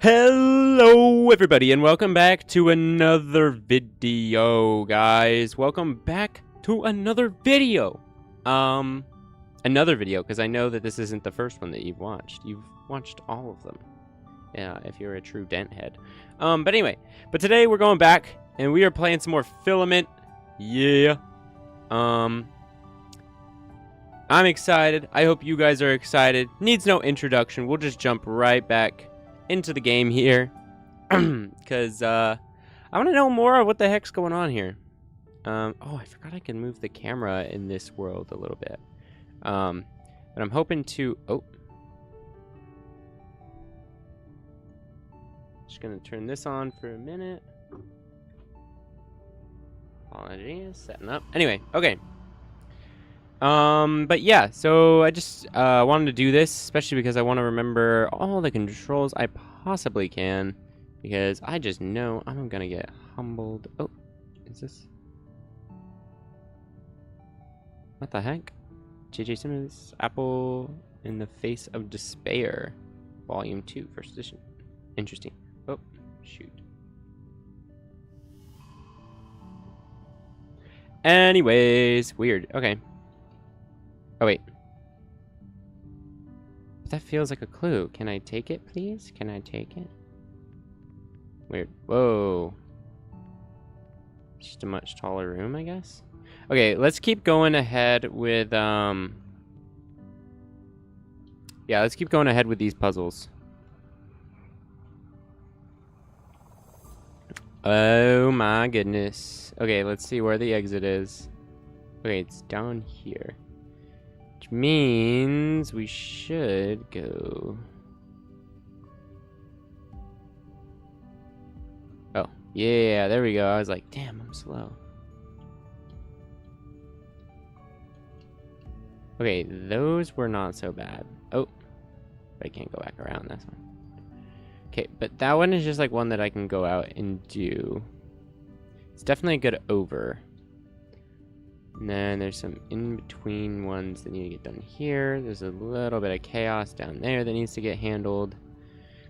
Hello everybody and welcome back to another video, guys. Welcome back to another video. Because I know that this isn't the first one that you've watched. You've watched all of them. Yeah, if you're a true dent head. But today we're going back and we are playing some more Filament. Yeah. I'm excited. I hope you guys are excited. Needs no introduction. We'll just jump right back into the game here, because I want to know more of what the heck's going on here. Oh, I forgot I can move the camera in this world a little bit. But I'm hoping to... Oh. Just gonna turn this on for a minute. Apologies, setting up. Anyway, okay. But yeah, so I just wanted to do this, especially because I want to remember all the controls I possibly can, because I just know I'm gonna get humbled. Oh, is this? What the heck? J.J. Simmons, Apple in the Face of Despair, Volume 2, First Edition. Interesting. Oh, shoot. Anyways, weird. Okay. Oh, wait. But that feels like a clue. Can I take it, please? Can I take it? Weird. Whoa. Just a much taller room, I guess? Okay, let's keep going ahead with, Yeah, let's keep going ahead with these puzzles. Oh my goodness. Okay, let's see where the exit is. Okay, it's down here. Which means we should go... Oh, yeah, there we go. I was like, damn, I'm slow. Okay, those were not so bad. Oh, but I can't go back around this one. Okay, but that one is just like one that I can go out and do. It's definitely a good over. And then there's some in-between ones that need to get done here. There's a little bit of chaos down there that needs to get handled.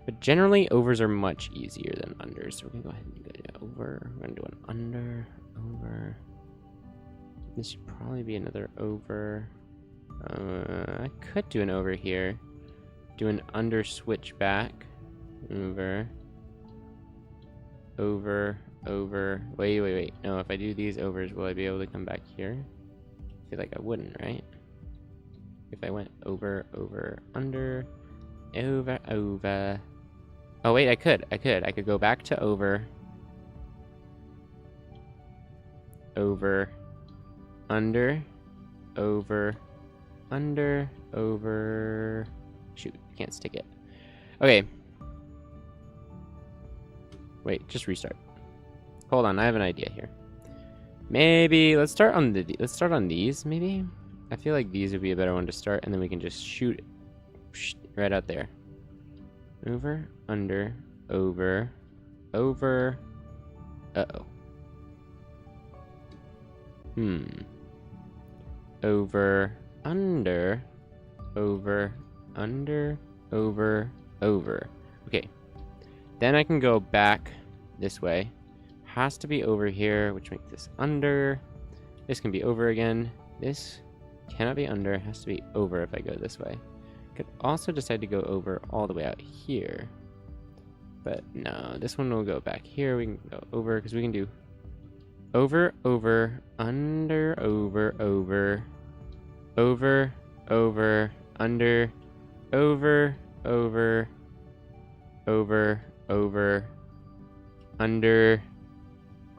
But generally, overs are much easier than unders. So we're going to go ahead and go over. We're going to do an under, over. This should probably be another over. I could do an over here. Do an under switch back. Over. Over. Over. Wait. No, if I do these overs, will I be able to come back here? I feel like I wouldn't, right? If I went over, over, under, over, over. Oh, wait, I could. I could go back to over. Over. Under. Over. Under. Over. Shoot, can't stick it. Okay. Wait, just restart. Hold on, I have an idea here. Maybe let's start on these. Maybe I feel like these would be a better one to start, and then we can just shoot right out there. Over, under, over, over. Uh-oh. Over, under, over, under, over, over. Okay. Then I can go back this way. Has to be over here, which makes this under. This can be over again. This cannot be under. It has to be over if I go this way. Could also decide to go over all the way out here. But no, this one will go back here. We can go over because we can do over, over, under, over, over, over, over, under, over, over, over, over, under,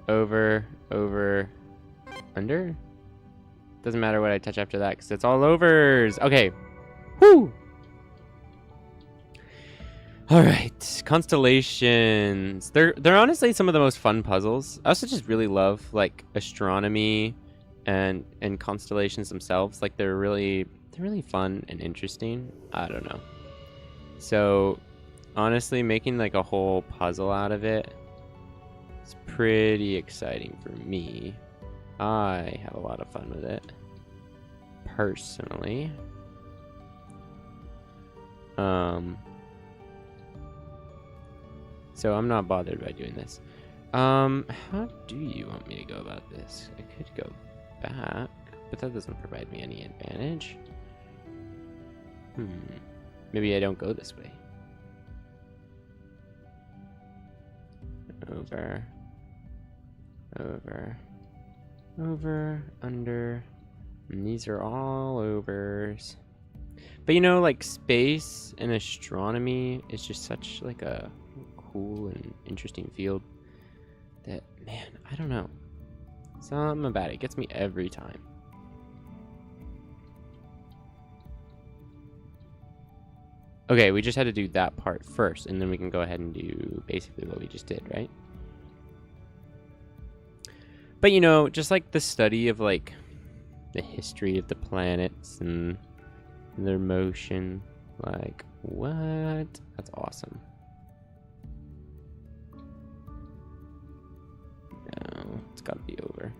over, over, under? Doesn't matter what I touch after that because it's all overs. Okay. Woo! Alright. Constellations. They're honestly some of the most fun puzzles. I also just really love like astronomy and constellations themselves. Like they're really fun and interesting. I don't know. So honestly, making like a whole puzzle out of it is pretty exciting for me. I have a lot of fun with it, personally. So I'm not bothered by doing this. How do you want me to go about this? I could go back, but that doesn't provide me any advantage. Maybe I don't go this way. Over, over, over, under. And these are all overs. But you know, like, space and astronomy is just such like a cool and interesting field that, man, I don't know. Something about it gets me every time. Okay, we just had to do that part first, and then we can go ahead and do basically what we just did, right? But you know, just like the study of like the history of the planets and their motion, like, what? That's awesome. No, it's gotta be over.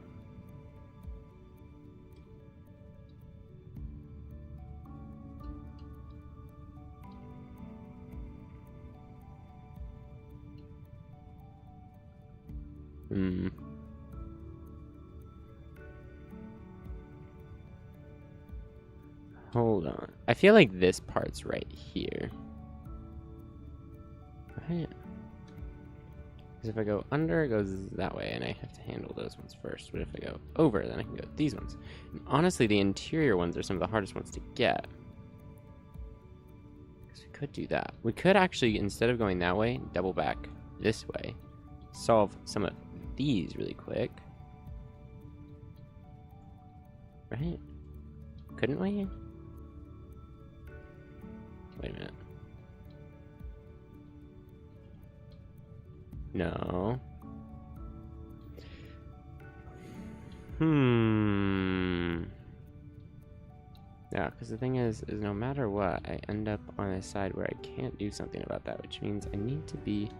Hold on. I feel like this part's right here. Right? Because if I go under, it goes that way, and I have to handle those ones first. But if I go over, then I can go these ones. And honestly, the interior ones are some of the hardest ones to get. Because we could do that. We could actually, instead of going that way, double back this way. Solve some of these really quick. Right? Couldn't we? Wait a minute. No. Yeah, because the thing is no matter what, I end up on a side where I can't do something about that, which means I need to be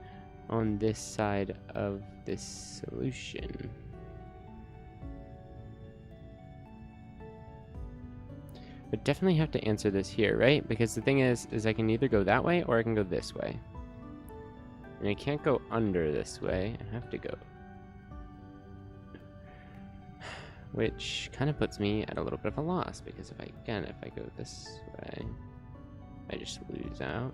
on this side of this solution. But definitely have to answer this here, right? Because the thing is I can either go that way or I can go this way. And I can't go under this way. I have to go. Which kind of puts me at a little bit of a loss, because if I go this way, I just lose out.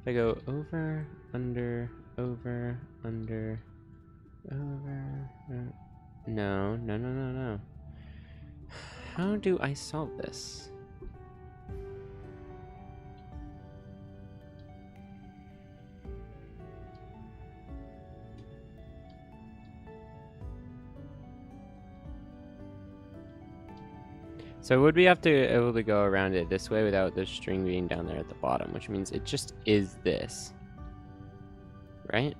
If I go over, under, over, under, over, no. How do I solve this? So would we have to be able to go around it this way without the string being down there at the bottom, which means it just is this, right?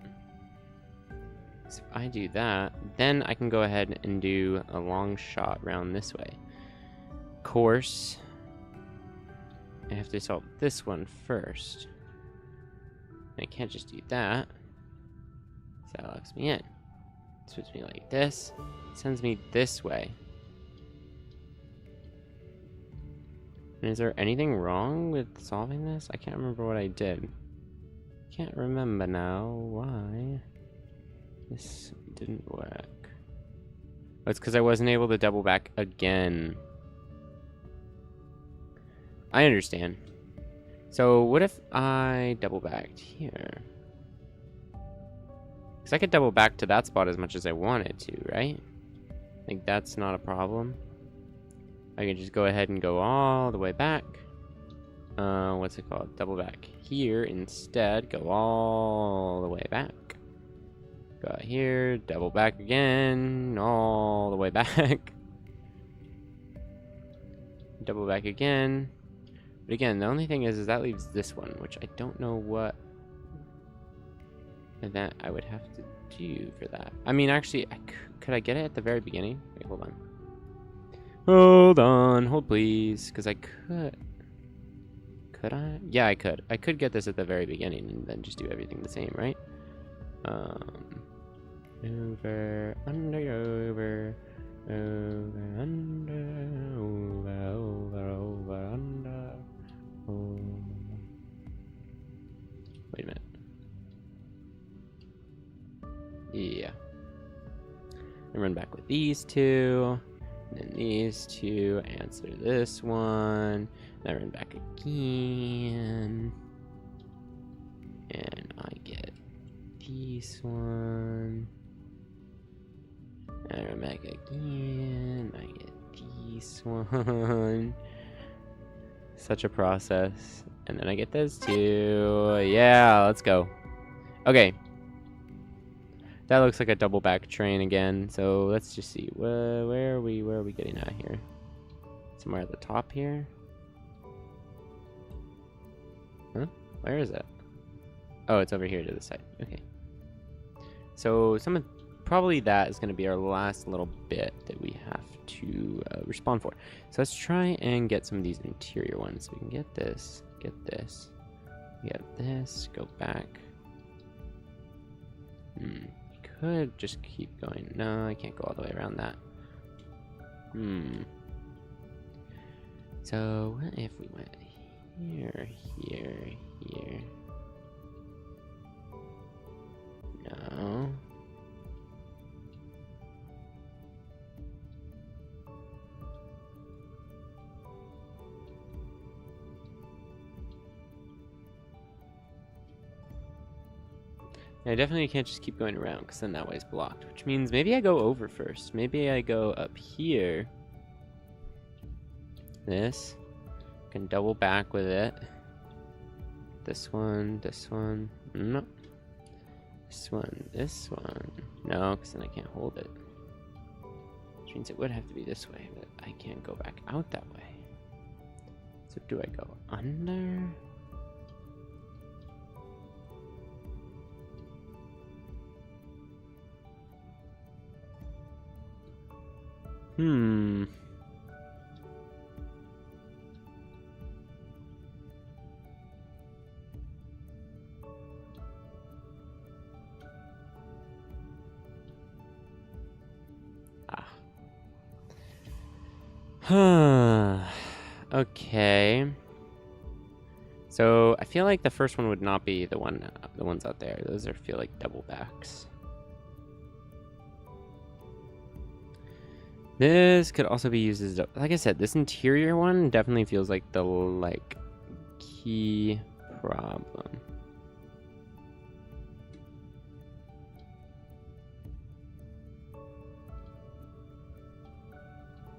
So if I do that, then I can go ahead and do a long shot round this way. Of course, I have to solve this one first. I can't just do that. So that locks me in. It puts me like this. It sends me this way. And is there anything wrong with solving this? I can't remember what I did. Can't remember now why this didn't work. Oh, it's because I wasn't able to double back again. I understand. So what if I double backed here? Because I could double back to that spot as much as I wanted to, right? Like, that's not a problem. I can just go ahead and go all the way back. What's it called? Double back here instead. Go all the way back. Go out here, double back again, all the way back. Double back again. But again, the only thing is that leaves this one, which I don't know what event I would have to do for that. I mean, actually, could I get it at the very beginning? Wait, hold on. Hold on, hold please, because I could. Could I? Yeah, I could. I could get this at the very beginning and then just do everything the same, right? Over, under, over, over, under, over, under, over. Wait a minute. Yeah. And run back with these two. And then these two. Answer this one. And I run back again. And I get this one. And I run back again. I get this one. Such a process. And then I get those two. Yeah, let's go. Okay. That looks like a double back train again. So let's just see. Where are we getting at here? Somewhere at the top here? Huh? Where is it? Oh, it's over here to the side. Okay. So probably that is going to be our last little bit that we have to respond for. So let's try and get some of these interior ones. So we can get this, get this, go back. Could just keep going. No, I can't go all the way around that. So what if we went here, here, here? No. I definitely can't just keep going around because then that way's blocked, which means maybe I go over first. Maybe I go up here. This. Can double back with it. This one, no. This one. No, because then I can't hold it. Which means it would have to be this way, but I can't go back out that way. So do I go under? Okay. So I feel like the first one would not be the ones out there. Those feel like double backs. This could also be used as, like I said, this interior one definitely feels like the key problem.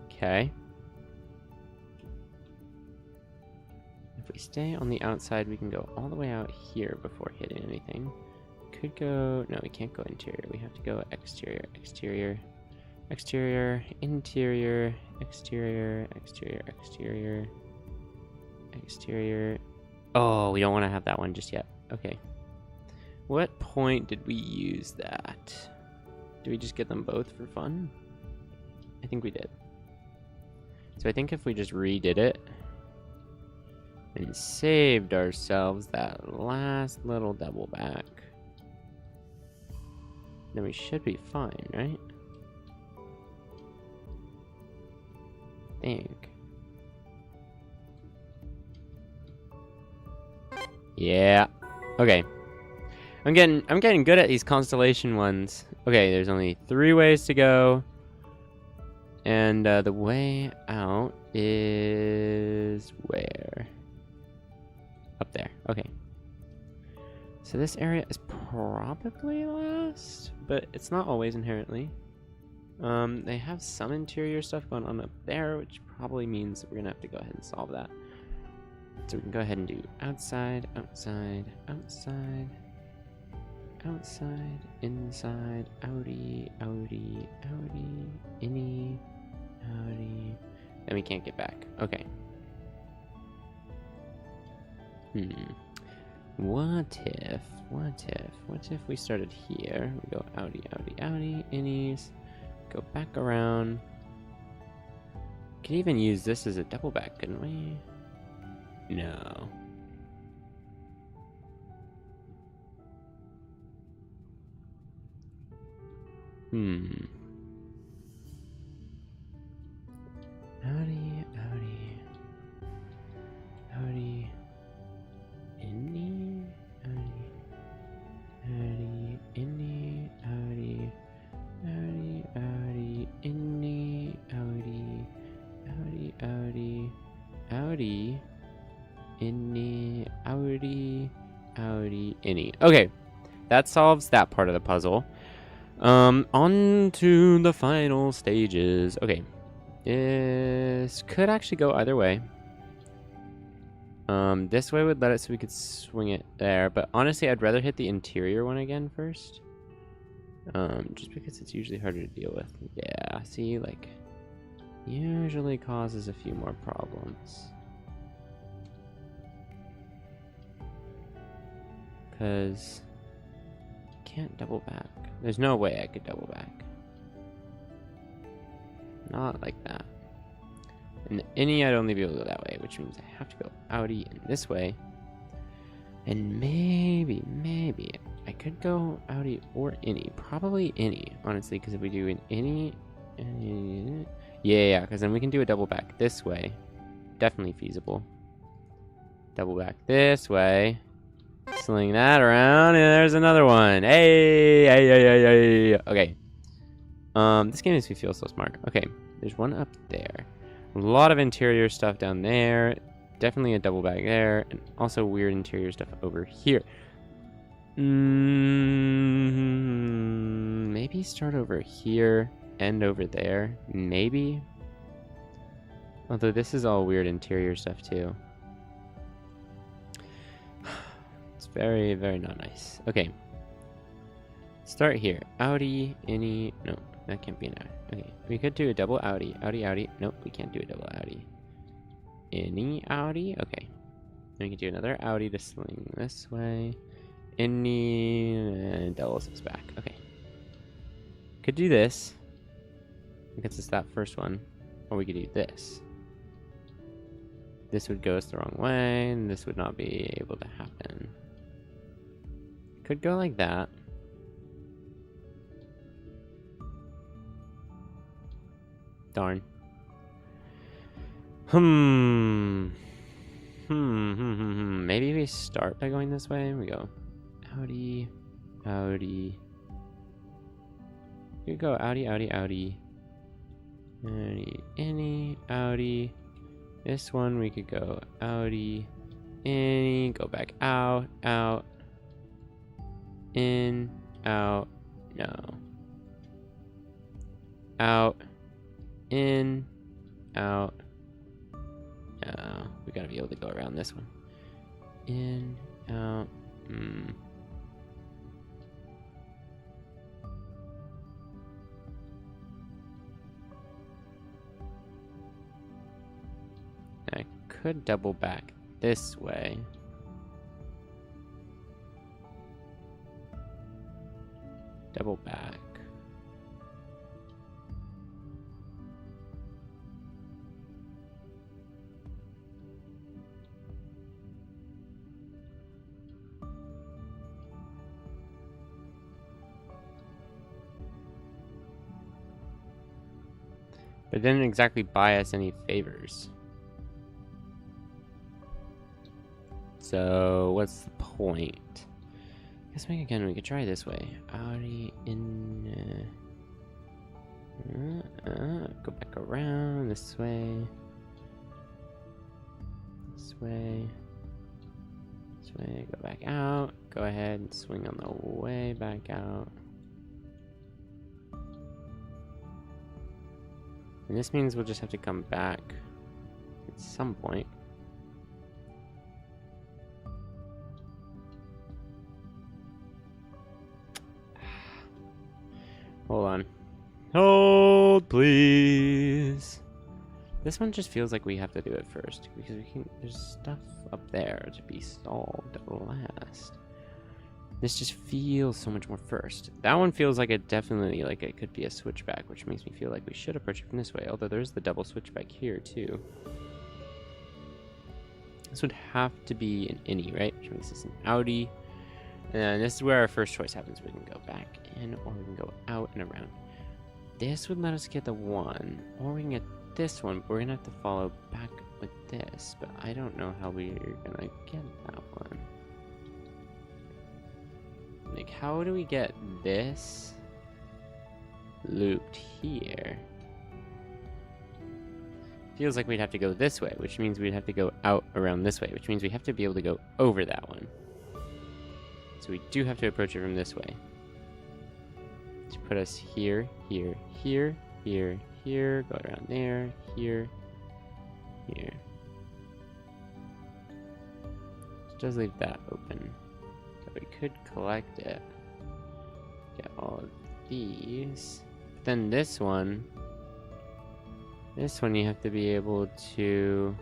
Okay. If we stay on the outside, we can go all the way out here before hitting anything. Could go, no, we can't go interior. We have to go exterior, exterior. Exterior, interior, exterior, exterior, exterior, exterior. Oh, we don't want to have that one just yet. Okay. What point did we use that? Did we just get them both for fun? I think we did. So I think if we just redid it and saved ourselves that last little double back, then we should be fine, right? Think. Yeah. Okay. I'm getting good at these constellation ones. Okay, there's only 3 ways to go. And the way out is where? Up there. Okay. So this area is probably last, but it's not always inherently. They have some interior stuff going on up there, which probably means that we're gonna have to go ahead and solve that. So we can go ahead and do outside, outside, outside, outside, inside, outie, outie, outie, innie, outie. Then we can't get back. Okay. What if we started here? We go outie, outie, outie, innies. Go back around. Could even use this as a double back, couldn't we? No. Outie, outie, outie, inni, outie. Innie, outie, outie, innie. Okay, that solves that part of the puzzle. On to the final stages. Okay, this could actually go either way. This way would let it so we could swing it there, but honestly, I'd rather hit the interior one again first. Just because it's usually harder to deal with. Yeah, see, like, usually causes a few more problems. Because can't double back. There's no way I could double back. Not like that. And the innie, I'd only be able to go that way, which means I have to go outie in this way. And maybe I could go outie or innie. Probably innie, honestly, because if we do an innie, yeah, because then we can do a double back this way. Definitely feasible. Double back this way. Sling that around, and there's another one. Hey. Okay. This game makes me feel so smart. Okay, there's one up there. A lot of interior stuff down there. Definitely a double back there, and also weird interior stuff over here. Maybe start over here, end over there. Maybe. Although this is all weird interior stuff too. It's very, very not nice. Okay. Start here. Outie, innie. No, that can't be an outie. Okay, we could do a double outie. Outie. Nope, we can't do a double outie. Innie, outie. Okay. Then we can do another outie to sling this way. Innie, and doubles us back. Okay. Could do this. Because it's that first one. Or we could do this. This would go us the wrong way, and this would not be able to happen. Could go like that. Darn. Maybe we start by going this way and we go outie. You go outie. Innie, outie. This one we could go outie, innie, go back out, in, out, no. Out, in, out, no. We gotta be able to go around this one. In, out, I could double back this way. Double back. But it didn't exactly buy us any favors. So what's the point? I guess we could try this way. Outie in. Go back around this way. This way. This way. Go back out. Go ahead and swing on the way back out. And this means we'll just have to come back at some point. Hold on. Hold, please. This one just feels like we have to do it first because there's stuff up there to be solved last. This just feels so much more first. That one feels like it definitely, like it could be a switchback, which makes me feel like we should approach it from this way. Although there's the double switchback here too. This would have to be an innie, right? Which makes this an outie. And this is where our first choice happens. We can go back in, or we can go out and around. This would let us get the one, or we can get this one, but we're gonna have to follow back with this. But I don't know how we're gonna get that one. Like, how do we get this looped here? feels like we'd have to go this way, which means we'd have to go out around this way, which means we have to be able to go over that one. So we do have to approach it from this way. To put us here, here, here, here, here, go around there, here, here. It does leave that open. So we could collect it. Get all of these. But then this one you have to be able to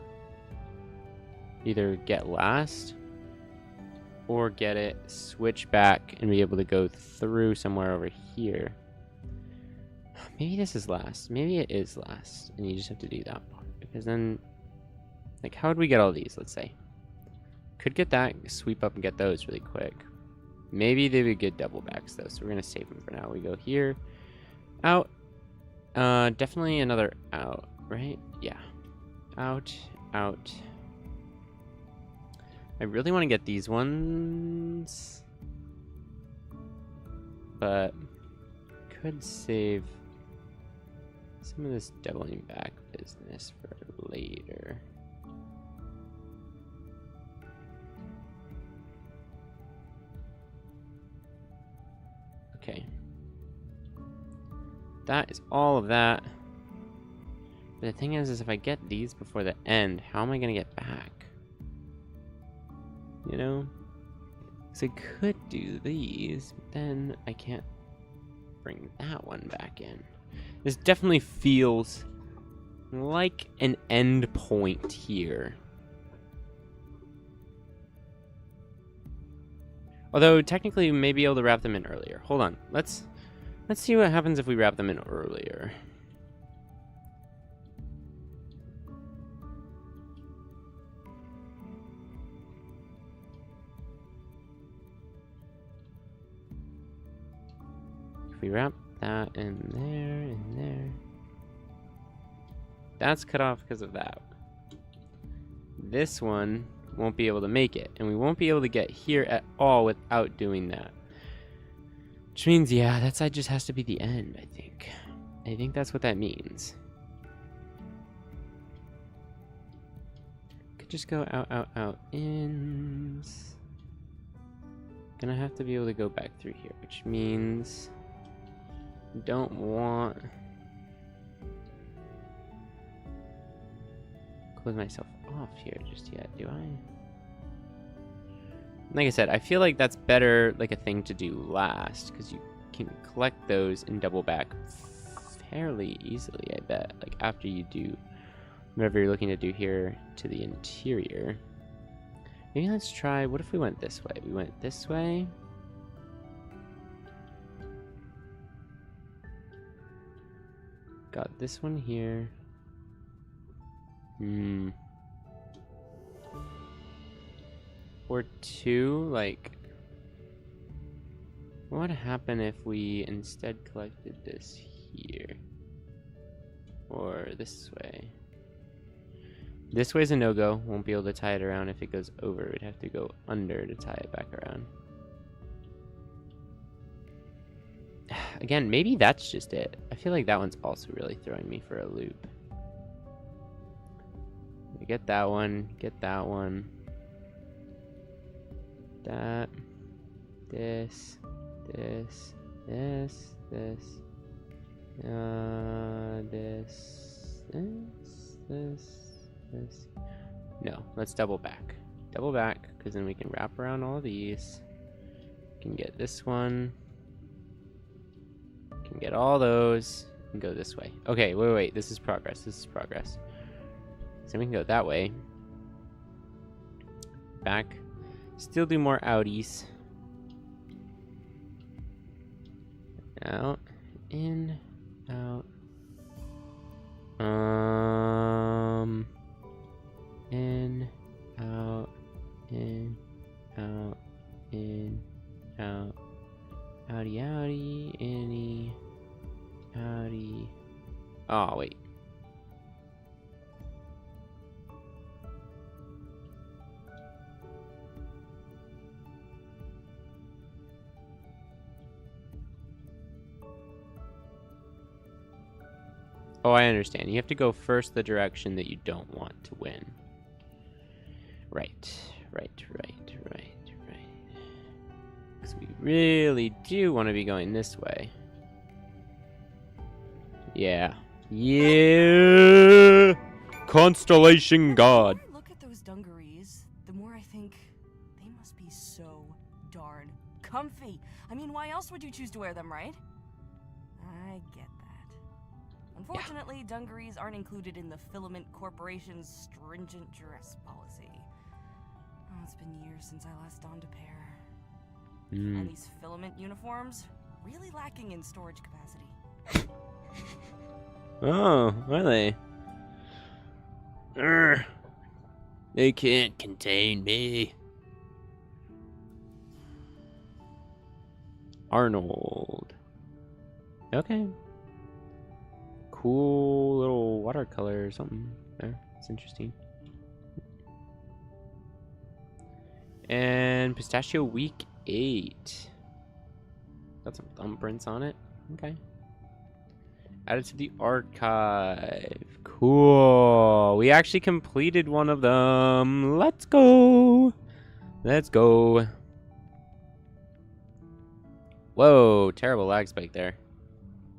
either get last or get it, switch back, and be able to go through somewhere over here. Maybe this is last. Maybe it is last, and you just have to do that part. Because then, like, how would we get all these, let's say? Could get that, sweep up and get those really quick. Maybe they would get double backs, though, so we're going to save them for now. We go here, out, definitely another out, right? Yeah. Out, out. I really want to get these ones, but could save some of this doubling back business for later. Okay. That is all of that. But the thing is if I get these before the end, how am I going to get back? You know? Because I could do these, but then I can't bring that one back in. This definitely feels like an end point here. Although, technically, we may be able to wrap them in earlier. Hold on. Let's see what happens if we wrap them in earlier. If we wrap that in there. That's cut off because of that. This one won't be able to make it, and we won't be able to get here at all without doing that. Which means, yeah, that side just has to be the end, I think. I think that's what that means. Could just go out, out, out, ins. Gonna have to be able to go back through here, which means don't want close myself off here just yet, do I? Like I said, I feel like that's better, like a thing to do last, because you can collect those and double back fairly easily, I bet. Like after you do whatever you're looking to do here to the interior. Maybe let's try, what if we went this way? We went this way. Got this one here. Or two, like, what would happen if we instead collected this here? Or this way? This way's a no-go. Won't be able to tie it around if it goes over. We'd have to go under to tie it back around. Again, maybe that's just it. I feel like that one's also really throwing me for a loop. Get that one, get that one. That, this, this, this, this, this. No, let's double back. Double back, because then we can wrap around all of these. Can get this one. Can get all those. And go this way. Okay, wait. This is progress. This is progress. So we can go that way. Back. Still do more outies. Out. In. Out. In. Out. In. Out. In. Out. Outie, outie. Innie. Outie. Oh, wait. Oh, I understand. You have to go first the direction that you don't want to win. Right. Because we really do want to be going this way. Yeah. Yeah! Constellation God. The more I look at those dungarees, the more I think they must be so darn comfy. I mean, why else would you choose to wear them, right? I get that. Unfortunately, dungarees aren't included in the Filament Corporation's stringent dress policy. Oh, it's been years since I last donned a pair. And these Filament uniforms, really lacking in storage capacity. Oh, are they? They can't contain me. Arnold. Okay. Cool little watercolor or something there. It's interesting. And Pistachio Week 8. Got some thumbprints on it. Okay. Added to the archive. Cool. We actually completed one of them. Let's go. Let's go. Whoa, terrible lag spike there.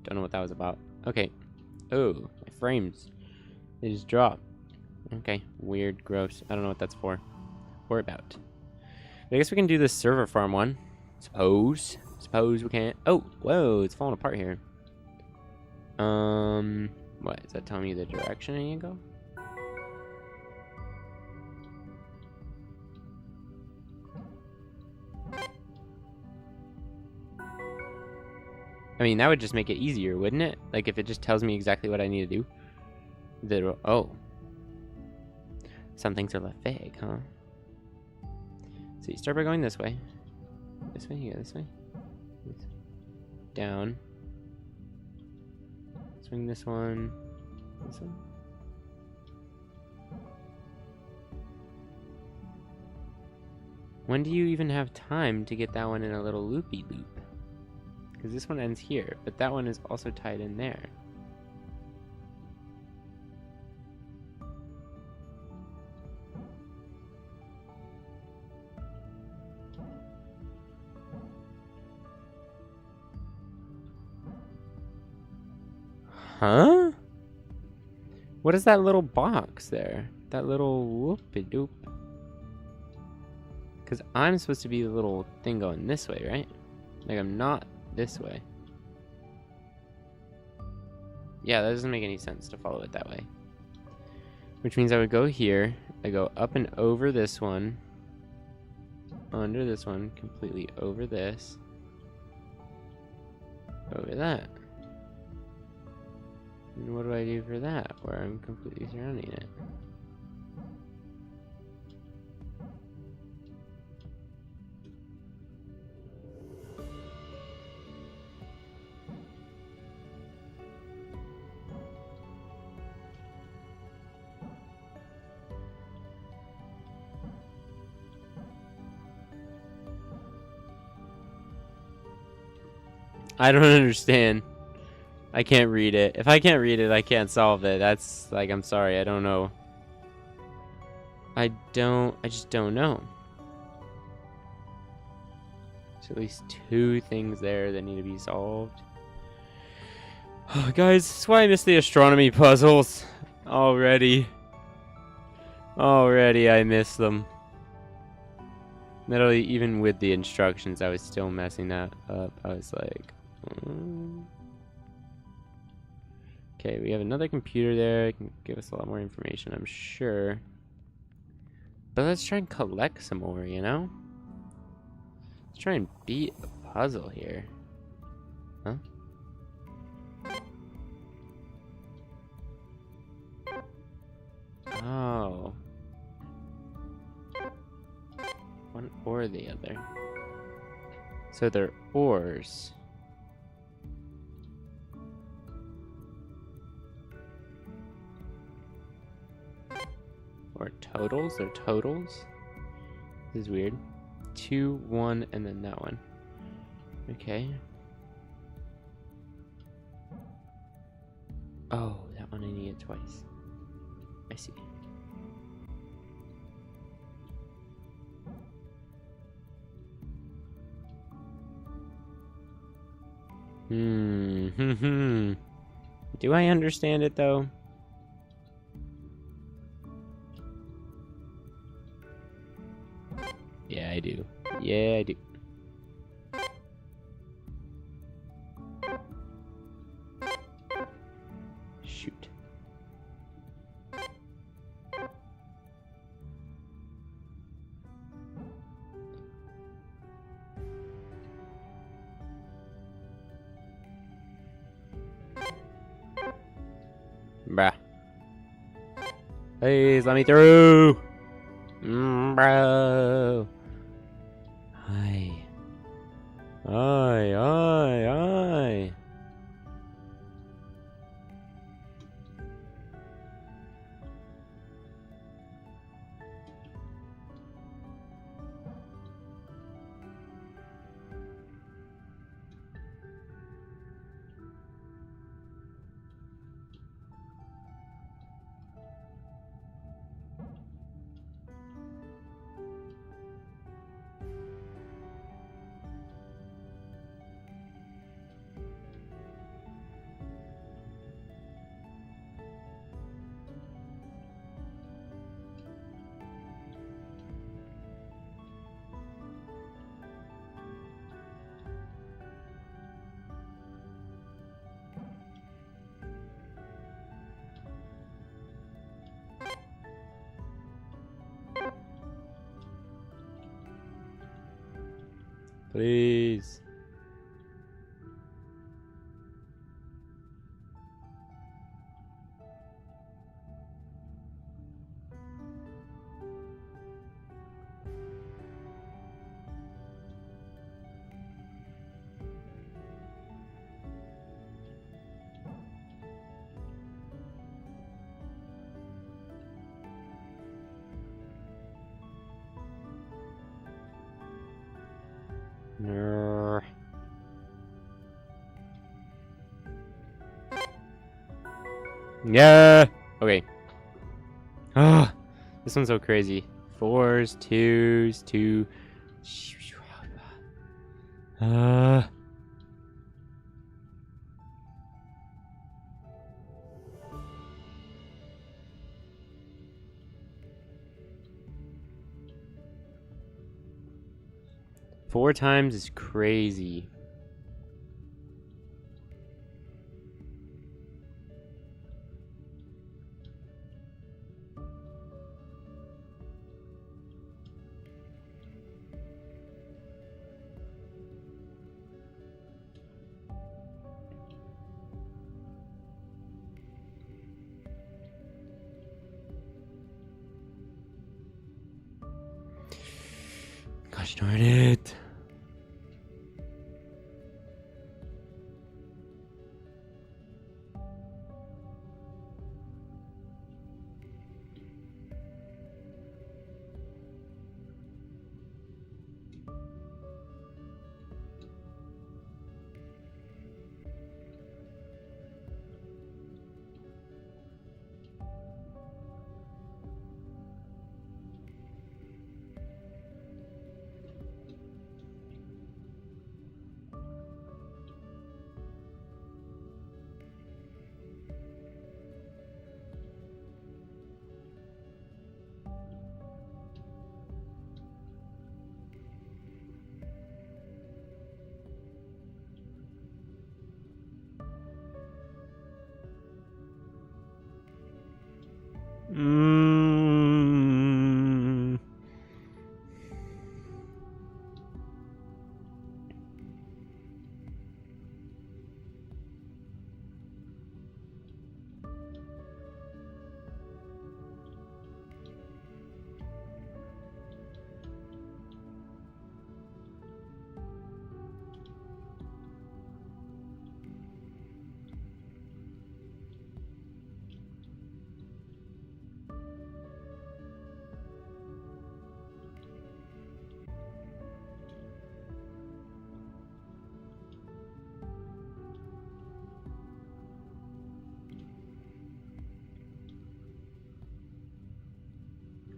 Don't know what that was about. Okay. Oh, my frames. They just dropped. Okay, weird, gross. I don't know what that's for. Or about. But I guess we can do this server farm one. Suppose we can't. Oh, whoa, it's falling apart here. What? Is that telling me the direction I need to go? I mean, that would just make it easier, wouldn't it? Like, if it just tells me exactly what I need to do. Oh. Some things are left vague, huh? So you start by going this way. This way, you go this way. Down. Swing this one. This one. When do you even have time to get that one in a little loopy loop? Because this one ends here, but that one is also tied in there. Huh? What is that little box there? That little whoop-a-doop. Because I'm supposed to be the little thing going this way, right? Like, I'm not this way. Yeah, that doesn't make any sense to follow it that way. Which means I would go here. I go up and over this one. Under this one. Completely over this. Over that. And what do I do for that, where I'm completely surrounding it? I don't understand. I can't read it. If I can't read it, I can't solve it. That's like, I'm sorry, I don't know. I just don't know. There's at least 2 things there that need to be solved. Oh, guys, that's why I miss the astronomy puzzles. Already I miss them. Literally, even with the instructions, I was still messing that up. I was like... Okay, we have another computer there. It can give us a lot more information, I'm sure. But let's try and collect some more, you know? Let's try and beat a puzzle here. Huh? Oh. One or the other. So they're ores. Or totals? They're totals? This is weird. 2, 1, and then that one. Okay. Oh, that I need it twice. I see. Do I understand it though? Yeah, I do. Yeah, I do. Shoot. Bruh. Please let me through. Bro. Aye. Aye, aye, aye. Please. No. Yeah. Okay. Ah, this one's so crazy. 4s, 2s, 2. Ah. Four times is crazy. Gosh darn it.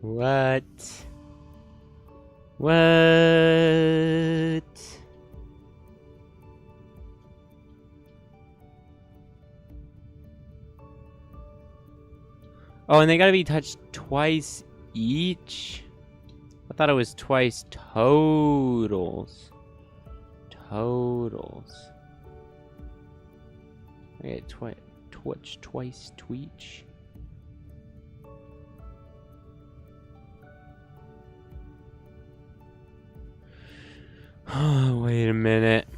What? What? Oh, and they gotta be touched twice each? I thought it was twice totals. Totals. Okay, twice tweech. Oh, wait a minute.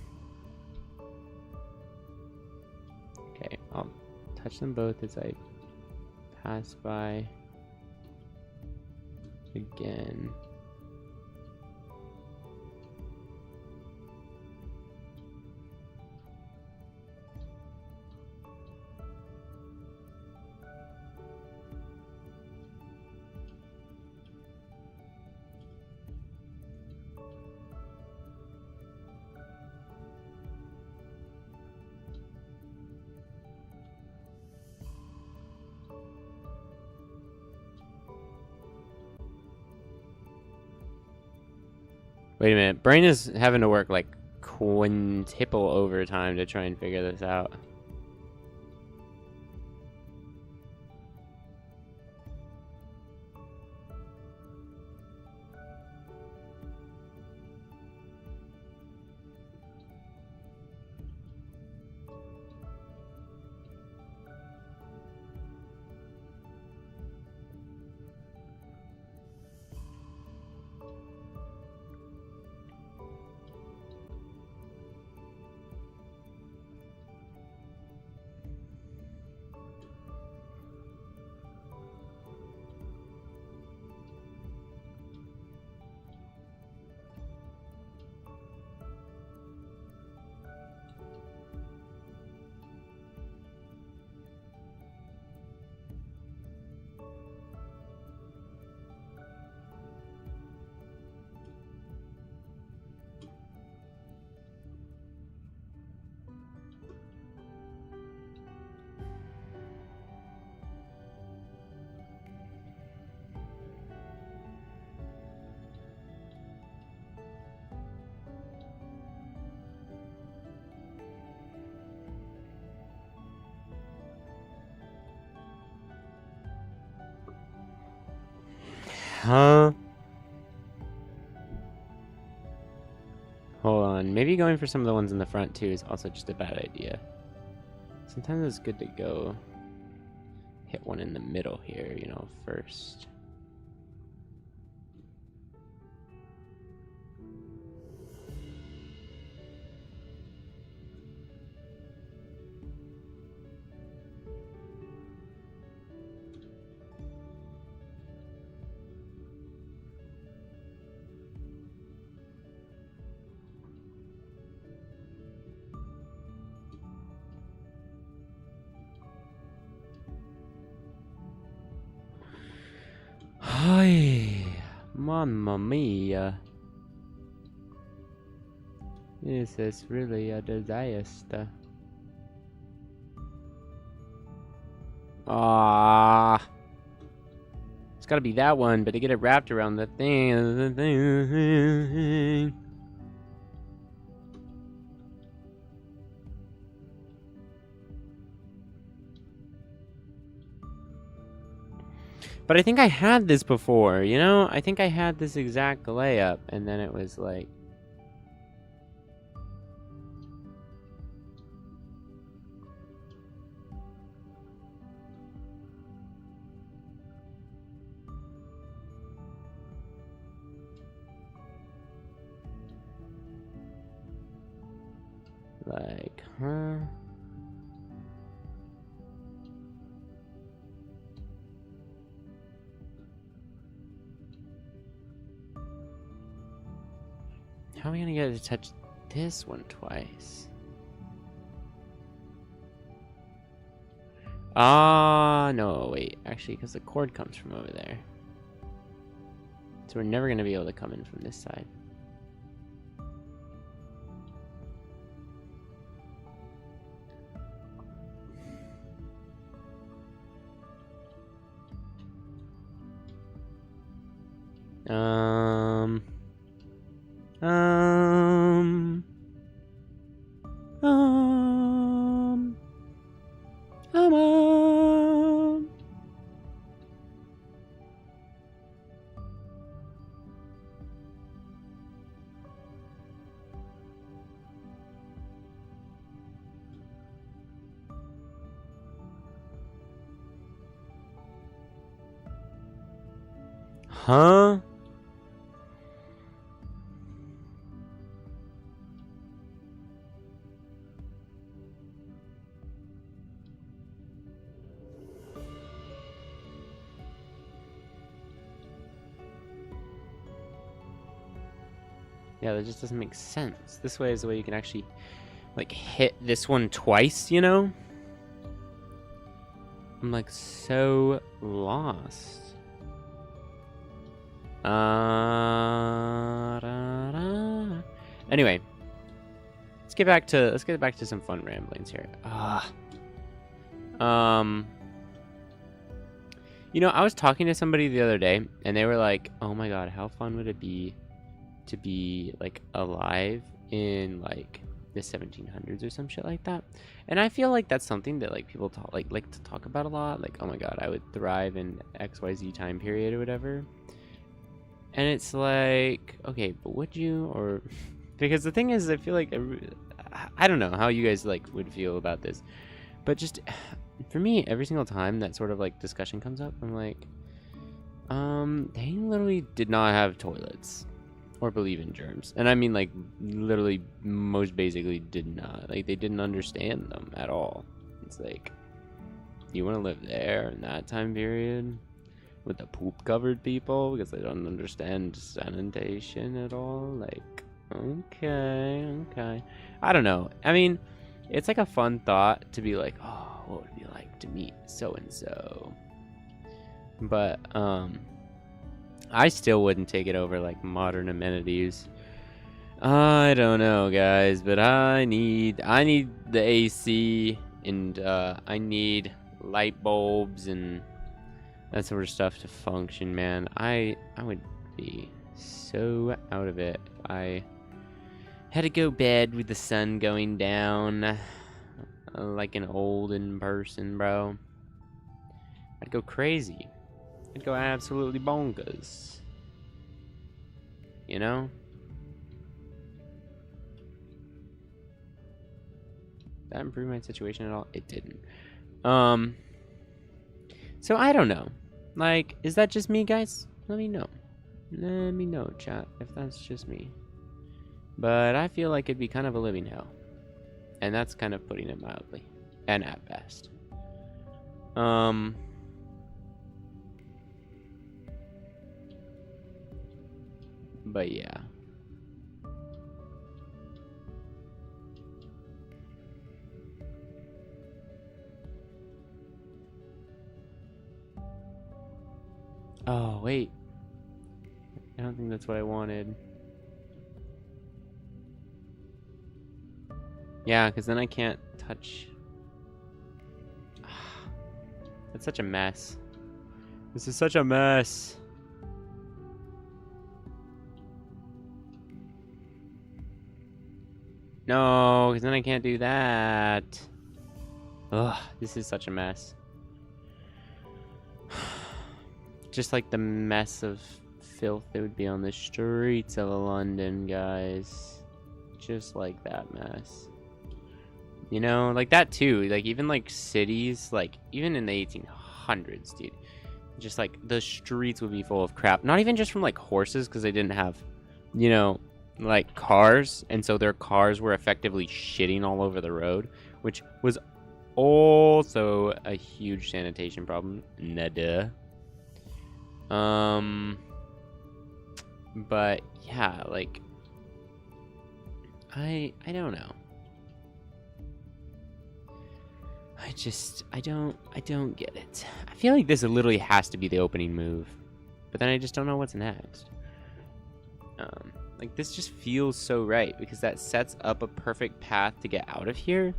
Okay, I'll touch them both as I pass by again. Wait a minute. Brain is having to work like quintuple overtime to try and figure this out. Huh? Hold on. Maybe going for some of the ones in the front too is also just a bad idea. Sometimes it's good to go hit one in the middle here, you know, first. Hi, mamma mia. This is really a disaster. Ah, it's gotta be that one, but to get it wrapped around the thing. But I think I had this before, you know? I think I had this exact layup, and then it was like... Like, huh? How are we gonna get it to touch this one twice? Ah, no, wait. Actually, because the cord comes from over there. So we're never gonna be able to come in from this side. Um. Um. Um. Um. Huh? Yeah, that just doesn't make sense. This way is the way you can actually, like, hit this one twice, you know? I'm, like, so lost. Anyway, let's get back to some fun ramblings here. You know, I was talking to somebody the other day, and they were like, "Oh my god, how fun would it be to be like alive in like the 1700s or some shit like that?" And I feel like that's something that like people talk like to talk about a lot. Like, oh my god, I would thrive in XYZ time period or whatever. And it's like, okay, but would you? Or because the thing is, I feel like I don't know how you guys like would feel about this, but just for me, every single time that sort of like discussion comes up, I'm like, they literally did not have toilets or believe in germs. And I mean, like, literally most basically did not. Like, they didn't understand them at all. It's like, you want to live there in that time period with the poop covered people because they don't understand sanitation at all? Like, okay. I don't know. I mean, it's like a fun thought to be like, oh, what would it be like to meet so and so? But I still wouldn't take it over like modern amenities. I don't know, guys, but I need the AC, and I need light bulbs and that sort of stuff to function, man. I would be so out of it if I had to go bed with the sun going down like an olden person, bro. I'd go crazy. I'd go absolutely bonkers. You know? That improved my situation at all? It didn't. So I don't know. Like, is that just me, guys? Let me know. Let me know, chat, if that's just me. But I feel like it'd be kind of a living hell. And that's kind of putting it mildly. And at best. But yeah. Oh, wait. I don't think that's what I wanted. Yeah, because then I can't touch. That's such a mess. This is such a mess. No, because then I can't do that. Ugh, this is such a mess. Just like the mess of filth that would be on the streets of London, guys. Just like that mess. You know, like that too. Like even like cities, like even in the 1800s, dude. Just like the streets would be full of crap. Not even just from like horses, because they didn't have, you know, like cars, and so their cars were effectively shitting all over the road, which was also a huge sanitation problem. Nada. But yeah, like I don't know. I don't get it. I feel like this literally has to be the opening move, but then I just don't know what's next. Like this just feels so right because that sets up a perfect path to get out of here,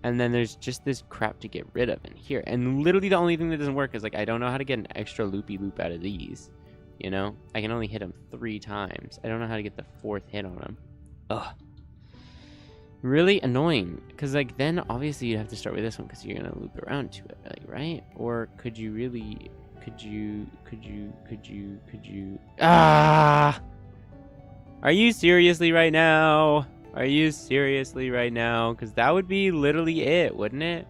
and then there's just this crap to get rid of in here. And literally the only thing that doesn't work is like I don't know how to get an extra loopy loop out of these. you know? I can only hit him 3 times. I don't know how to get the 4th hit on him. Ugh. Really annoying. Because, like, then obviously you'd have to start with this one because you're going to loop around to it, like, right? Or could you really... Could you... Ah! Are you seriously right now? Are you seriously right now? Because that would be literally it, wouldn't it?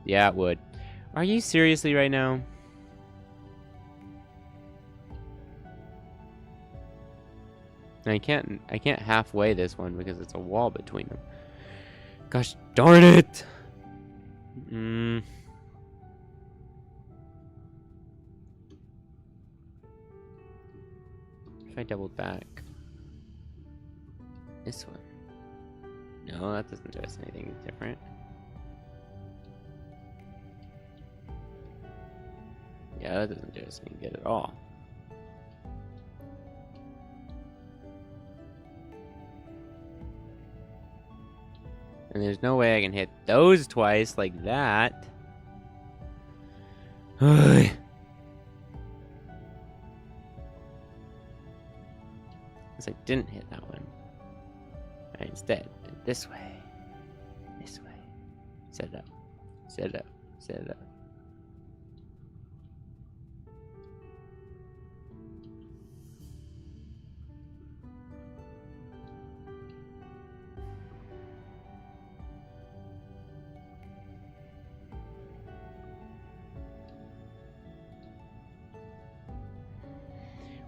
Yeah, it would. Are you seriously right now? I can't halfway this one because it's a wall between them. Gosh darn it! If I doubled back. This one. No, that doesn't do us anything different. Yeah, that doesn't do us any good at all. And there's no way I can hit those twice like that. Because I didn't hit that one. I instead did this way. This way. Set it up. Set it up. Set it up.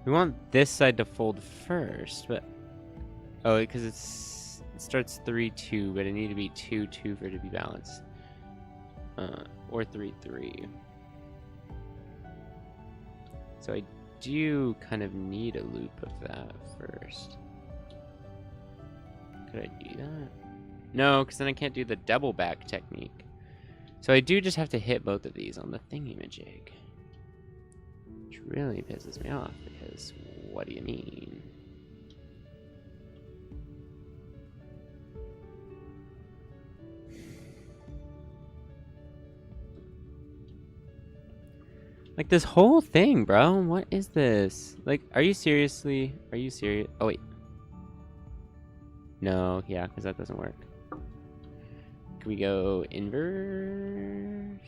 We want this side to fold first, but... Oh, because it starts 3-2, but it needs to be 2-2 for it to be balanced. Or 3-3. So I do kind of need a loop of that first. Could I do that? No, because then I can't do the double back technique. So I do just have to hit both of these on the thingy-majig. Which really pisses me off, because what do you mean? Like, this whole thing, bro. What is this? Like, are you seriously? Are you serious? Oh, wait. No, yeah, because that doesn't work. Can we go inverse?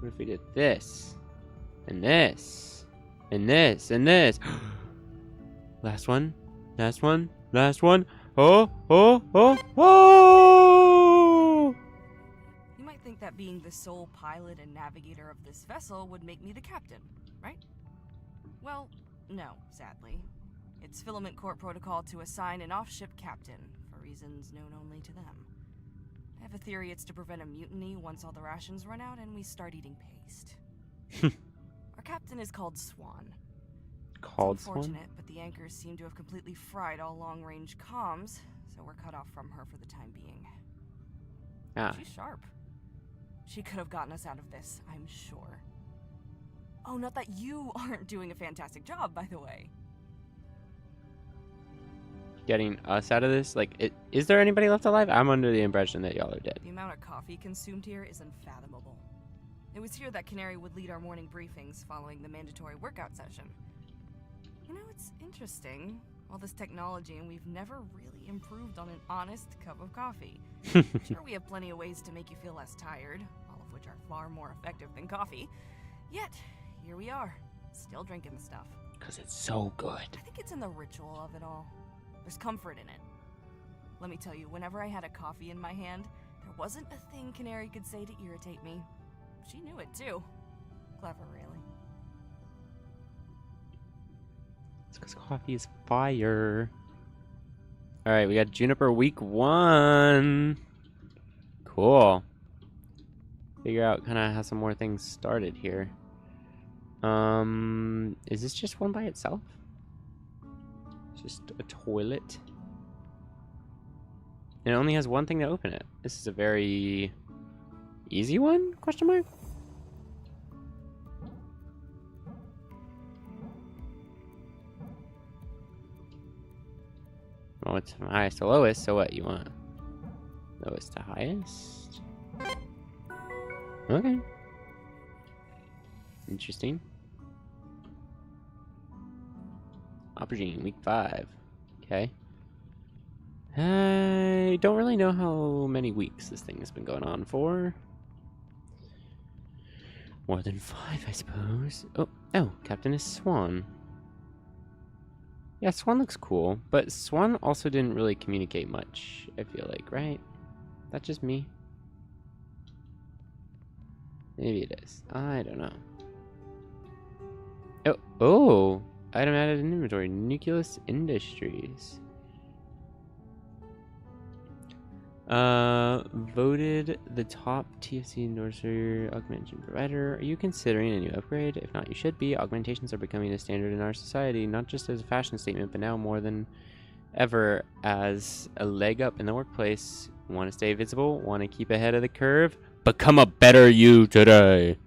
What if we did this? And this? And this? And this? Last one? Last one? Last one? Oh! Oh! Oh! Oh! You might think that being the sole pilot and navigator of this vessel would make me the captain, right? Well, no, sadly. It's Filament Corp protocol to assign an off-ship captain, for reasons known only to them. I have a theory it's to prevent a mutiny once all the rations run out and we start eating paste. Our captain is called Swan. Called it's unfortunate, Swan? but the anchors seem to have completely fried all long-range comms, so we're cut off from her for the time being. Ah. She's sharp. She could have gotten us out of this, I'm sure. Oh, not that you aren't doing a fantastic job, by the way. Getting us out of this? Like, is there anybody left alive? I'm under the impression that y'all are dead. The amount of coffee consumed here is unfathomable. It was here that Canary would lead our morning briefings following the mandatory workout session. You know, it's interesting, all this technology, and we've never really improved on an honest cup of coffee. Sure, we have plenty of ways to make you feel less tired, all of which are far more effective than coffee. Yet, here we are, still drinking the stuff. Because it's so good. I think it's in the ritual of it all. There's comfort in it. Let me tell you, whenever I had a coffee in my hand, there wasn't a thing Canary could say to irritate me. She knew it too. Clever, really. It's because coffee is fire. Alright, we got Juniper week 1. Cool. Figure out kind of how some more things started here. Is this just one by itself? Just a toilet. And it only has one thing to open it. This is a very easy one? Question mark? Well, it's from highest to lowest, so what you want? Lowest to highest. Okay. Interesting. Aubergine, week 5. Okay. I don't really know how many weeks this thing has been going on for. More than 5, I suppose. Oh, Captain is Swan. Yeah, Swan looks cool, but Swan also didn't really communicate much, I feel like, right? That's just me. Maybe it is. I don't know. Oh, item added in inventory. Nucleus Industries. Voted the top TFC endorser augmentation provider. Are you considering a new upgrade? If not, you should be. Augmentations are becoming a standard in our society, not just as a fashion statement, but now more than ever as a leg up in the workplace. Want to stay visible? Want to keep ahead of the curve? Become a better you today.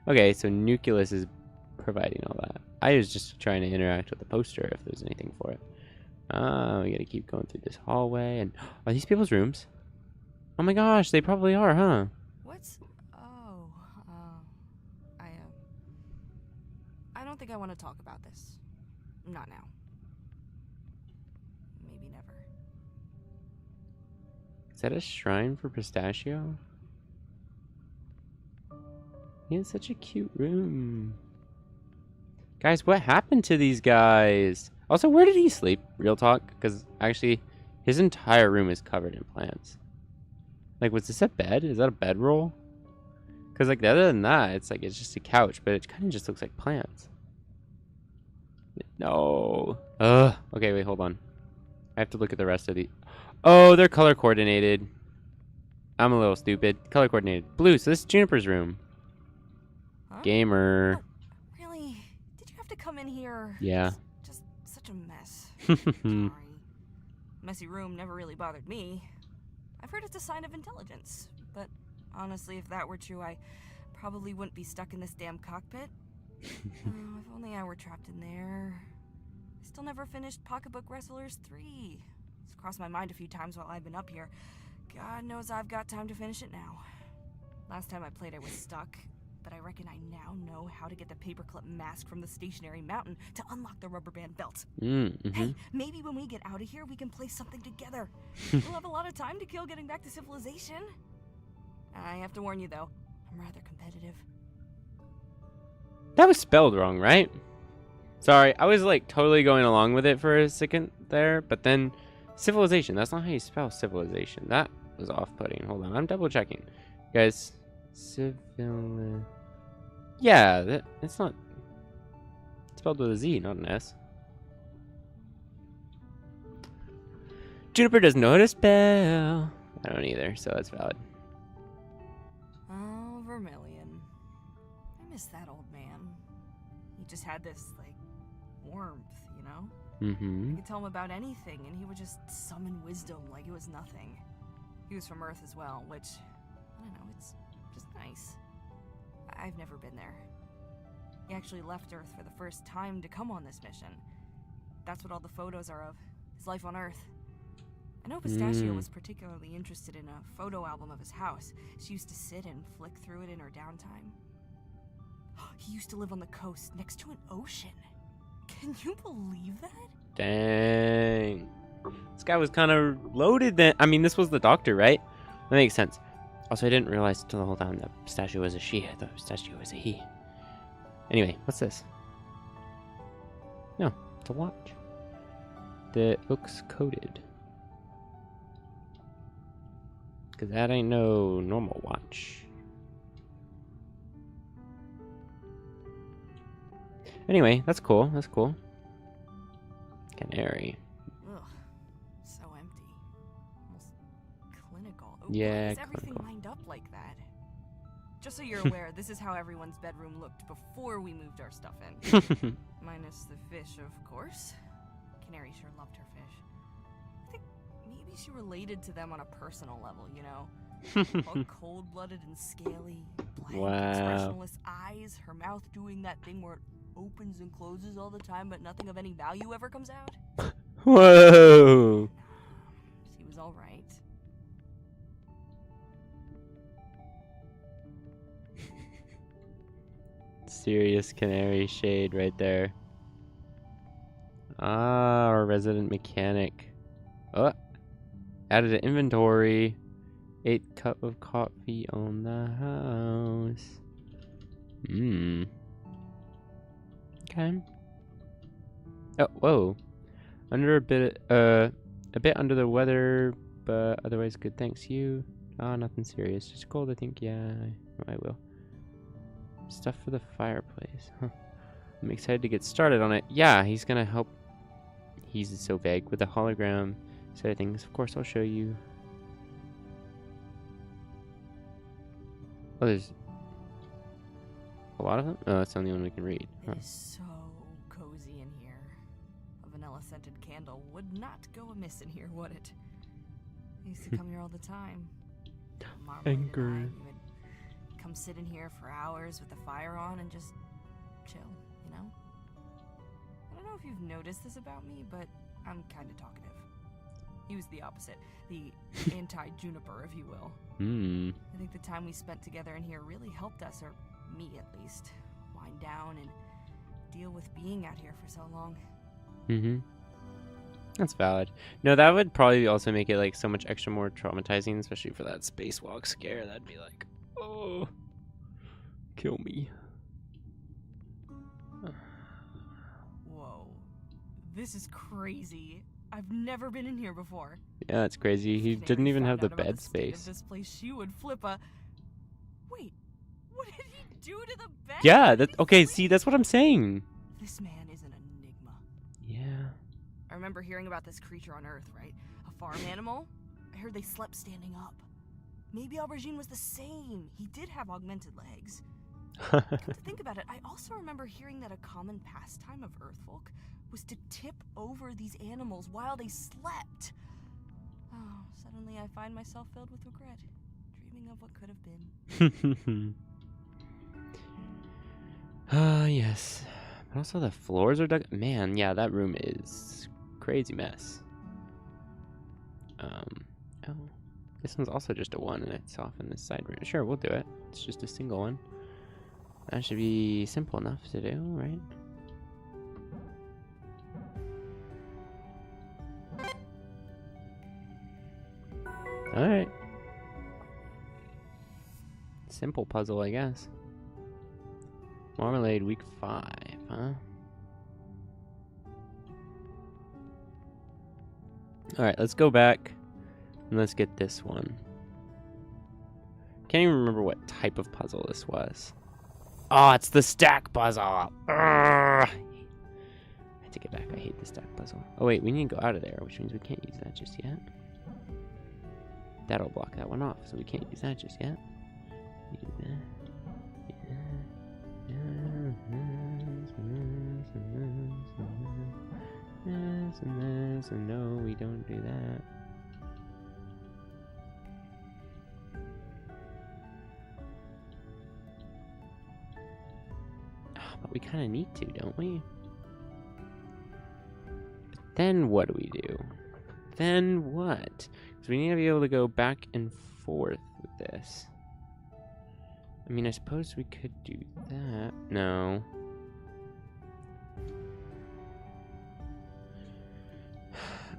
Okay, so Nucleus is providing all that. I was just trying to interact with the poster if there's anything for it. We gotta keep going through this hallway. And are these people's rooms? Oh my gosh, they probably are, huh? What's... Oh, I don't think I want to talk about this. Not now. Maybe never. Is that a shrine for Pistachio? He has such a cute room. Guys, what happened to these guys? Also, where did he sleep? Real talk? Because actually, his entire room is covered in plants. Like, was this a bed? Is that a bedroll? Because, like, other than that, it's like, it's just a couch, but it kind of just looks like plants. No. Ugh. Okay, wait, hold on. I have to look at the rest of the... Oh, they're color coordinated. I'm a little stupid. Color coordinated. Blue, so this is Juniper's room. Huh? Gamer. Oh, really? Did you have to come in here? Yeah. Just such a mess. Sorry. Messy room never really bothered me. I've heard it's a sign of intelligence, but honestly, if that were true, I probably wouldn't be stuck in this damn cockpit. Oh, if only I were trapped in there. I still never finished Pocketbook Wrestlers 3. It's crossed my mind a few times while I've been up here. God knows I've got time to finish it now. Last time I played, I was stuck, but I reckon I now know how to get the paperclip mask from the stationary mountain to unlock the rubber band belt. Hey, maybe when we get out of here, we can play something together. We'll have a lot of time to kill getting back to civilization. I have to warn you, though, I'm rather competitive. That was spelled wrong, right? Sorry, I was like totally going along with it for a second there, but then civilization, that's not how you spell civilization. That was off-putting. Hold on, I'm double checking. Guys, yeah, it's not it's spelled with a Z, not an S. Juniper doesn't know how to spell. I don't either, so that's valid. Oh, Vermilion. I miss that old man. He just had this, like, warmth, you know? I could tell him about anything, and he would just summon wisdom like it was nothing. He was from Earth as well, which, I don't know, it's just nice. I've never been there. He actually left Earth for the first time to come on this mission. That's what all the photos are of, his life on Earth. I know Pistachio was particularly interested in a photo album of his house. She used to sit and flick through it in her downtime. He used to live on the coast next to an ocean. Can you believe that? Dang. This guy was kind of loaded then. I mean, this was the doctor, right? That makes sense. Also, I didn't realize until the whole time that Pistachio was a she. I thought Pistachio was a he. Anyway, what's this? No, it's a watch. The looks coated. Because that ain't no normal watch. Anyway, that's cool. That's cool. Canary. Ugh, so empty. Almost clinical. Oh, Yeah, why is everything clinical. lined up like that? Just so you're aware, this is how everyone's bedroom looked before we moved our stuff in. Minus the fish, of course. Canary sure loved her fish. I think maybe she related to them on a personal level, you know? All cold-blooded and scaly, blank, Wow. expressionless eyes, her mouth doing that thing where it opens and closes all the time, but nothing of any value ever comes out. Whoa! She was all right. Serious canary shade right there. Ah, our resident mechanic. Oh, added an inventory. 8 cup of coffee on the house. Okay. Oh, whoa. A bit under the weather, but otherwise good. Thanks, you. Ah, nothing serious. Just cold, I think. Yeah, I will. Stuff for the fireplace. Huh. I'm excited to get started on it. Yeah, he's gonna help. He's so vague with the hologram side of things. Of course, I'll show you. Oh, there's a lot of them? Oh, that's the only one we can read. Huh. It is so cozy in here. A vanilla scented candle would not go amiss in here, would it? I used to come here all the time. Marmalade and Anchor. I, we would come sit in here for hours with the fire on and just chill, you know? I don't know if you've noticed this about me, but I'm kind of talkative. He was the opposite, the anti-Juniper, if you will. I think the time we spent together in here really helped us, or me at least, wind down and deal with being out here for so long. That's valid. No, that would probably also make it like so much extra more traumatizing, especially for that spacewalk scare. That'd be like, oh, kill me. Whoa, this is crazy. I've never been in here before. Yeah, it's crazy. He Canary didn't even found have the out about bed state of space. this place, she would flip a. Wait, what did he do to the bed? Yeah, Where did that he okay. sleep? See, that's what I'm saying. This man is an enigma. Yeah. I remember hearing about this creature on Earth, right? A farm animal? I heard they slept standing up. Maybe Aubergine was the same. He did have augmented legs. Come to think about it, I also remember hearing that a common pastime of Earthfolk was to tip over these animals while they slept. Oh, suddenly I find myself filled with regret, dreaming of what could have been. Ah, yes. But also the floors are dug. Man, yeah, that room is crazy mess. Oh, this one's also just a 1, and it's off in this side room. Sure, we'll do it. It's just a single one. That should be simple enough to do, right? Alright. Simple puzzle, I guess. Marmalade week 5, huh? Alright, let's go back and let's get this one. Can't even remember what type of puzzle this was. Oh, it's the stack puzzle! Urgh. I take it back, I hate the stack puzzle. Oh wait, we need to go out of there, which means we can't use that just yet. That'll block that one off, so we can't use that just yet. We do that. And no, we don't do that. Oh, but we kind of need to, don't we? But then what do we do? Then what? Because we need to be able to go back and forth with this. I mean, I suppose we could do that. No.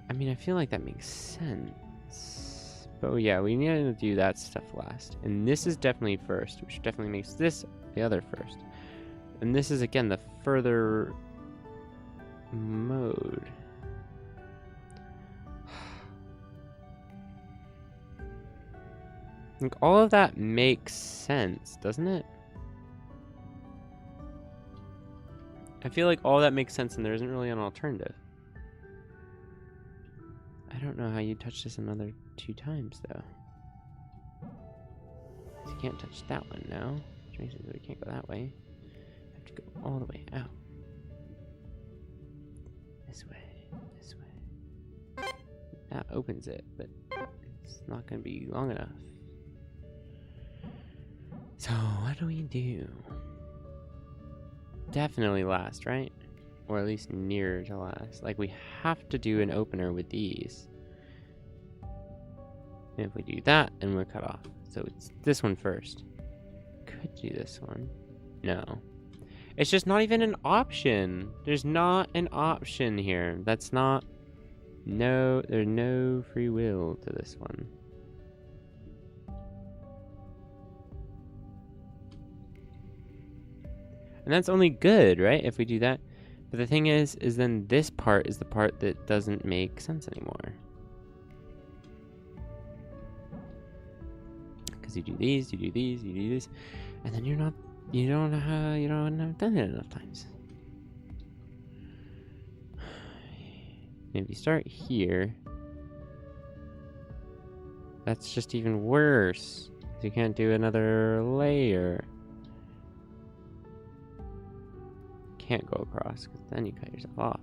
I mean, I feel like that makes sense. But yeah, we need to do that stuff last. And this is definitely first, which definitely makes this the other first. And this is, again, the further mode. Like, all of that makes sense, doesn't it? I feel like all that makes sense and there isn't really an alternative. I don't know how you touch this another 2 times, though. So you can't touch that one now, which means we can't go that way. I have to go all the way out. This way, this way. That opens it, but it's not going to be long enough. So, what do we do? Definitely last, right? Or at least near to last. Like, we have to do an opener with these. And if we do that, then we're cut off. So it's this one first. Could do this one. No. It's just not even an option. There's not an option here. That's not... No, there's no free will to this one. And that's only good, right? If we do that. But the thing is then this part is the part that doesn't make sense anymore. Because you do these, you do these, you do these, and then you don't have done it enough times. And if you start here, that's just even worse. Because you can't do another layer. Can't go across, because then you cut yourself off.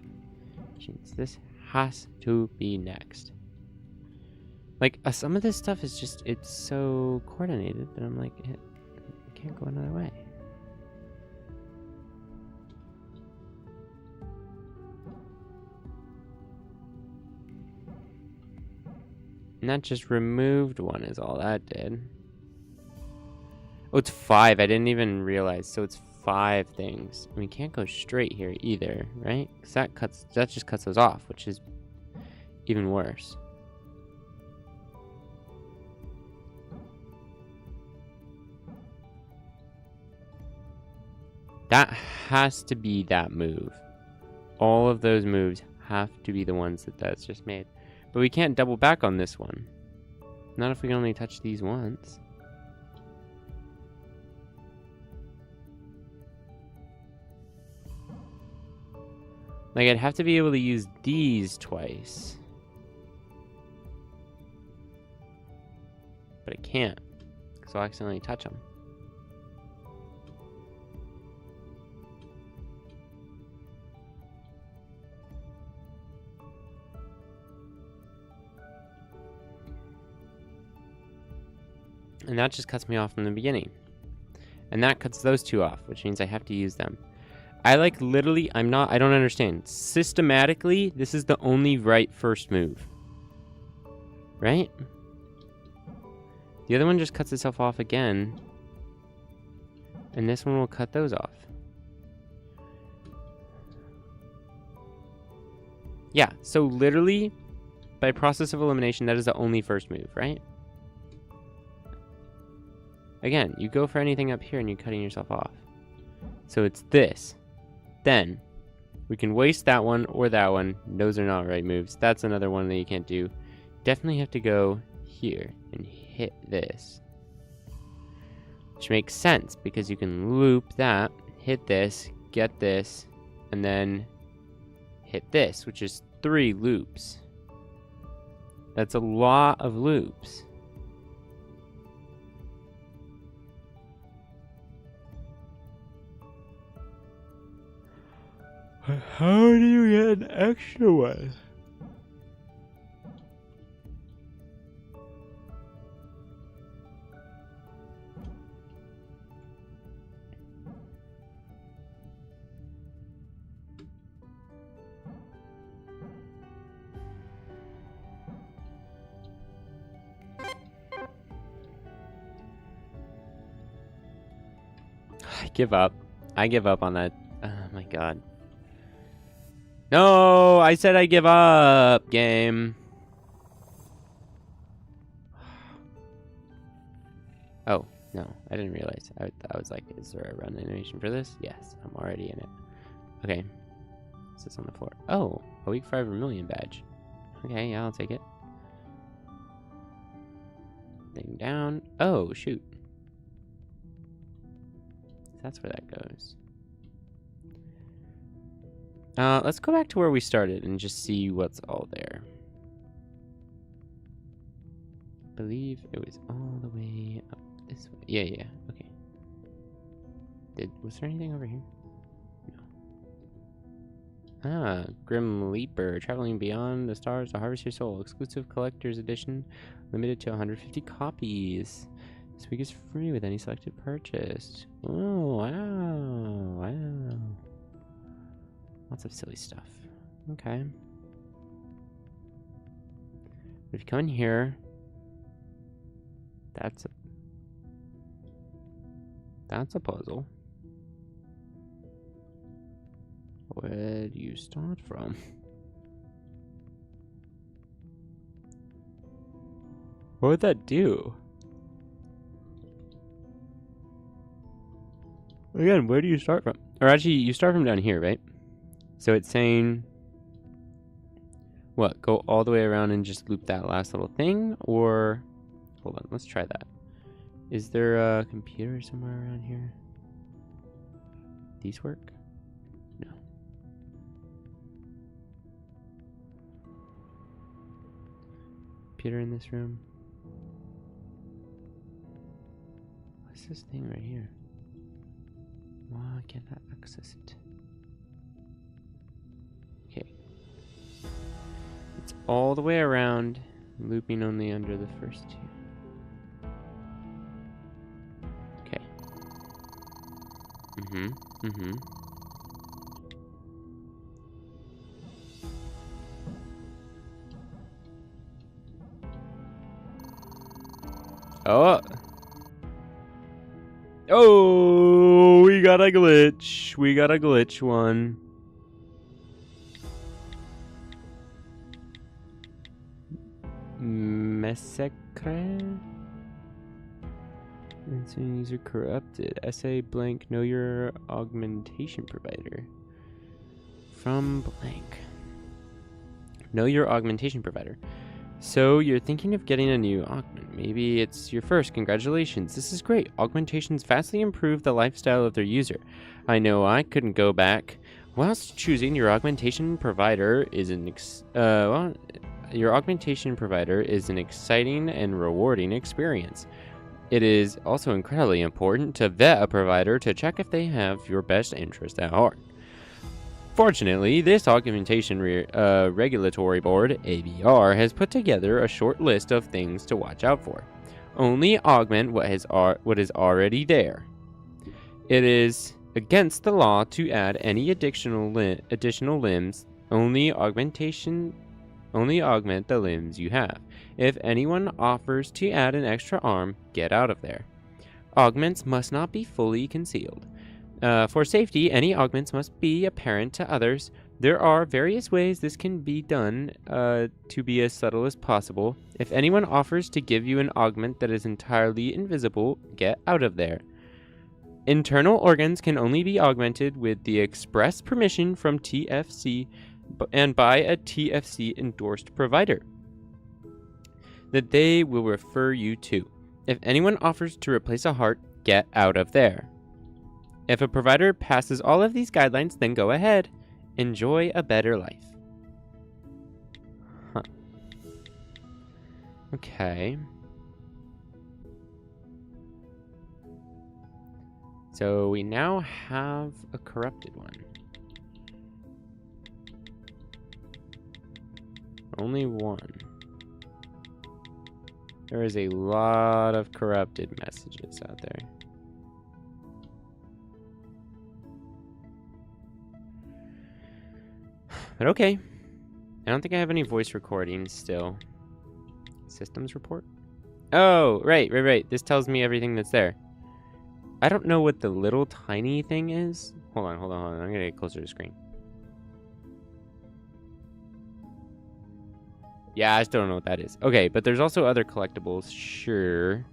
Which means this has to be next. Like, some of this stuff is just, it's so coordinated that I'm like, it can't go another way. And that just removed one is all that did. Oh, it's 5. I didn't even realize. So it's 5 things. And we can't go straight here either, right? Because that just cuts those off, which is even worse. That has to be that move. All of those moves have to be the ones that's just made. But we can't double back on this one. Not if we can only touch these once. Like, I'd have to be able to use these twice. But I can't. Because I'll accidentally touch them. And that just cuts me off from the beginning. And that cuts those 2 off, which means I have to use them. I like literally, I don't understand. Systematically, this is the only right first move. Right? The other one just cuts itself off again. And this one will cut those off. Yeah, so literally, by process of elimination, that is the only first move, right? Again, you go for anything up here and you're cutting yourself off. So it's this. Then, we can waste that one or that one. Those are not right moves. That's another one that you can't do. Definitely have to go here and hit this. Which makes sense because you can loop that, hit this, get this, and then hit this, which is 3 loops. That's a lot of loops. How do you get an extra one? I give up. I give up on that. Oh my god. No, I said I give up, game. Oh, no, I didn't realize. I was like, is there a run animation for this? Yes, I'm already in it. Okay. What's this on the floor? Oh, a week 5 Vermilion badge. Okay, yeah, I'll take it. Thing down. Oh, shoot. That's where that goes. Let's go back to where we started and just see what's all there. I believe it was all the way up this way. Yeah, okay. Was there anything over here? No. Ah, Grim Leaper, traveling beyond the stars to harvest your soul. Exclusive collector's edition, limited to 150 copies. This week is free with any selected purchase. Oh, wow. Lots of silly stuff. Okay. If you come in here, that's a puzzle. Where do you start from? What would that do? Again, where do you start from? Or actually, you start from down here, right? So it's saying, what, go all the way around and just loop that last little thing? Or, hold on, let's try that. Is there a computer somewhere around here? These work? No. Computer in this room? What's this thing right here? Why can't I access it? Okay. It's all the way around, looping only under the first two. Okay. Oh! Oh, we got a glitch. We got a glitch one. Massacre? Insane user corrupted. SA blank, know your augmentation provider. From blank. Know your augmentation provider. So you're thinking of getting a new augment. Maybe it's your first. Congratulations. This is great. Augmentations vastly improve the lifestyle of their user. I know I couldn't go back. Whilst choosing your augmentation provider is an exciting and rewarding experience. It is also incredibly important to vet a provider to check if they have your best interest at heart. Fortunately, this Augmentation Regulatory Board, ABR, has put together a short list of things to watch out for. Only augment what is already there. It is against the law to add any additional limbs. Only augment the limbs you have. If anyone offers to add an extra arm, get out of there. Augments must not be fully concealed. For safety, any augments must be apparent to others. There are various ways this can be done to be as subtle as possible. If anyone offers to give you an augment that is entirely invisible, get out of there. Internal organs can only be augmented with the express permission from TFC and by a TFC-endorsed provider that they will refer you to. If anyone offers to replace a heart, get out of there. If a provider passes all of these guidelines, then go ahead. Enjoy a better life. Huh. Okay. So we now have a corrupted one. Only one. There is a lot of corrupted messages out there. But okay. I don't think I have any voice recordings still. Systems report? Oh, right. This tells me everything that's there. I don't know what the little tiny thing is. Hold on. I'm gonna get closer to the screen. Yeah, I still don't know what that is. Okay, but there's also other collectibles. Sure.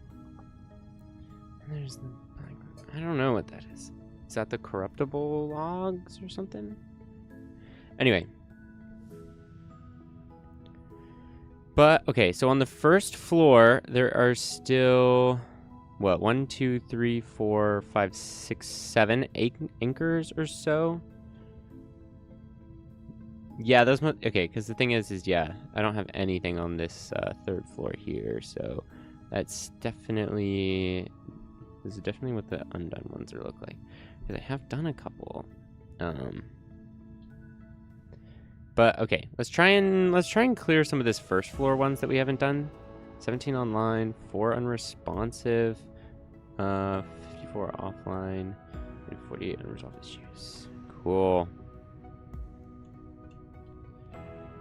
There's the... I don't know what that is. Is that the corruptible logs or something? Anyway. But, okay, so on the first floor, there are still... What, 1, 2, 3, 4, 5, 6, 7 anchors or so? Yeah, those must... Okay, because the thing is, yeah, I don't have anything on this third floor here, so that's definitely... This is definitely what the undone ones are look like. Because I have done a couple. But, okay, let's try and clear some of this first floor ones that we haven't done. 17 online, 4 unresponsive, 54 offline, and 48 unresolved issues. Cool.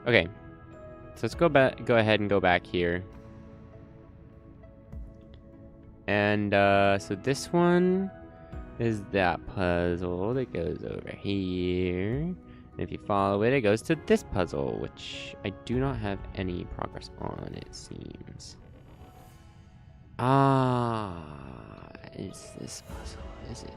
Okay, so let's go ahead and go back here. And so this one is that puzzle that goes over here. If you follow it, it goes to this puzzle, which I do not have any progress on, it seems. Ah, is this puzzle, is it?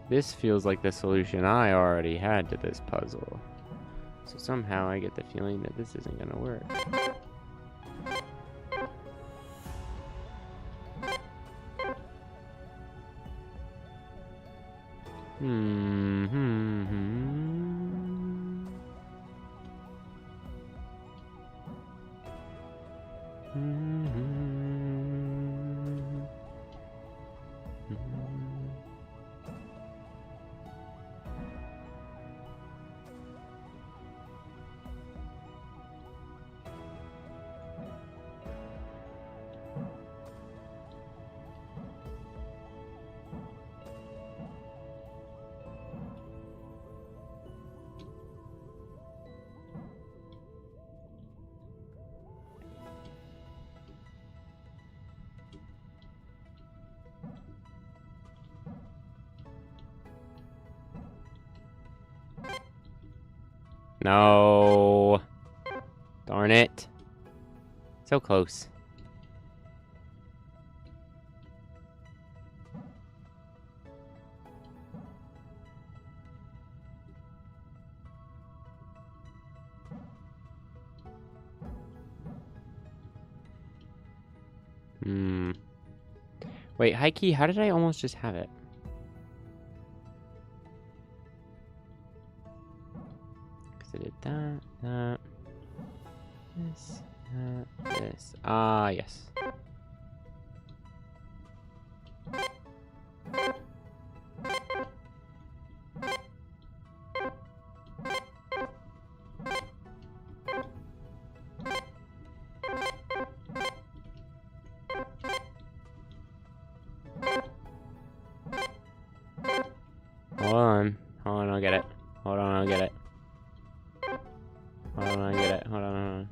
This feels like the solution I already had to this puzzle. So somehow I get the feeling that this isn't gonna work. No. Darn it. So close. Wait, high key, how did I almost just have it? Because I did that, this, this. Ah, yes. Hold on, I'll get it. Hold on, I'll get it. Hold on, I'll get it. Hold on.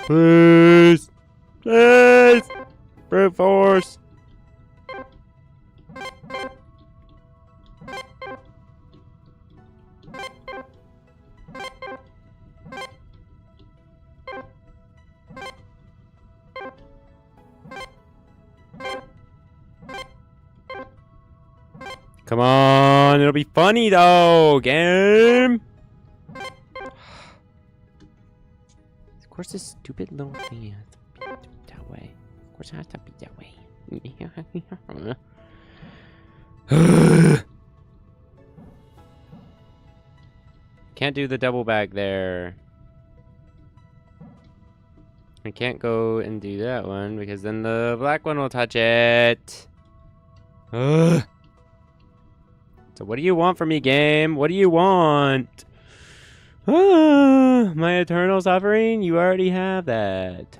Please! Please! Brute force! Come on, it'll be funny though, game! Of course this stupid little thing has to be that way. Of course it has to be that way. Can't do the double back there. I can't go and do that one because then the black one will touch it. Ugh. So what do you want from me, game? What do you want? Ah, my eternal suffering? You already have that.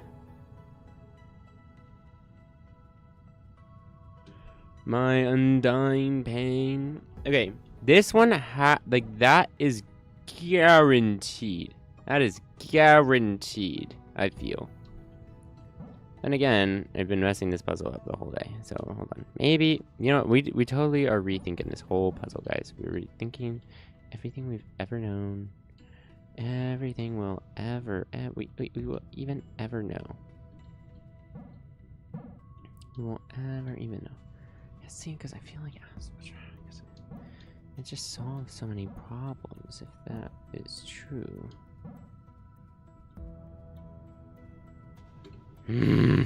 My undying pain. Okay, this one like that is guaranteed. That is guaranteed, I feel. And again, I've been messing this puzzle up the whole day, so hold on. Maybe, you know, we totally are rethinking this whole puzzle, guys. We're rethinking everything we've ever known. Everything we'll ever, we will even ever know. We won't ever even know. Yeah, see, because I feel like it just solves so many problems, if that is true. This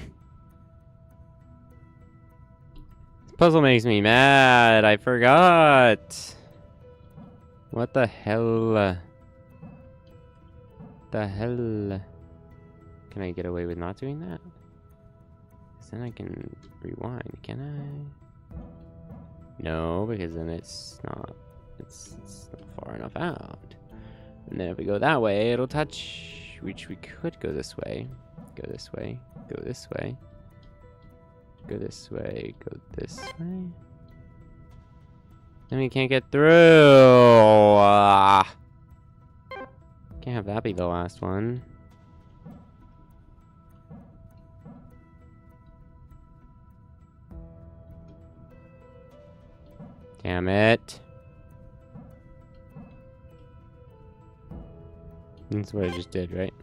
puzzle makes me mad. I forgot. What the hell? The hell? Can I get away with not doing that? 'Cause then I can rewind, can I? No, because then it's not far enough out. And then if we go that way, it'll touch, which we could go this way. Go this way. Go this way. Go this way. Go this way. Then we can't get through. Can't have that be the last one. Damn it. That's what I just did, right?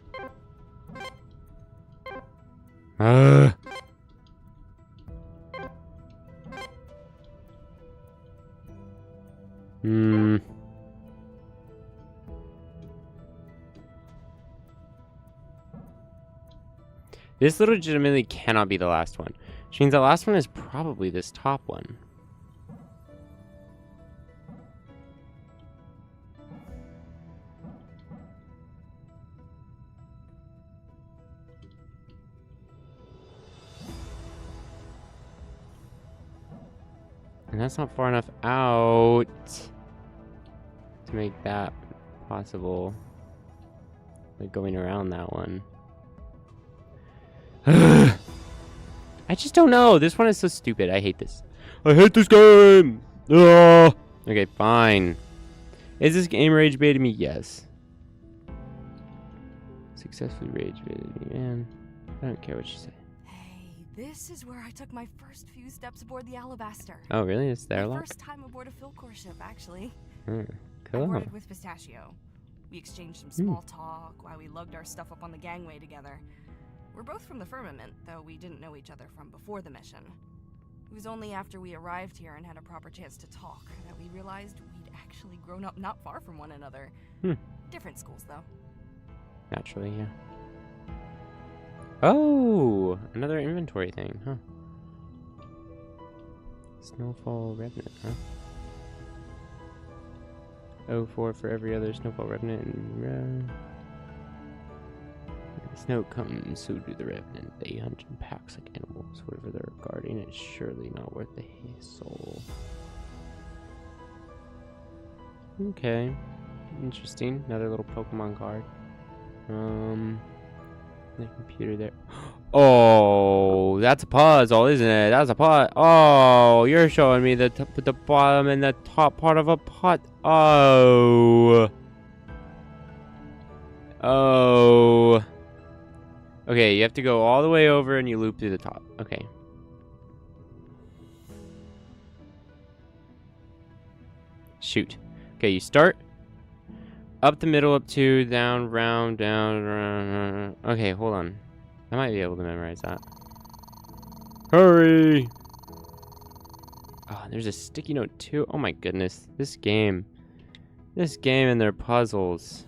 This legitimately cannot be the last one. Which means the last one is probably this top one. And that's not far enough out to make that possible. Like going around that one. I just don't know. This one is so stupid. I hate this. I hate this game. Ugh. Okay, fine. Is this game rage baiting me? Yes. Successfully rage baited me, man. I don't care what you say. Hey, this is where I took my first few steps aboard the Alabaster. Oh, really? It's there a My lot? first time aboard a Filcore ship, actually. Hmm. I Cool. boarded with Pistachio. We exchanged some small talk while we lugged our stuff up on the gangway together. We're both from the Firmament, though we didn't know each other from before the mission. It was only after we arrived here and had a proper chance to talk that we realized we'd actually grown up not far from one another. Different schools, though. Naturally, yeah. Oh, another inventory thing, huh? Snowfall Revenant, huh? 04 for every other Snowfall Revenant. And, snow comes, so do the Revenant. They hunt in packs like animals. Whatever they're guarding is surely not worth the hassle. Okay. Interesting. Another little Pokemon card. The computer there. Oh, that's a puzzle, isn't it? That's a pot. Oh, you're showing me the bottom and the top part of a pot. Oh. Oh. Okay, you have to go all the way over and you loop through the top. Okay. Shoot. Okay, you start up the middle, up two, down, round, down, round. Okay, hold on. I might be able to memorize that. Hurry! Oh, there's a sticky note too. Oh my goodness. This game. This game and their puzzles.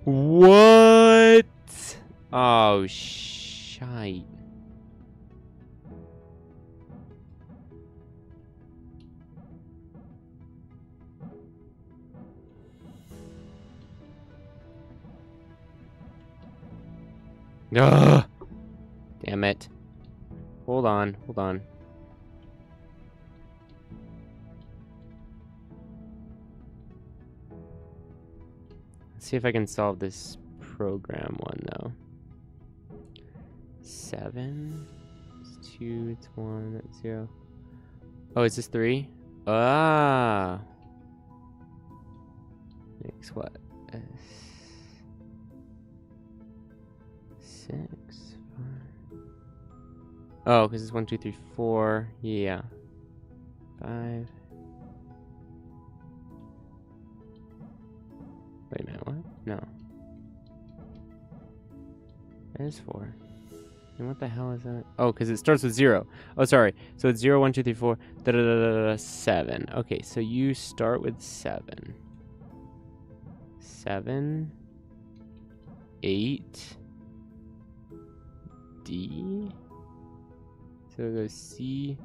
What? Oh, shite. Ugh. Damn it. Hold on, hold on. Let's see if I can solve this program one though. 7. It's 2, it's 1, that's 0. Oh, is this 3? Ah. Makes what? 6, 5. Oh, because it's 1, 2, 3, 4. Yeah. 5. Wait a minute, what? No. That is 4. And what the hell is that? Oh, because it starts with 0. Oh, sorry. So it's 0, 1, 2, 3, 4, 7. Okay, so you start with 7. 7. 8. D. So it goes C.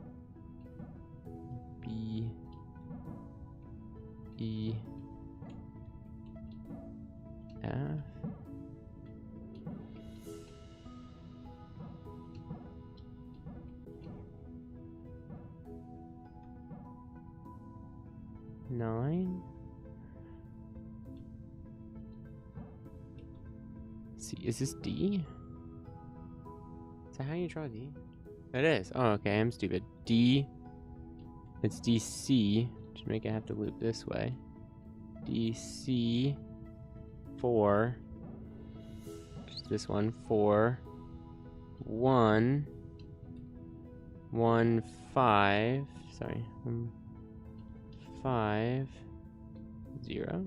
B. E. F. line? See, is this D? Is that how you draw D? It is. Oh, okay, I'm stupid. D. It's DC. Just make it have to loop this way. DC 4. Just this one. 4. 1. 1 5. Sorry. 1 5 0.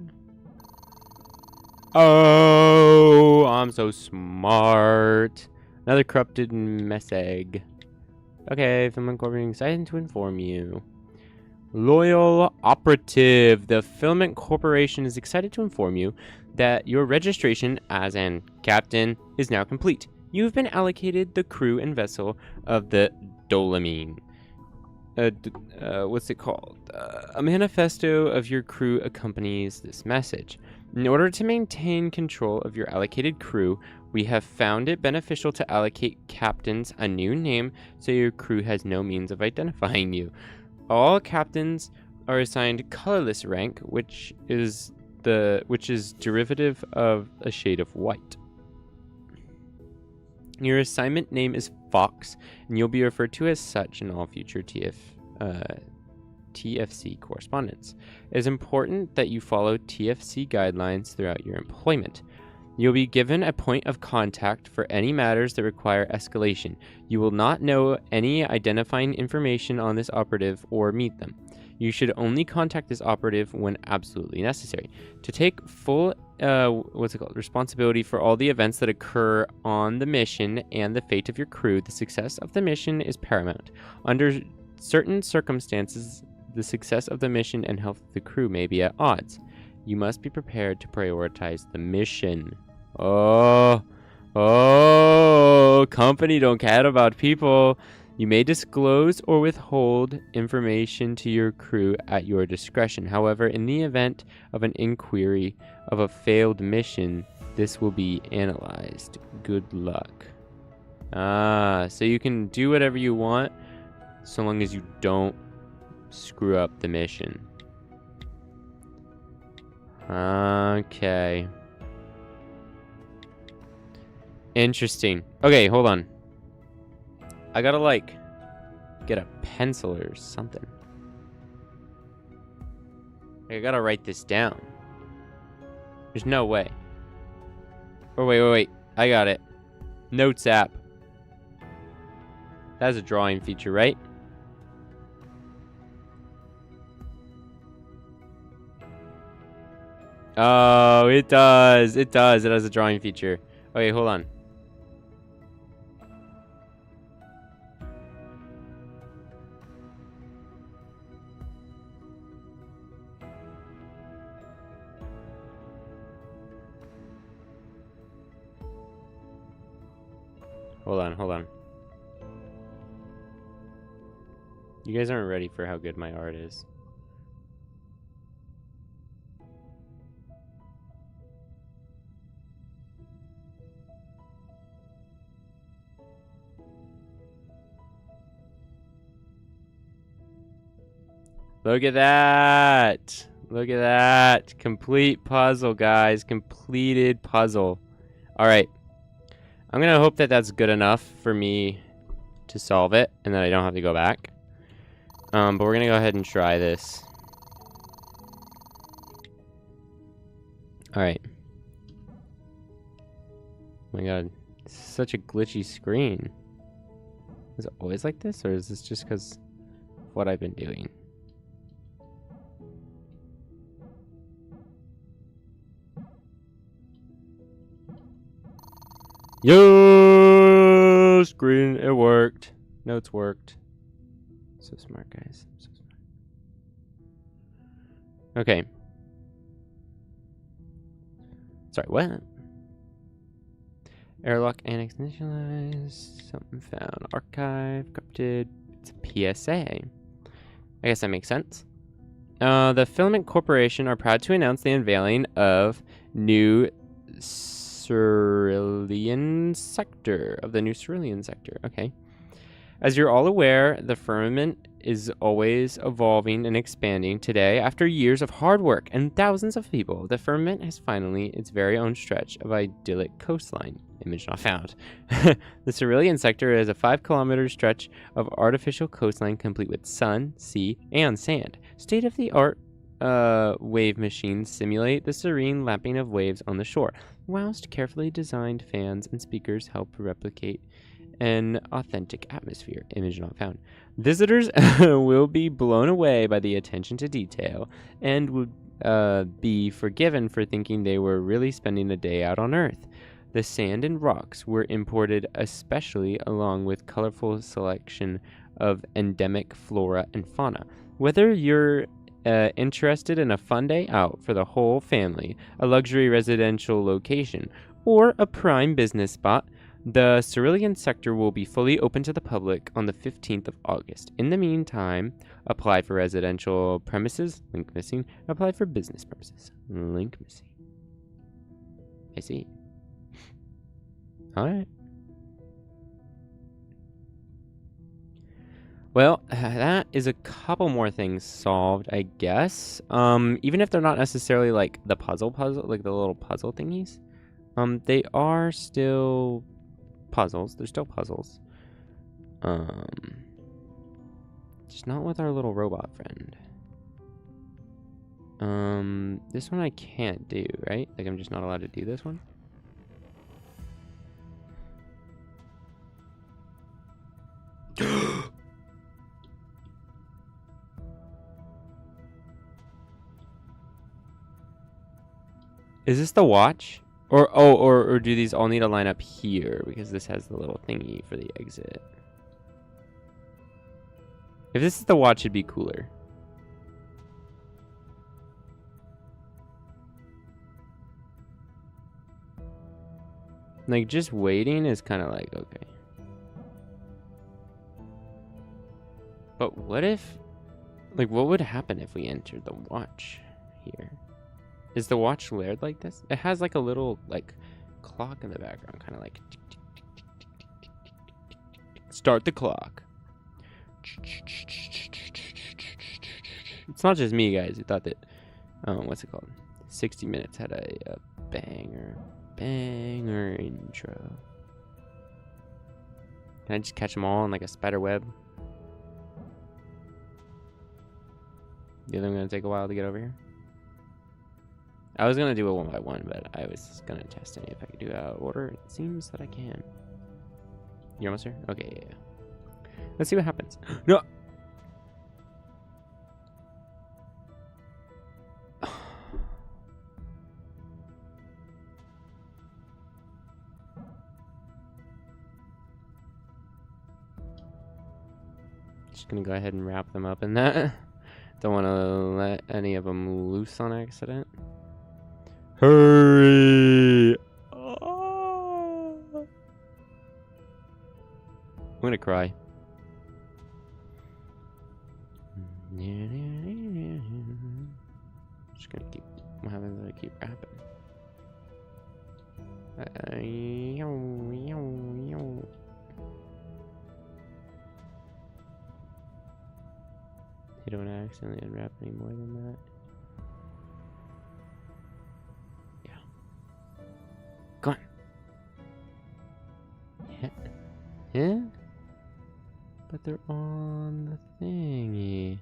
Oh, I'm so smart. Another corrupted mess egg. Okay, Filament Corporation excited to inform you. Loyal Operative. The Filament Corporation is excited to inform you that your registration as an captain is now complete. You've been allocated the crew and vessel of the Dolamine. What's it called? A manifesto of your crew accompanies this message. In order to maintain control of your allocated crew, we have found it beneficial to allocate captains a new name so your crew has no means of identifying you. All captains are assigned colorless rank, which is derivative of a shade of white. Your assignment name is Fox, and you'll be referred to as such in all future TFC correspondence. It is important that you follow TFC guidelines throughout your employment. You'll be given a point of contact for any matters that require escalation. You will not know any identifying information on this operative or meet them. You should only contact this operative when absolutely necessary. To take full responsibility for all the events that occur on the mission and the fate of your crew, the success of the mission is paramount. Under certain circumstances, the success of the mission and health of the crew may be at odds. You must be prepared to prioritize the mission. Oh, company don't care about people. You may disclose or withhold information to your crew at your discretion. However, in the event of an inquiry of a failed mission, this will be analyzed. Good luck. So you can do whatever you want so long as you don't screw up the mission. Okay. Interesting. Okay, hold on. I gotta, like, get a pencil or something. I gotta write this down. There's no way. Oh, wait. I got it. Notes app. That's a drawing feature, right? Oh, it does. It does. It has a drawing feature. Okay, hold on. Hold on. You guys aren't ready for how good my art is. Look at that! Look at that! Complete puzzle, guys. Completed puzzle. Alright. I'm gonna hope that that's good enough for me to solve it, and that I don't have to go back. But we're gonna go ahead and try this. Alright. Oh my god. This is such a glitchy screen. Is it always like this, or is this just because of what I've been doing? Yo, screen, it worked. Notes worked. So smart, guys. So smart. Okay. Sorry, what? Airlock annex initialized. Something found. Archive. Corrupted. It's a PSA. I guess that makes sense. The Filament Corporation are proud to announce the unveiling of new Cerulean sector. Okay. As you're all aware, the firmament is always evolving and expanding. Today, after years of hard work and thousands of people, the firmament has finally its very own stretch of idyllic coastline. Image not found. The Cerulean sector is a 5-kilometer stretch of artificial coastline complete with sun, sea, and sand. State-of-the-art wave machines simulate the serene lapping of waves on the shore, whilst carefully designed fans and speakers help replicate an authentic atmosphere. Image not found. Visitors will be blown away by the attention to detail and would be forgiven for thinking they were really spending a day out on Earth. The sand and rocks were imported especially along with colorful selection of endemic flora and fauna. Whether you're interested in a fun day out for the whole family, a luxury residential location, or a prime business spot, the Cerulean sector will be fully open to the public on the 15th of August. In the meantime, apply for residential premises, link missing. Apply for business premises, link missing. I see. Alright. Well, that is a couple more things solved, I guess. Even if they're not necessarily like the puzzle, like the little puzzle thingies, they are still puzzles. They're still puzzles. Just not with our little robot friend. This one I can't do, right? Like I'm just not allowed to do this one. Is this the watch? Or do these all need to line up here because this has the little thingy for the exit? If this is the watch, it'd be cooler. Like, just waiting is kind of like, okay. But what if, like, what would happen if we entered the watch here? Is the watch layered like this? It has like a little like clock in the background, kind of like tick, tick, tick, tick, tick, tick, tick, tick. Start the clock. It's not just me, guys, who thought that what's it called? 60 Minutes had a banger intro. Can I just catch them all in like a spider web? The other one gonna take a while to get over here. I was gonna do it one by one, but I was gonna test if I could do it out of order. It seems that I can. You're almost here? Okay, yeah. Let's see what happens. No! Just gonna go ahead and wrap them up in that. Don't want to let any of them loose on accident. Hurry! Oh. I'm gonna cry. Just gonna keep having to keep rapping. You don't accidentally unwrap any more than that. Go on. Yeah. Yeah? But they're on the thingy.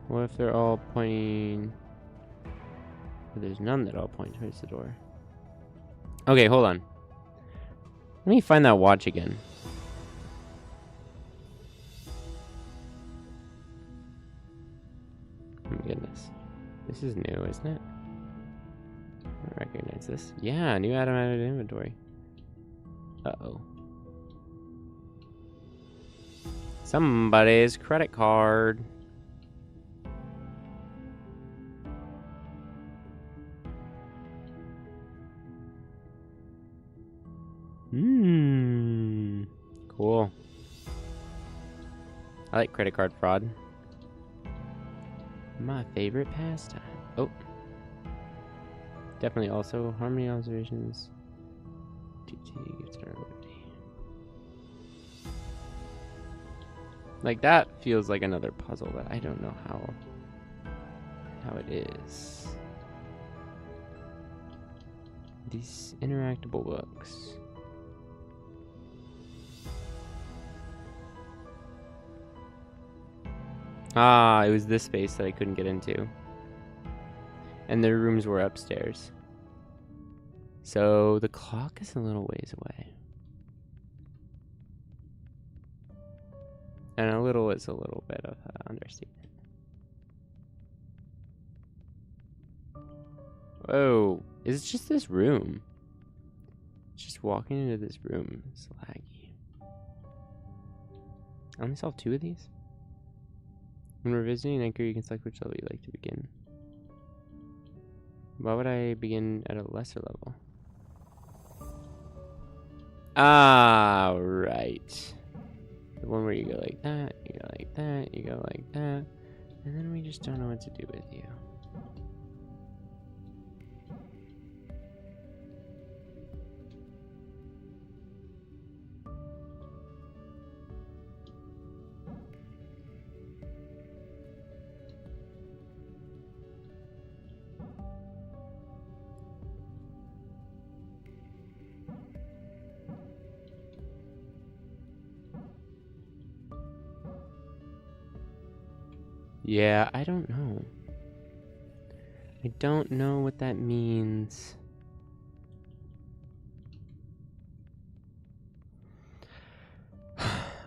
What if they're all pointing... But there's none that all point towards the door. Okay, hold on. Let me find that watch again. Oh my goodness. This is new, isn't it? I recognize this. Yeah, new item added to inventory. Uh-oh. Somebody's credit card. Cool. I like credit card fraud. My favorite pastime. Oh. Definitely also harmony observations. TT gets our liberty. Like that feels like another puzzle, but I don't know how it is. These interactable books. Ah, it was this space that I couldn't get into. And their rooms were upstairs. So the clock is a little ways away. And a little is a little bit of an understatement. Oh, it's just this room. Just walking into this room is laggy. I only saw 2 of these. When revisiting Anchor, you can select which level you'd like to begin. Why would I begin at a lesser level? Ah, right. The one where you go like that, you go like that, you go like that, and then we just don't know what to do with you. Yeah, I don't know. I don't know what that means.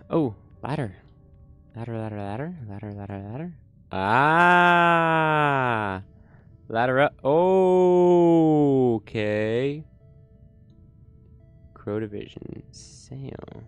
Oh, ladder. Ladder. Ah! Ladder up. Oh, okay. Crow Division. Sail.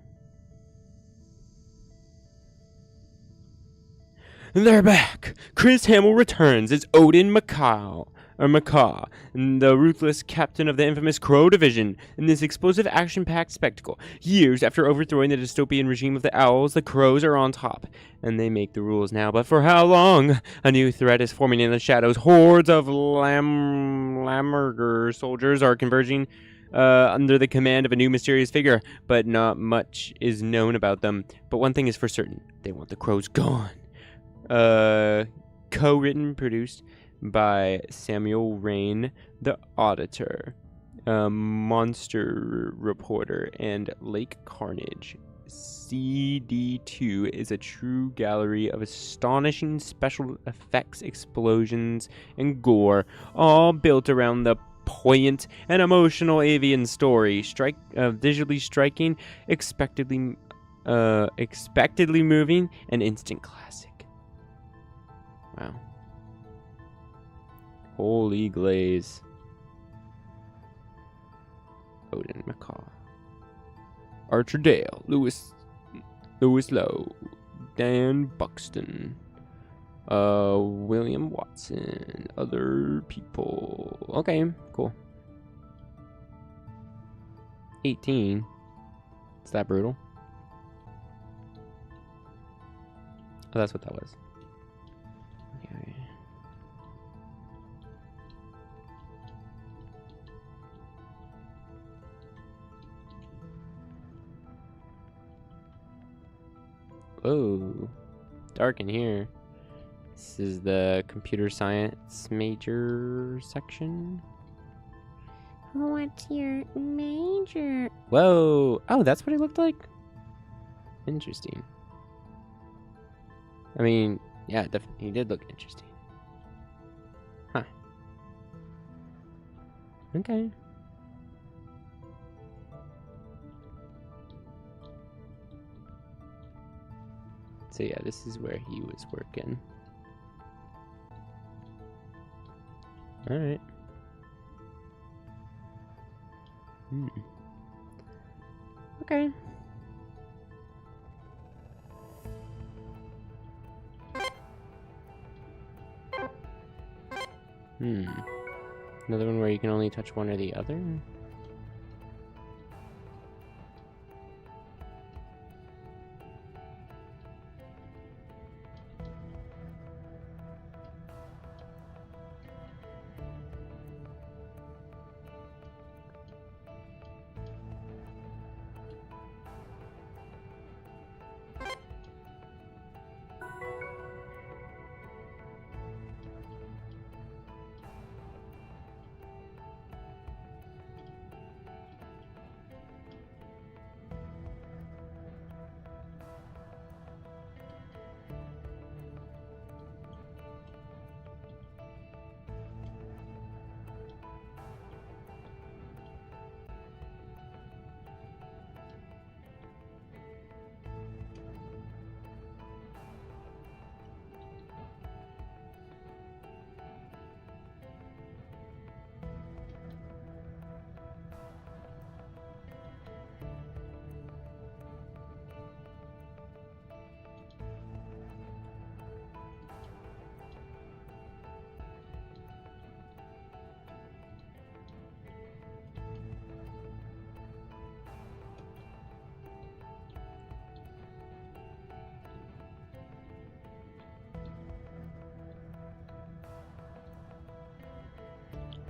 They're back! Chris Hamill returns as Odin Macaw, the ruthless captain of the infamous Crow Division, in this explosive action-packed spectacle. Years after overthrowing the dystopian regime of the Owls, the Crows are on top, and they make the rules now. But for how long? A new threat is forming in the shadows. Hordes of Lammerger soldiers are converging under the command of a new mysterious figure, but not much is known about them. But one thing is for certain, they want the Crows gone. Co-written, produced by Samuel Rain, the Auditor, Monster Reporter, and Lake Carnage. CD2 is a true gallery of astonishing special effects, explosions, and gore, all built around the poignant and emotional avian story. Visually striking, expectedly moving, and instant classic. Wow. Holy glaze. Odin Macaw. Archer Dale. Lewis Lowe. Dan Buxton. William Watson. Other people. Okay, cool. 18. Is that brutal? Oh, that's what that was. Okay. Whoa, dark in here. This is the computer science major section. What's your major? Whoa, oh, that's what it looked like? Interesting. I mean, yeah, definitely, he did look interesting. Huh. Okay. So yeah, this is where he was working. Alright. Okay. Another one where you can only touch one or the other?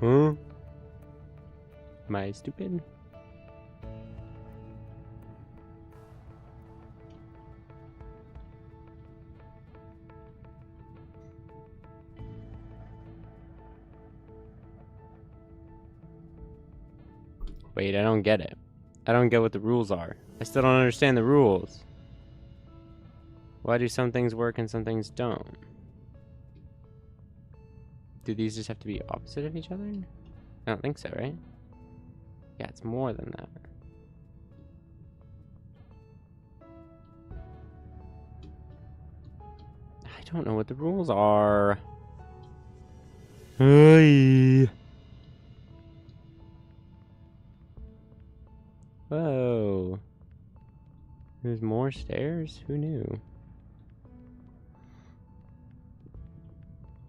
Huh? Am I stupid? Wait, I don't get it. I don't get what the rules are. I still don't understand the rules. Why do some things work and some things don't? Do these just have to be opposite of each other? I don't think so, right? Yeah, it's more than that. I don't know what the rules are. Hey. Whoa. There's more stairs? Who knew?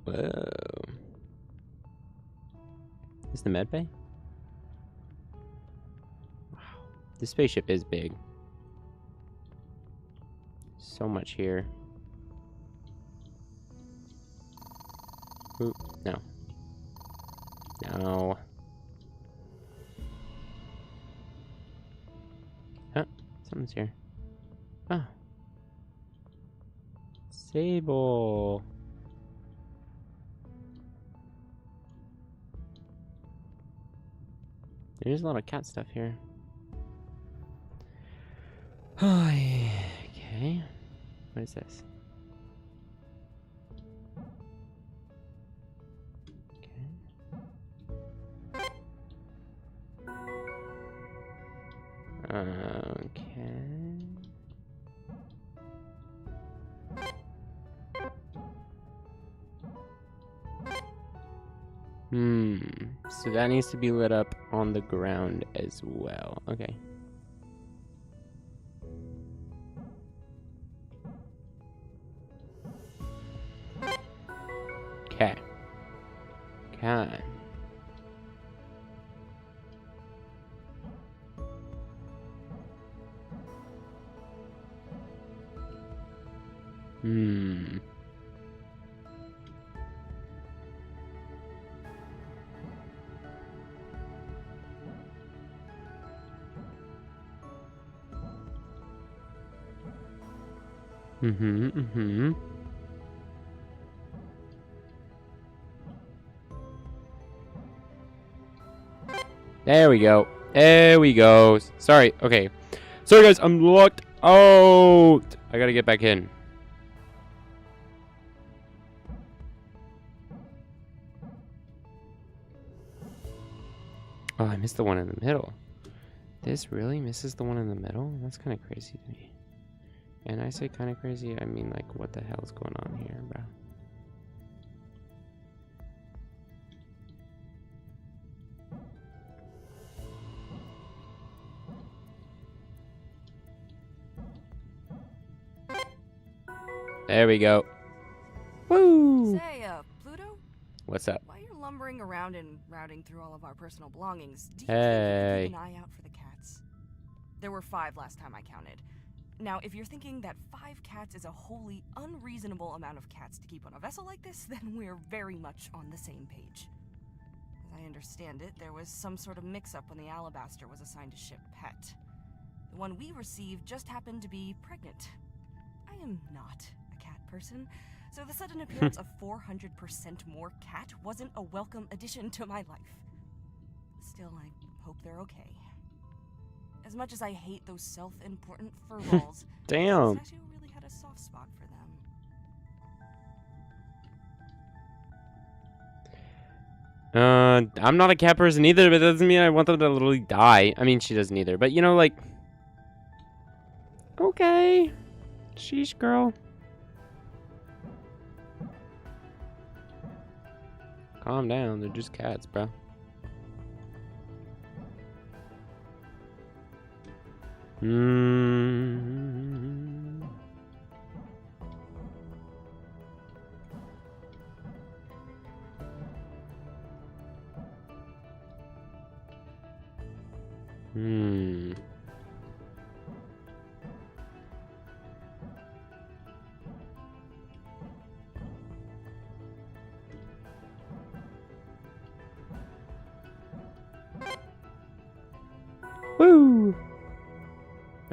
Whoa. Is the med bay? Wow. This spaceship is big. So much here. Oop, no. No. Huh, something's here. Oh. Sable. There's a lot of cat stuff here. Okay. What is this? Okay. So that needs to be lit up on the ground as well. Okay. Okay. Okay. There we go. There we go. Sorry. Okay. Sorry, guys. I'm locked out. I gotta get back in. Oh, I missed the one in the middle. This really misses the one in the middle? That's kind of crazy to me. And I say kind of crazy, I mean like, what the hell's going on here, bro? There we go. Woo! Say, Pluto? What's up? While you're lumbering around and routing through all of our personal belongings, do you Hey. keep an eye out for the cats? There were 5 last time I counted. Now, if you're thinking that 5 cats is a wholly unreasonable amount of cats to keep on a vessel like this, then we're very much on the same page. As I understand it, there was some sort of mix-up when the Alabaster was assigned a ship pet. The one we received just happened to be pregnant. I am not a cat person, so the sudden appearance of 400% more cat wasn't a welcome addition to my life. Still, I hope they're okay. As much as I hate those self-important furballs, Damn. Statue really had a soft spot for them. I'm not a cat person either, but that doesn't mean I want them to literally die. I mean, she doesn't either, but you know, like... Okay. Sheesh, girl. Calm down, they're just cats, bro.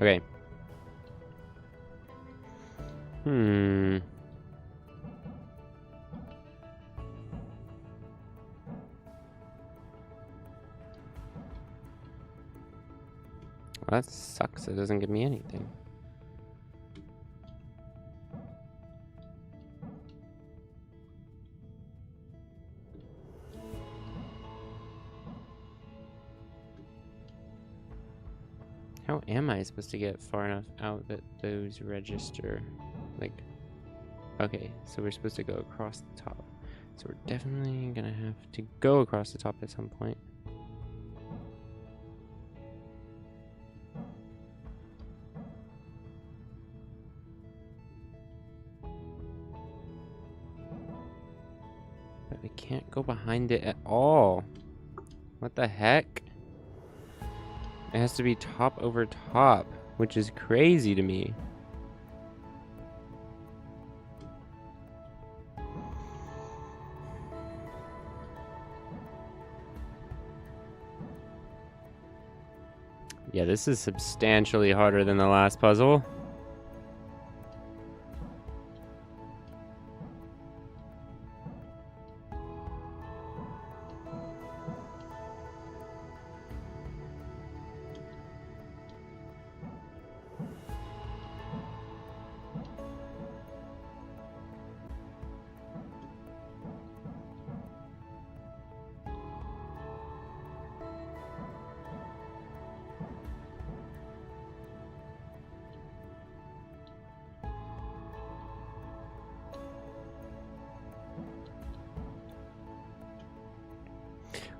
Okay. Hmm. Well, that sucks. It doesn't give me anything. How am I supposed to get far enough out that those register? Like, okay, so we're supposed to go across the top. So we're definitely gonna have to go across the top at some point. But we can't go behind it at all. What the heck? It has to be top over top, which is crazy to me. Yeah, this is substantially harder than the last puzzle.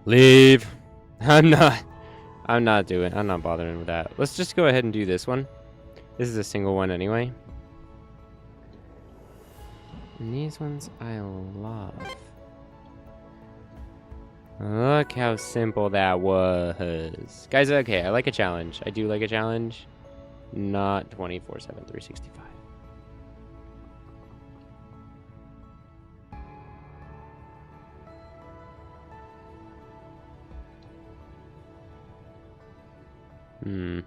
Leave. I'm not bothering with that. Let's just go ahead and do this one. This is a single one anyway. And these ones I love. Look how simple that was. Guys, okay, I like a challenge. I do like a challenge. Not 24/7, 365. Hmm.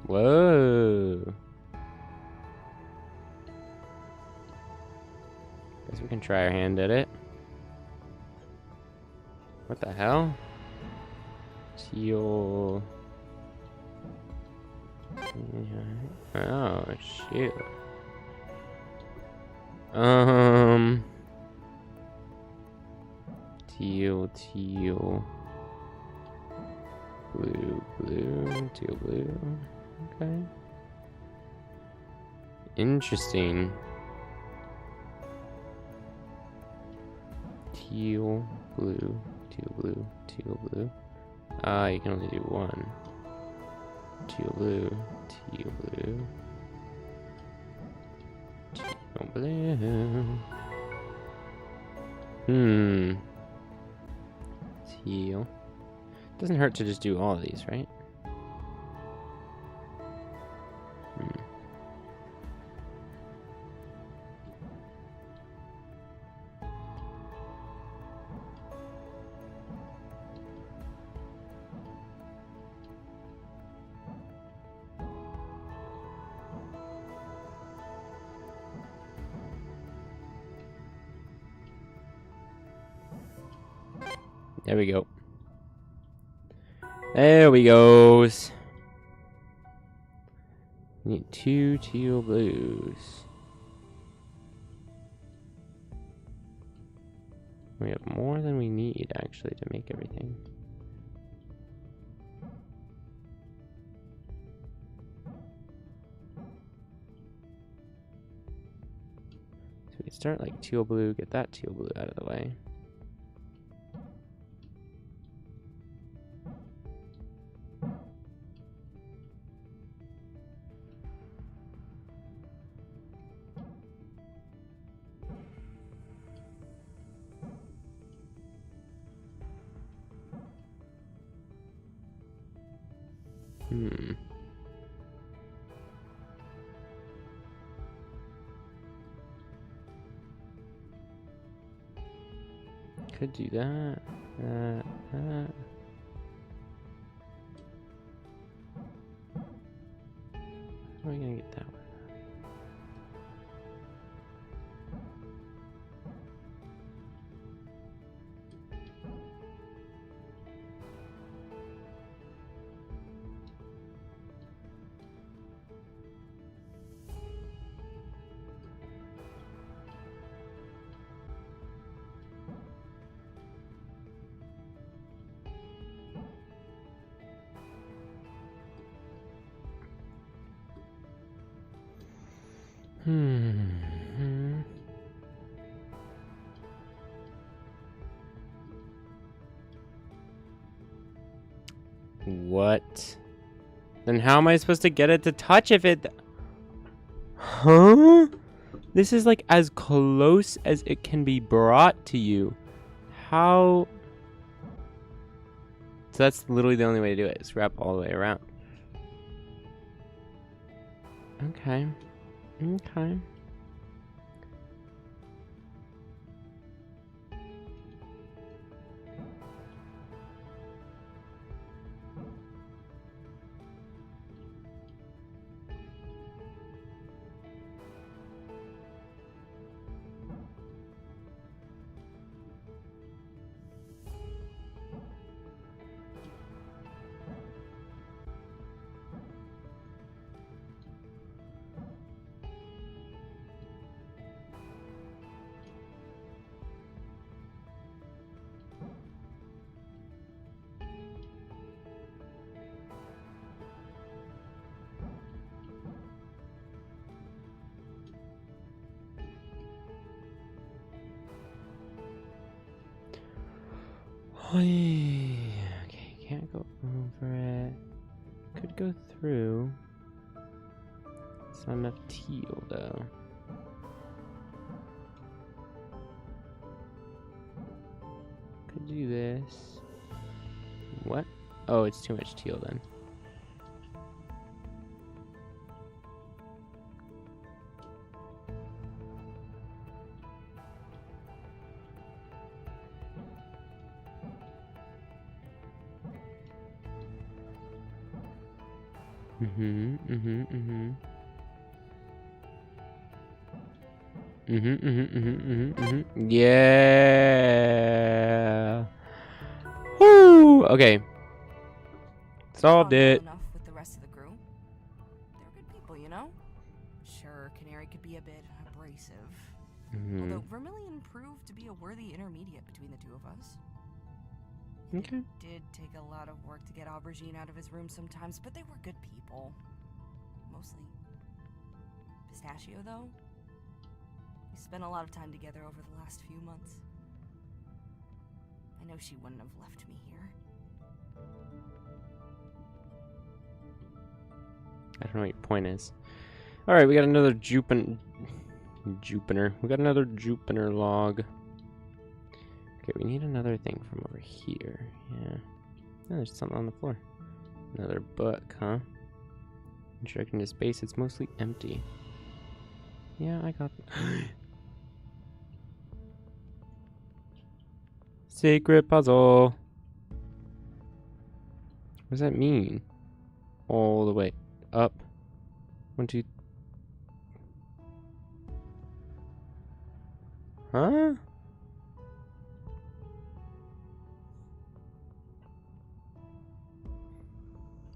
Whoa. Guess we can try our hand at it. What the hell? Teal. Oh, shoot. Teal. Blue, teal, blue. Okay. Interesting. Teal, blue, teal, blue, teal, blue. You can only do one. Teal, blue, teal, blue. Teal, blue. Teal. Doesn't hurt to just do all of these, right? There we go. There we goes. Need 2 teal blues. We have more than we need, actually, to make everything. So we start like teal blue, get that teal blue out of the way. Could do that. That. How are we gonna get that one? What? Then how am I supposed to get it to touch if it... Huh? This is like as close as it can be brought to you. How... So that's literally the only way to do it, is wrap all the way around. Okay. Okay. Okay, can't go over it. Could go through. It's not enough teal though. Could do this. What? Oh, it's too much teal then. Yeah. Woo! Okay. Solved it. Enough with the rest of the crew. They're good people, you know? Sure, Canary could be a bit abrasive. Although Vermilion proved to be a worthy intermediate between the two of us. Okay. It did take a lot of work to get Aubergine out of his room sometimes, but they were good people. Mostly. Pistachio, though? We spent a lot of time together over the last few months. I know she wouldn't have left me here. I don't know what your point is. Alright, we got another Jupiter. We got another Jupiter log. Okay, we need another thing from over here. Yeah. Oh, there's something on the floor. Another book, huh? Checking the space, it's mostly empty. Yeah, I got... Secret puzzle! What does that mean? All the way up. 1, 2... Huh?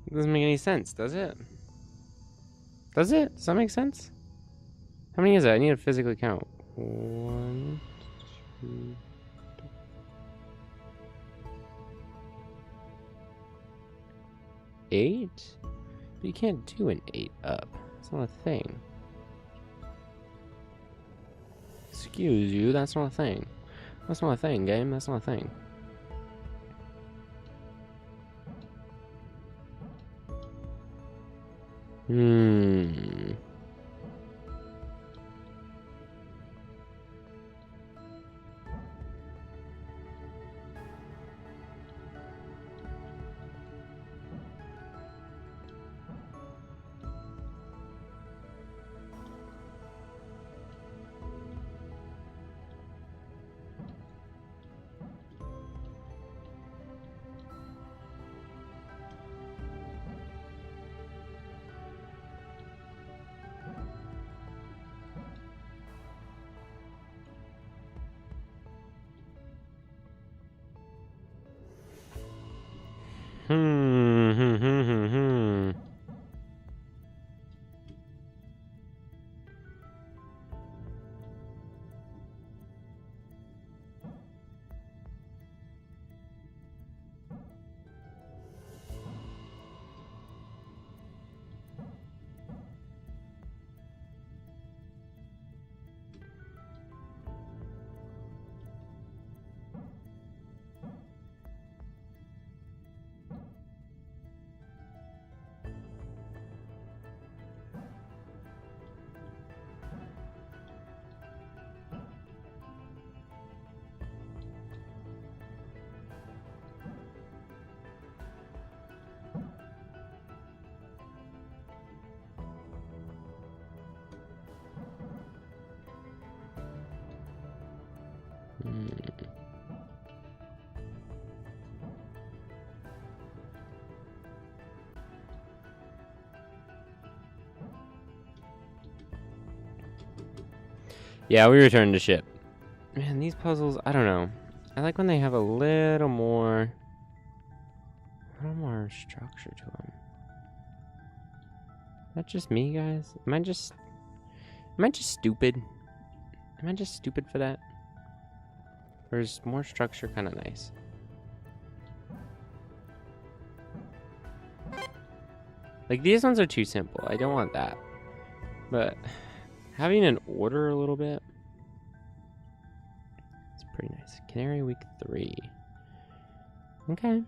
It doesn't make any sense, does it? Does it? Does that make sense? How many is that? I need to physically count. 1, 2, 8? But you can't do an 8 up. That's not a thing. Excuse you, that's not a thing. That's not a thing, game. That's not a thing. Hmm. Yeah, we returned to ship. Man, these puzzles, I don't know. I like when they have a little more structure to them. Is that just me, guys? Am I just stupid? Am I just stupid for that? Or is more structure kind of nice? Like, these ones are too simple. I don't want that. But having an order a little bit, it's pretty nice. Canary week 3. Okay.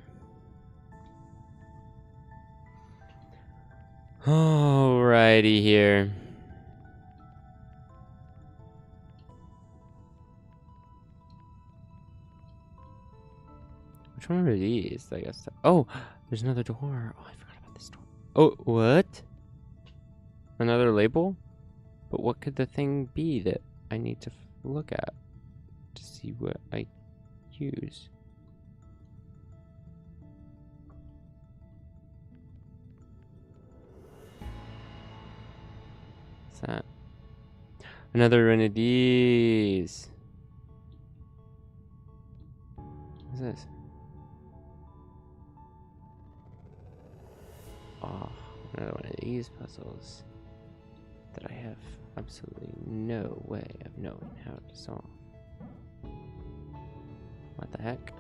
Alrighty here. Which one are these? I guess. Oh, there's another door. Oh, I forgot about this door. Oh, what? Another label? But what could the thing be that I need to look at to see what I use? What's that? Another one of these. What's this? Oh, another one of these puzzles that I have absolutely no way of knowing how to solve. What the heck?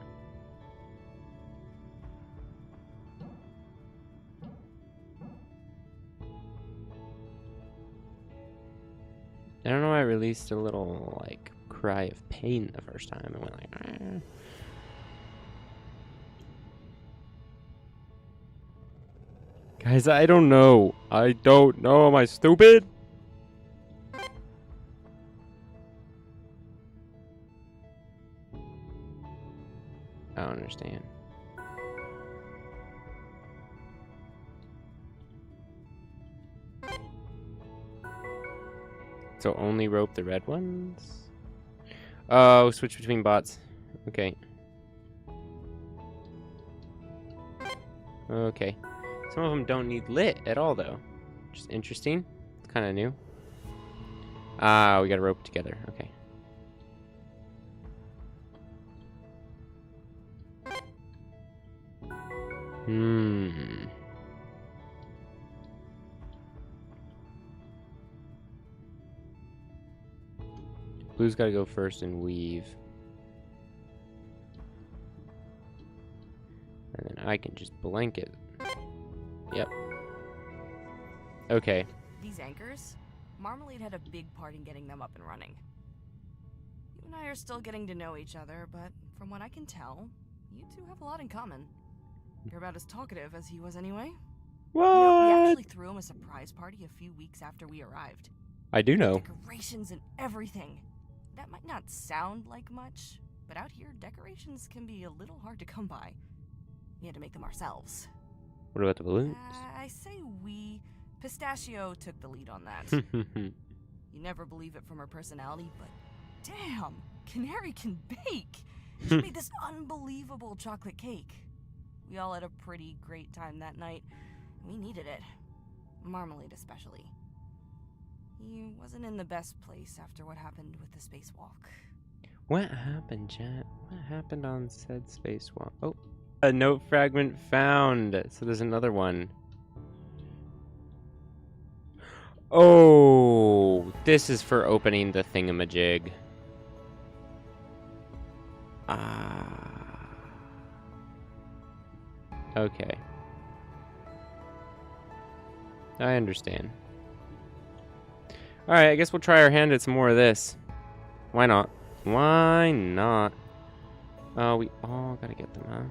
I don't know why I released a little, like, cry of pain the first time and went like, ah. Guys, I don't know. I don't know. Am I stupid? I don't understand. So only rope the red ones? Oh, switch between bots. Okay. Okay. Some of them don't need lit at all, though. Which is interesting. It's kind of new. Ah, we gotta rope together. Okay. Blue's gotta go first and weave. And then I can just blanket. Yep. Okay. These anchors? Marmalade had a big part in getting them up and running. You and I are still getting to know each other, but from what I can tell, you two have a lot in common. You're about as talkative as he was anyway. What? You know, we actually threw him a surprise party a few weeks after we arrived. I do know. Decorations and everything. That might not sound like much, but out here, decorations can be a little hard to come by. We had to make them ourselves. What about the balloons? I say we. Pistachio took the lead on that. You never believe it from her personality, but damn, Canary can bake. She made this unbelievable chocolate cake. We all had a pretty great time that night. We needed it. Marmalade especially. He wasn't in the best place after what happened with the spacewalk. What happened, chat? What happened on said spacewalk? Oh, A note fragment found. So there's another one. Oh, this is for opening the thingamajig. Ah. Okay. I understand. Alright, I guess we'll try our hand at some more of this. Why not? Why not? Oh, we all gotta get them, huh?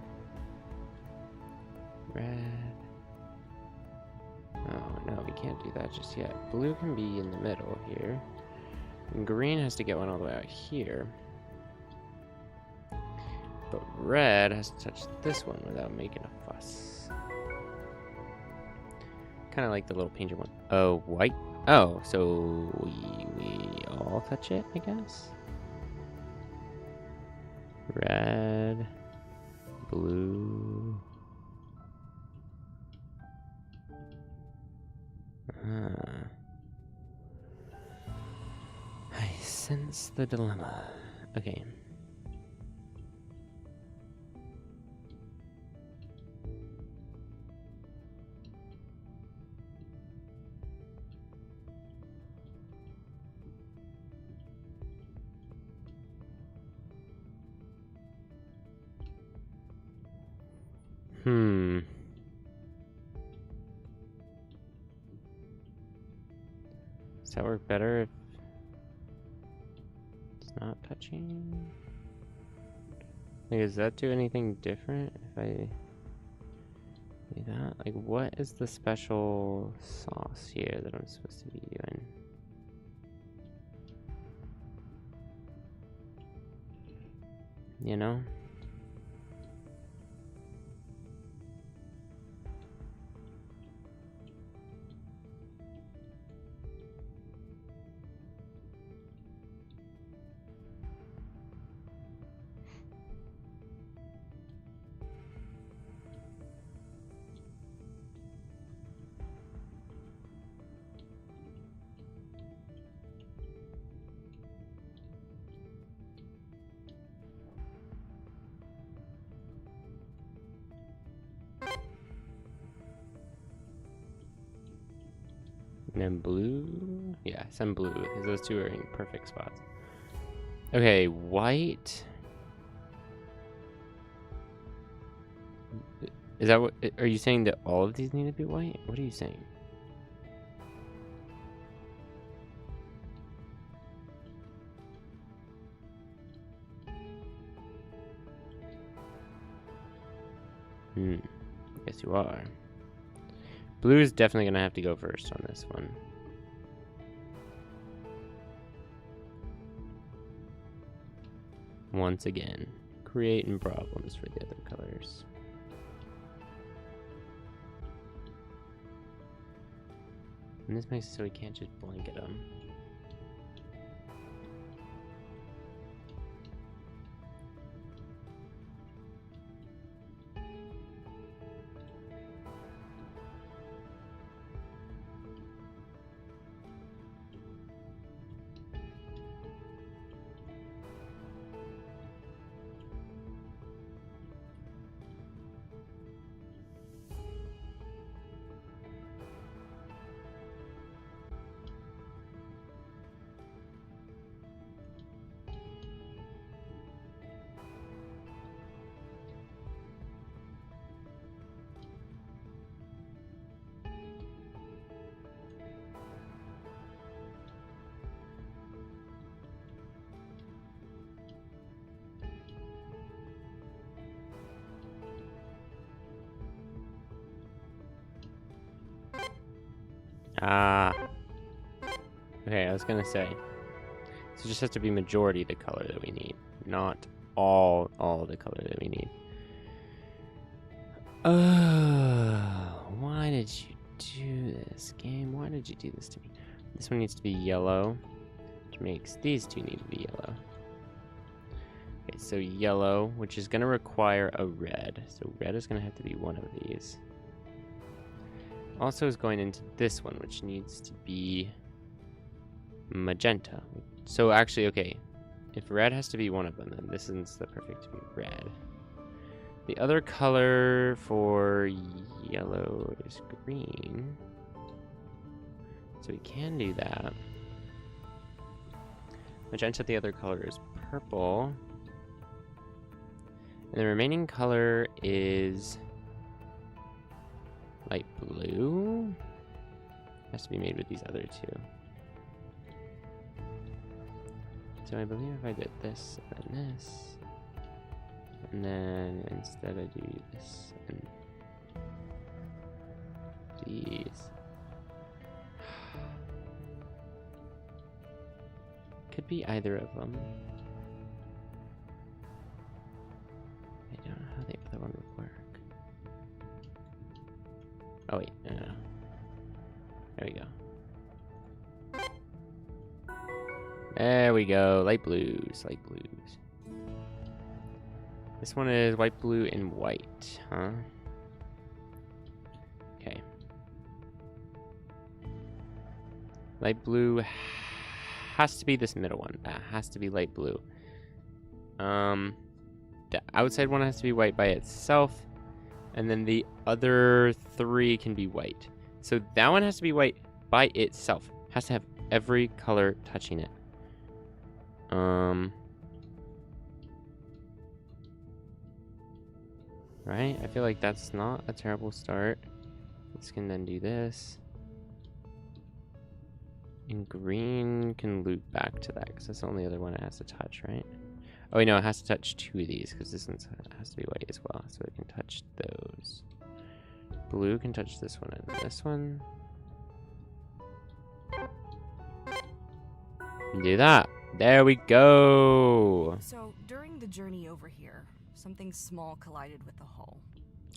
Red. Oh, no, we can't do that just yet. Blue can be in the middle here. And green has to get one all the way out here. But red has to touch this one without making a fuss. Kind of like the little painter one. Oh, white. Oh, so we all touch it, I guess? Red. Blue. I sense the dilemma. Okay. Does that work better if it's not touching? Like, does that do anything different if I do that? Like, what is the special sauce here that I'm supposed to be doing? You know? And then blue? Yeah, some blue, because those two are in perfect spots. Okay, white. Is that what, are you saying that all of these need to be white? What are you saying? Yes, you are. Blue is definitely going to have to go first on this one. Once again, creating problems for the other colors. And this makes it so we can't just blanket them. Ah. Okay, I was gonna say. So it just has to be majority the color that we need, not all the color that we need. Why did you do this, game? Why did you do this to me? This one needs to be yellow, which makes these two need to be yellow. Okay, so yellow, which is gonna require a red. So red is gonna have to be one of these. Also is going into this one, which needs to be magenta. So actually, okay, if red has to be one of them, then this is the perfect to be red. The other color for yellow is green. So we can do that. Magenta, the other color is purple. And the remaining color is light blue. Has to be made with these other two. So I believe if I did this and then this, and then instead I do this and these. Could be either of them. I don't know how the other one would work. Oh wait, no. There we go. There we go. Light blues, light blues. This one is white, blue, and white, huh? Okay. Light blue has to be this middle one. That has to be light blue. The outside one has to be white by itself, and then the other three can be white. So that one has to be white by itself. Has to have every color touching it. Right? I feel like that's not a terrible start. This can then do this. And green can loop back to that, because that's the only other one it has to touch, right? Oh, wait, no, it has to touch two of these, because this one has to be white as well, so it can touch those. Blue can touch this one and this one. And do that. There we go. So, during the journey over here, something small collided with the hull.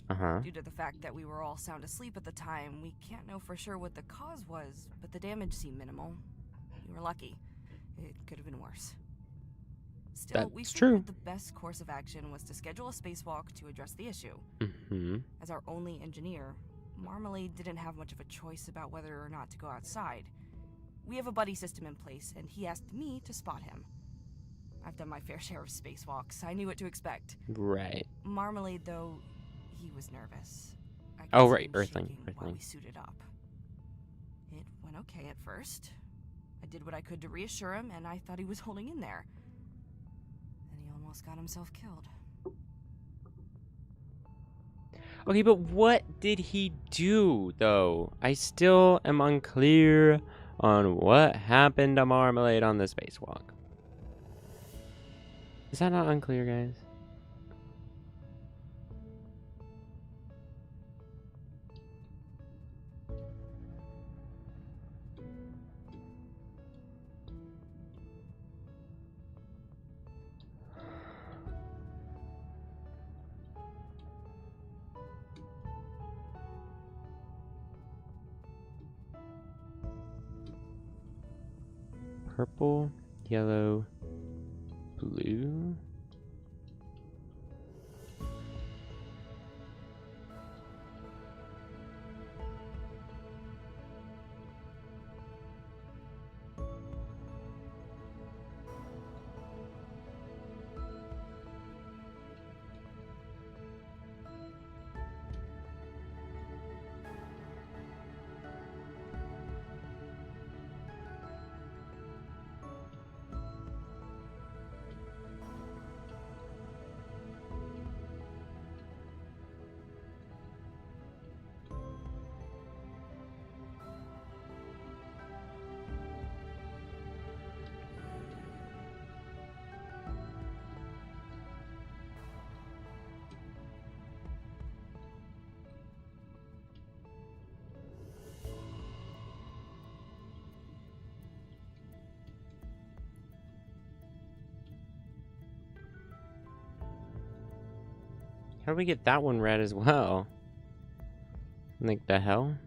Uh-huh. Due to the fact that we were all sound asleep at the time, we can't know for sure what the cause was, but the damage seemed minimal. We were lucky. It could have been worse. Still, we That's figured true. the best course of action was to schedule a spacewalk to address the issue. Mm-hmm. As our only engineer, Marmalade didn't have much of a choice about whether or not to go outside. We have a buddy system in place, and he asked me to spot him. I've done my fair share of spacewalks. I knew what to expect. Right. Marmalade, though, he was nervous. I could Oh, see right, him Earthling, shaking while Earthling. we suited up. It went okay at first. I did what I could to reassure him, and I thought he was holding in there. Then he almost got himself killed. Okay, but what did he do, though? I still am unclear on what happened to Marmalade on the spacewalk. Is that not unclear, guys? Purple, yellow, blue. How do we get that one red as well? Like the hell?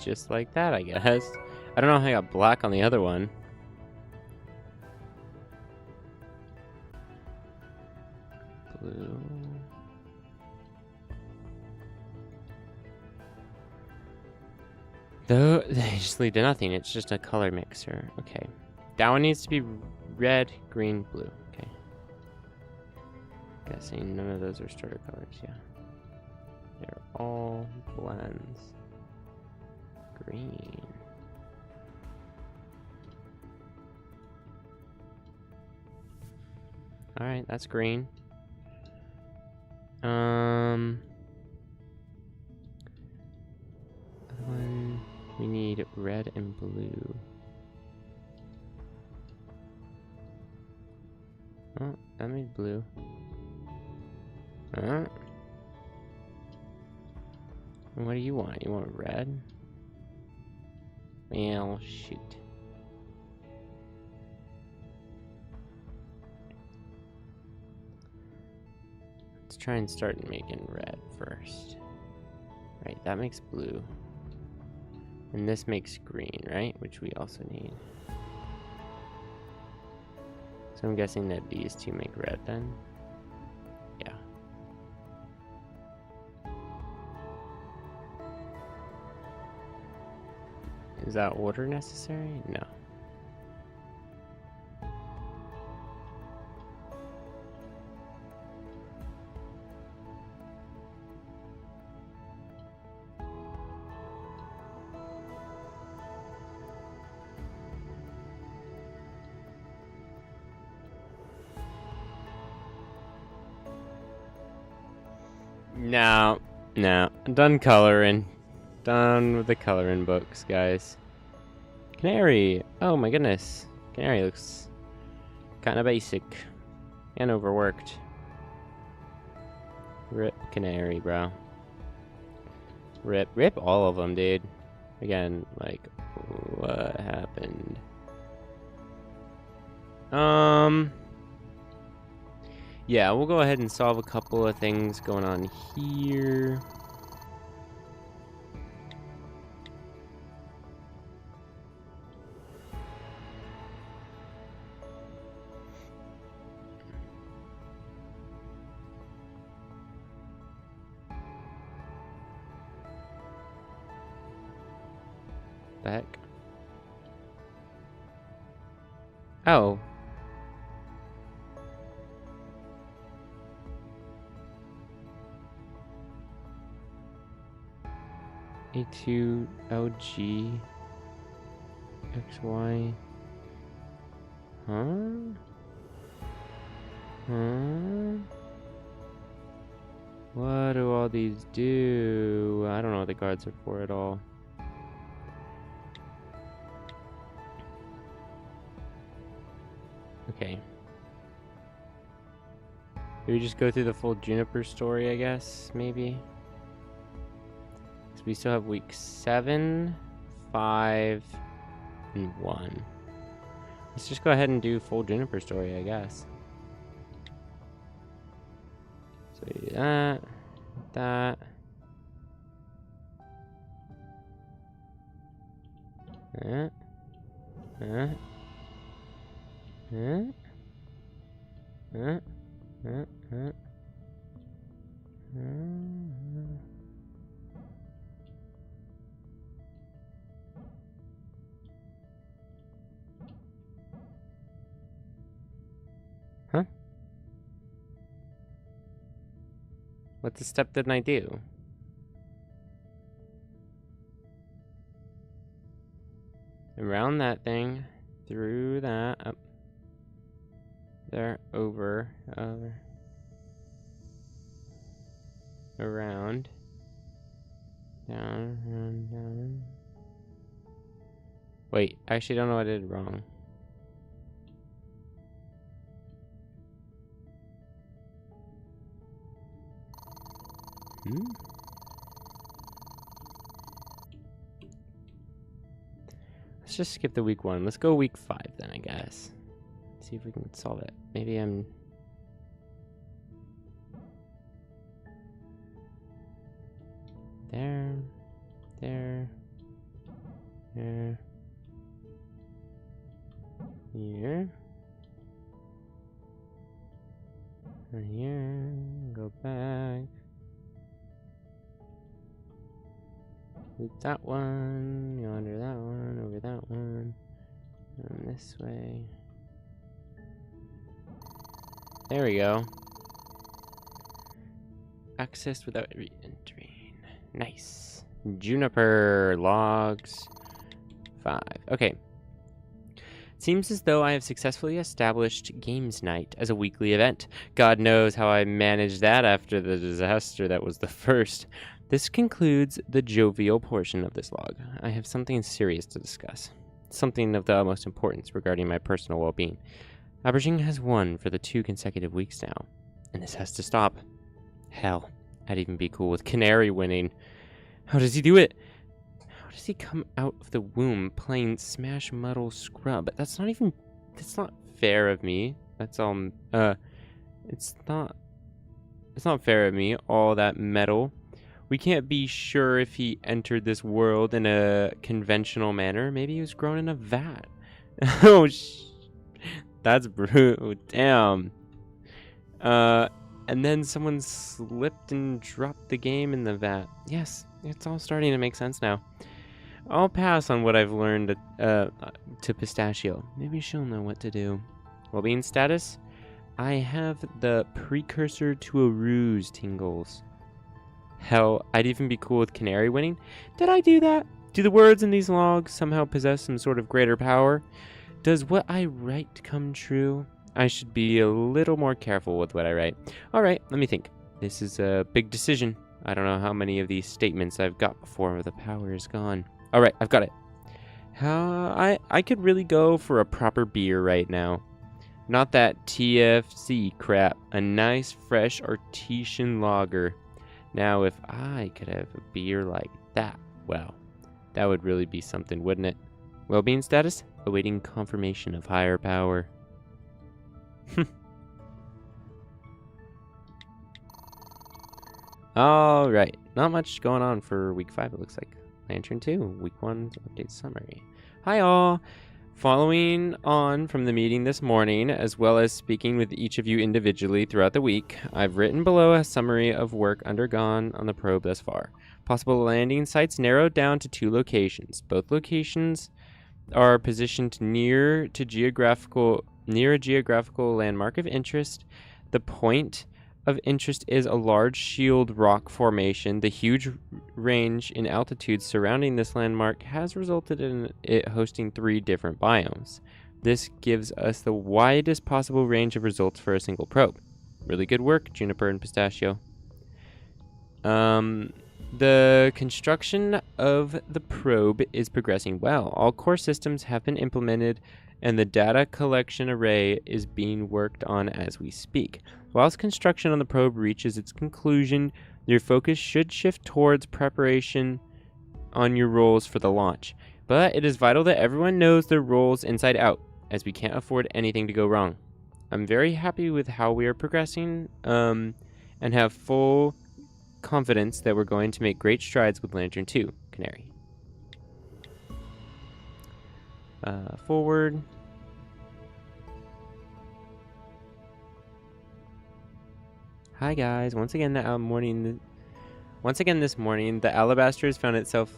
just like that, I guess. I don't know how I got black on the other one. Blue. Though they just lead to nothing. It's just a color mixer. Okay. That one needs to be red, green, blue. Okay. Guessing none of those are starter colors. Yeah. They're all blends. Green. Alright, that's green. Other one, we need red and blue. Oh, that made blue. And what do you want? You want red? Well, shoot. Let's try and start making red first. Right, that makes blue. And this makes green, right? Which we also need. So I'm guessing that these two make red then? Yeah. Is that order necessary? No. No, no. I'm done coloring. Done with the coloring books, guys. Canary. Oh my goodness. Canary looks kind of basic and overworked. Rip Canary, bro. Rip all of them, dude. Again, like, what happened? Yeah, we'll go ahead and solve a couple of things going on here. Back. Oh. A2 LG XY. Huh? What do all these do? I don't know what the guards are for at all. Okay. Do we just go through the full Juniper story, I guess? Maybe? So we still have week 7, 5, and 1. Let's just go ahead and do full Juniper story, I guess. So we do that, that. Huh? What the step didn't I do? Around that thing, through that, up there, over, around, down, around, down. Wait, I actually don't know what I did wrong. Let's just skip the week 1. Let's go week 5 then, I guess. See if we can solve it. Maybe I'm... There. Here. Here. And here. Go back. Loop that one. Go under that one. Over that one. And this way. There we go. Access without re-entering. Nice. Juniper logs 5. Okay. Seems as though I have successfully established Games Night as a weekly event. God knows how I managed that after the disaster that was the first. This concludes the jovial portion of this log. I have something serious to discuss. Something of the utmost importance regarding my personal well-being. Aubergine has won for the 2 consecutive weeks now, and this has to stop. Hell, I'd even be cool with Canary winning. How does he do it? How does he come out of the womb playing Smash Muddle Scrub? That's not fair of me. That's it's not fair of me, all that metal. We can't be sure if he entered this world in a conventional manner. Maybe he was grown in a vat. Oh, that's brutal. Damn. And then someone slipped and dropped the game in the vat. Yes, it's all starting to make sense now. I'll pass on what I've learned to Pistachio. Maybe she'll know what to do. Well-being status? I have the precursor to a ruse tingles. Hell, I'd even be cool with Canary winning. Did I do that? Do the words in these logs somehow possess some sort of greater power? Does what I write come true? I should be a little more careful with what I write. Alright, let me think. This is a big decision. I don't know how many of these statements I've got before the power is gone. Alright, I've got it. I could really go for a proper beer right now. Not that TFC crap. A nice, fresh, artesian lager. Now, if I could have a beer like that, well, that would really be something, wouldn't it? Well-being status? Awaiting confirmation of higher power. Alright, not much going on for week 5, it looks like. Lantern 2, week 1 update summary. Hi all! Following on from the meeting this morning, as well as speaking with each of you individually throughout the week, I've written below a summary of work undergone on the probe thus far. Possible landing sites narrowed down to 2 locations. Both locations are positioned near a geographical landmark of interest. The point of interest is a large shield rock formation. The huge range in altitude surrounding this landmark has resulted in it hosting 3 different biomes. This gives us the widest possible range of results for a single probe. Really good work, Juniper and Pistachio. The construction of the probe is progressing well. All core systems have been implemented, and the data collection array is being worked on as we speak. Whilst construction on the probe reaches its conclusion, your focus should shift towards preparation on your roles for the launch. But it is vital that everyone knows their roles inside out, as we can't afford anything to go wrong. I'm very happy with how we are progressing, and have full confidence that we're going to make great strides with Lantern 2, Canary. Forward. Hi guys, once again this morning, the Alabaster has found itself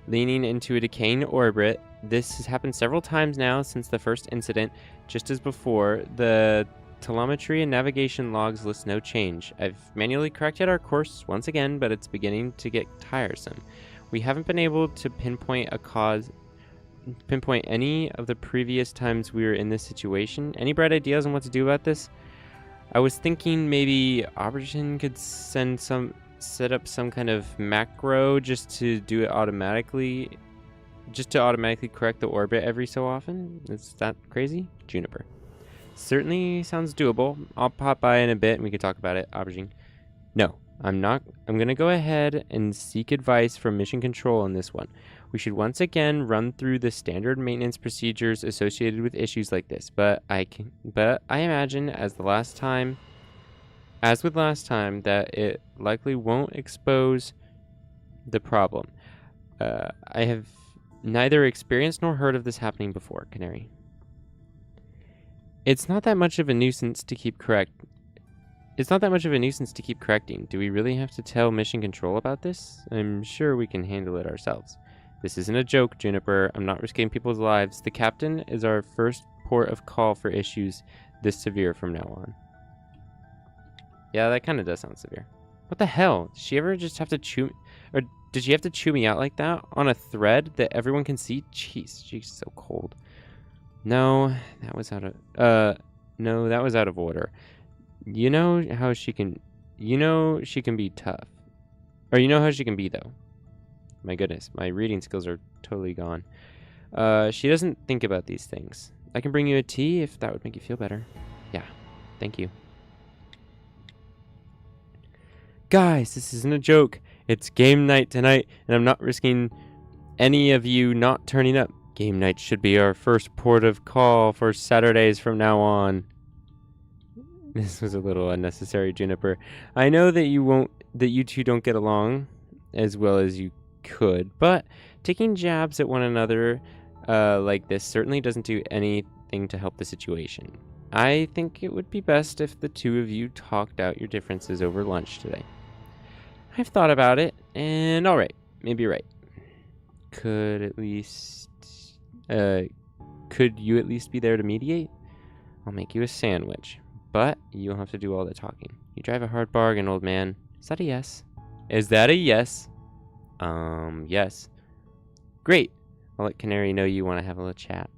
leaning into a decaying orbit. This has happened several times now since the first incident. Just as before, the telemetry and navigation logs list no change. I've manually corrected our course once again, but it's beginning to get tiresome. We haven't been able to pinpoint any of the previous times we were in this situation. Any bright ideas on what to do about this? I was thinking maybe Aubergine could set up some kind of macro just to do it automatically, just to automatically correct the orbit every so often. Is that crazy? Juniper. Certainly sounds doable. I'll pop by in a bit and we can talk about it, Aubergine. No, I'm not. I'm going to go ahead and seek advice from Mission Control on this one. We should once again run through the standard maintenance procedures associated with issues like this, but I imagine as with last time, that it likely won't expose the problem. I have neither experienced nor heard of this happening before, Canary. It's not that much of a nuisance to keep correcting. Do we really have to tell Mission Control about this? I'm sure we can handle it ourselves. This isn't a joke, Juniper. I'm not risking people's lives. The captain is our first port of call for issues this severe from now on. Yeah, that kind of does sound severe. What the hell? Did she ever just have to chew... Or did she have to chew me out like that? On a thread that everyone can see? Jeez, she's so cold. No, that was out of order. You know how she can... You know she can be tough. Or you know how she can be, though. My goodness, my reading skills are totally gone. She doesn't think about these things. I can bring you a tea if that would make you feel better. Yeah, thank you. Guys, this isn't a joke. It's game night tonight, and I'm not risking any of you not turning up. Game night should be our first port of call for Saturdays from now on. This was a little unnecessary, Juniper. I know that you two don't get along as well as you could, but taking jabs at one another like this certainly doesn't do anything to help the situation. I think it would be best if the two of you talked out your differences over lunch today. I've thought about it, and alright, maybe you're right. Could you at least be there to mediate? I'll make you a sandwich, but you'll have to do all the talking. You drive a hard bargain, old man. Is that a yes? Is that a yes? Yes. Great. I'll let Canary know you want to have a little chat.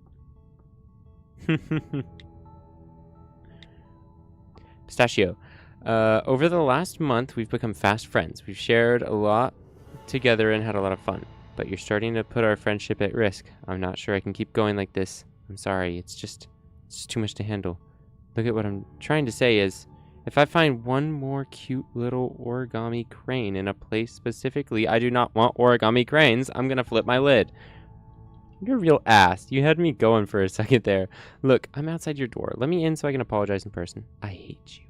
Pistachio. Over the last month, we've become fast friends. We've shared a lot together and had a lot of fun. But you're starting to put our friendship at risk. I'm not sure I can keep going like this. I'm sorry. It's just too much to handle. Look at what I'm trying to say is, if I find one more cute little origami crane in a place specifically I do not want origami cranes, I'm gonna flip my lid. You're a real ass. You had me going for a second there. Look, I'm outside your door. Let me in so I can apologize in person. I hate you.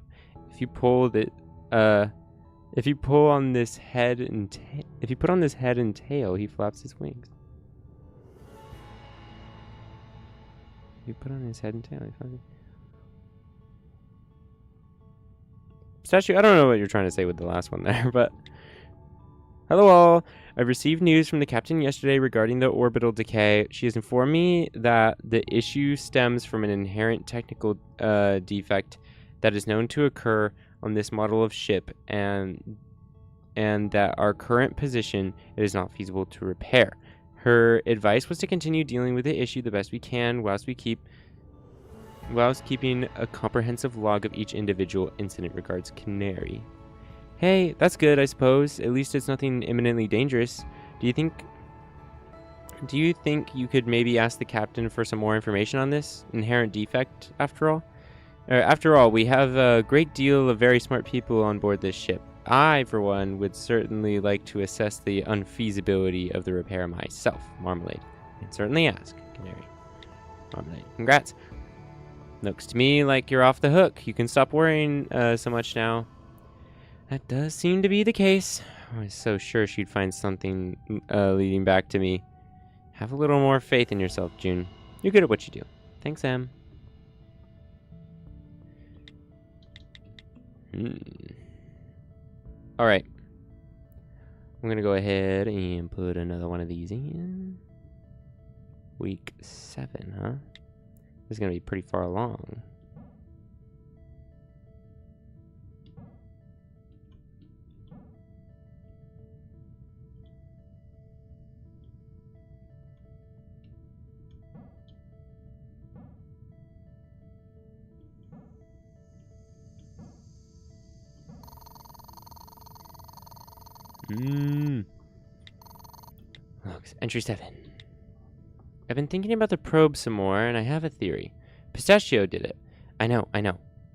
If you put on this head and tail, he flaps his wings. You put on his head and tail, he flaps his... Pistachio, I don't know what you're trying to say with the last one there, but... Hello all. I've received news from the captain yesterday regarding the orbital decay. She has informed me that the issue stems from an inherent technical defect that is known to occur on this model of ship, and that our current position it is not feasible to repair. Her advice was to continue dealing with the issue the best we can whilst keeping a comprehensive log of each individual incident. Regards, Canary. Hey, that's good, I suppose. At least it's nothing imminently dangerous. Do you think you could maybe ask the captain for some more information on this inherent defect after all? After all, we have a great deal of very smart people on board this ship. I, for one, would certainly like to assess the unfeasibility of the repair myself. Marmalade. And certainly ask, Canary. Marmalade. Congrats. Looks to me like you're off the hook. You can stop worrying so much now. That does seem to be the case. I was so sure she'd find something leading back to me. Have a little more faith in yourself, June. You're good at what you do. Thanks, Em. Alright. I'm gonna go ahead and put another one of these in. Week 7, huh? This is gonna be pretty far along. Logs. Entry 7. I've been thinking about the probe some more, and I have a theory. Pistachio did it. I know.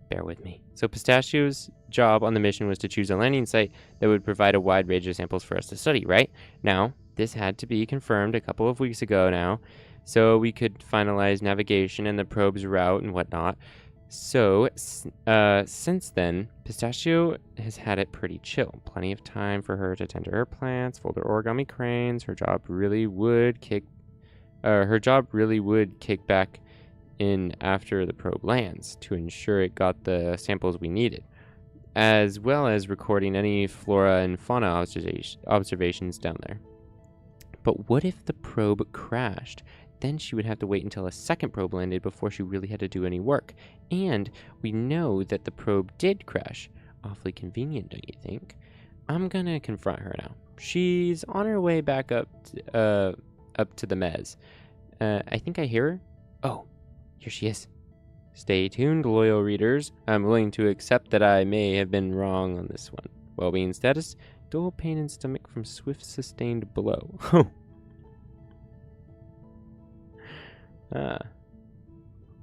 Bear with me. So Pistachio's job on the mission was to choose a landing site that would provide a wide range of samples for us to study, right? Now, this had to be confirmed a couple of weeks ago now, so we could finalize navigation and the probe's route and whatnot. So, since then, Pistachio has had it pretty chill. Plenty of time for her to tend to her plants, fold her origami cranes. Her job really would kick her job really would kick back in after the probe lands to ensure it got the samples we needed, as well as recording any flora and fauna observations down there. But what if the probe crashed? Then she would have to wait until a second probe landed before she really had to do any work. And we know that the probe did crash. Awfully convenient, don't you think? I'm gonna confront her now. She's on her way back up to the mez. I think I hear her. Oh, here she is. Stay tuned, loyal readers. I'm willing to accept that I may have been wrong on this one. Well-being status: dull pain in stomach from swift sustained blow.